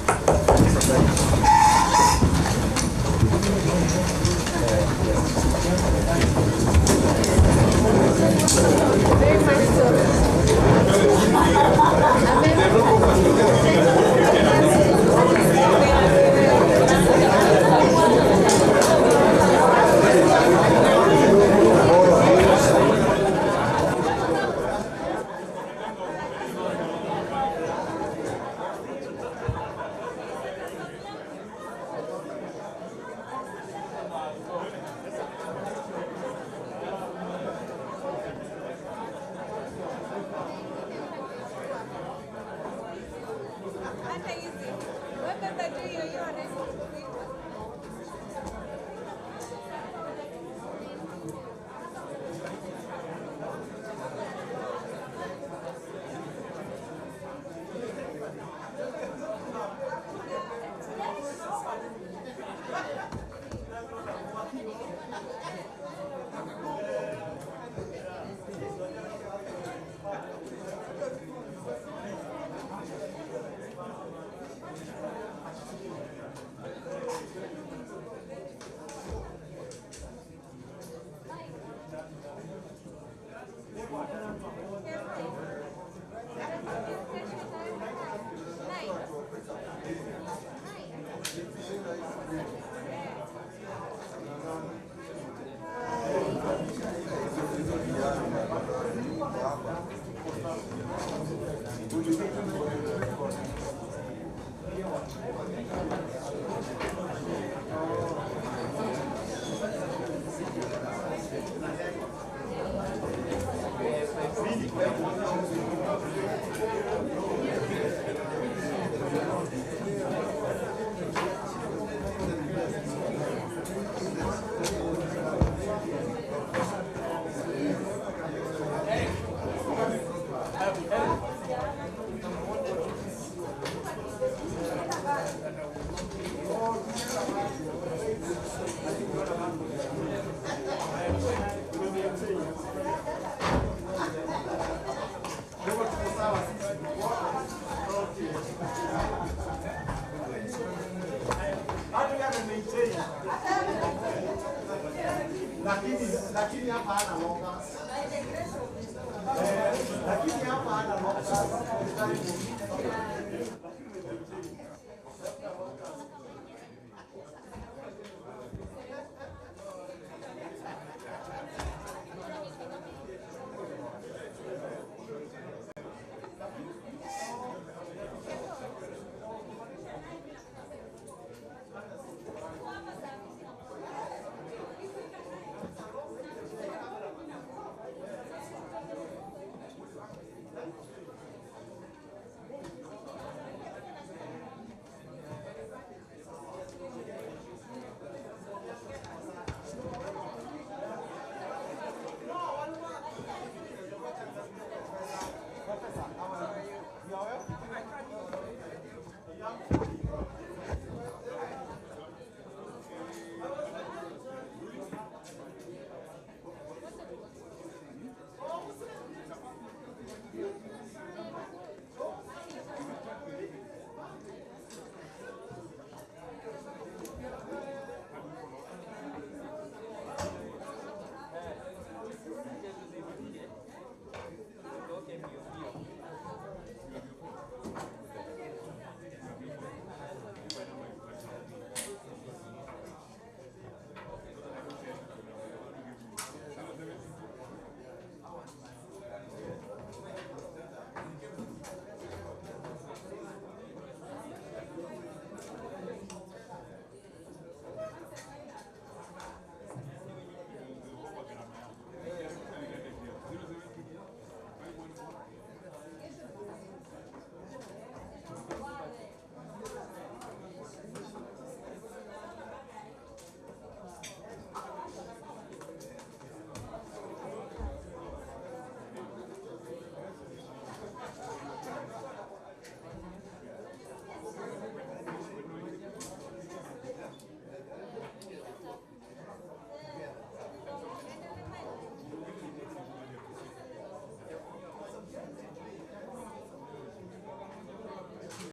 Lakini hapa ana longa. Lakini hapa ana longa.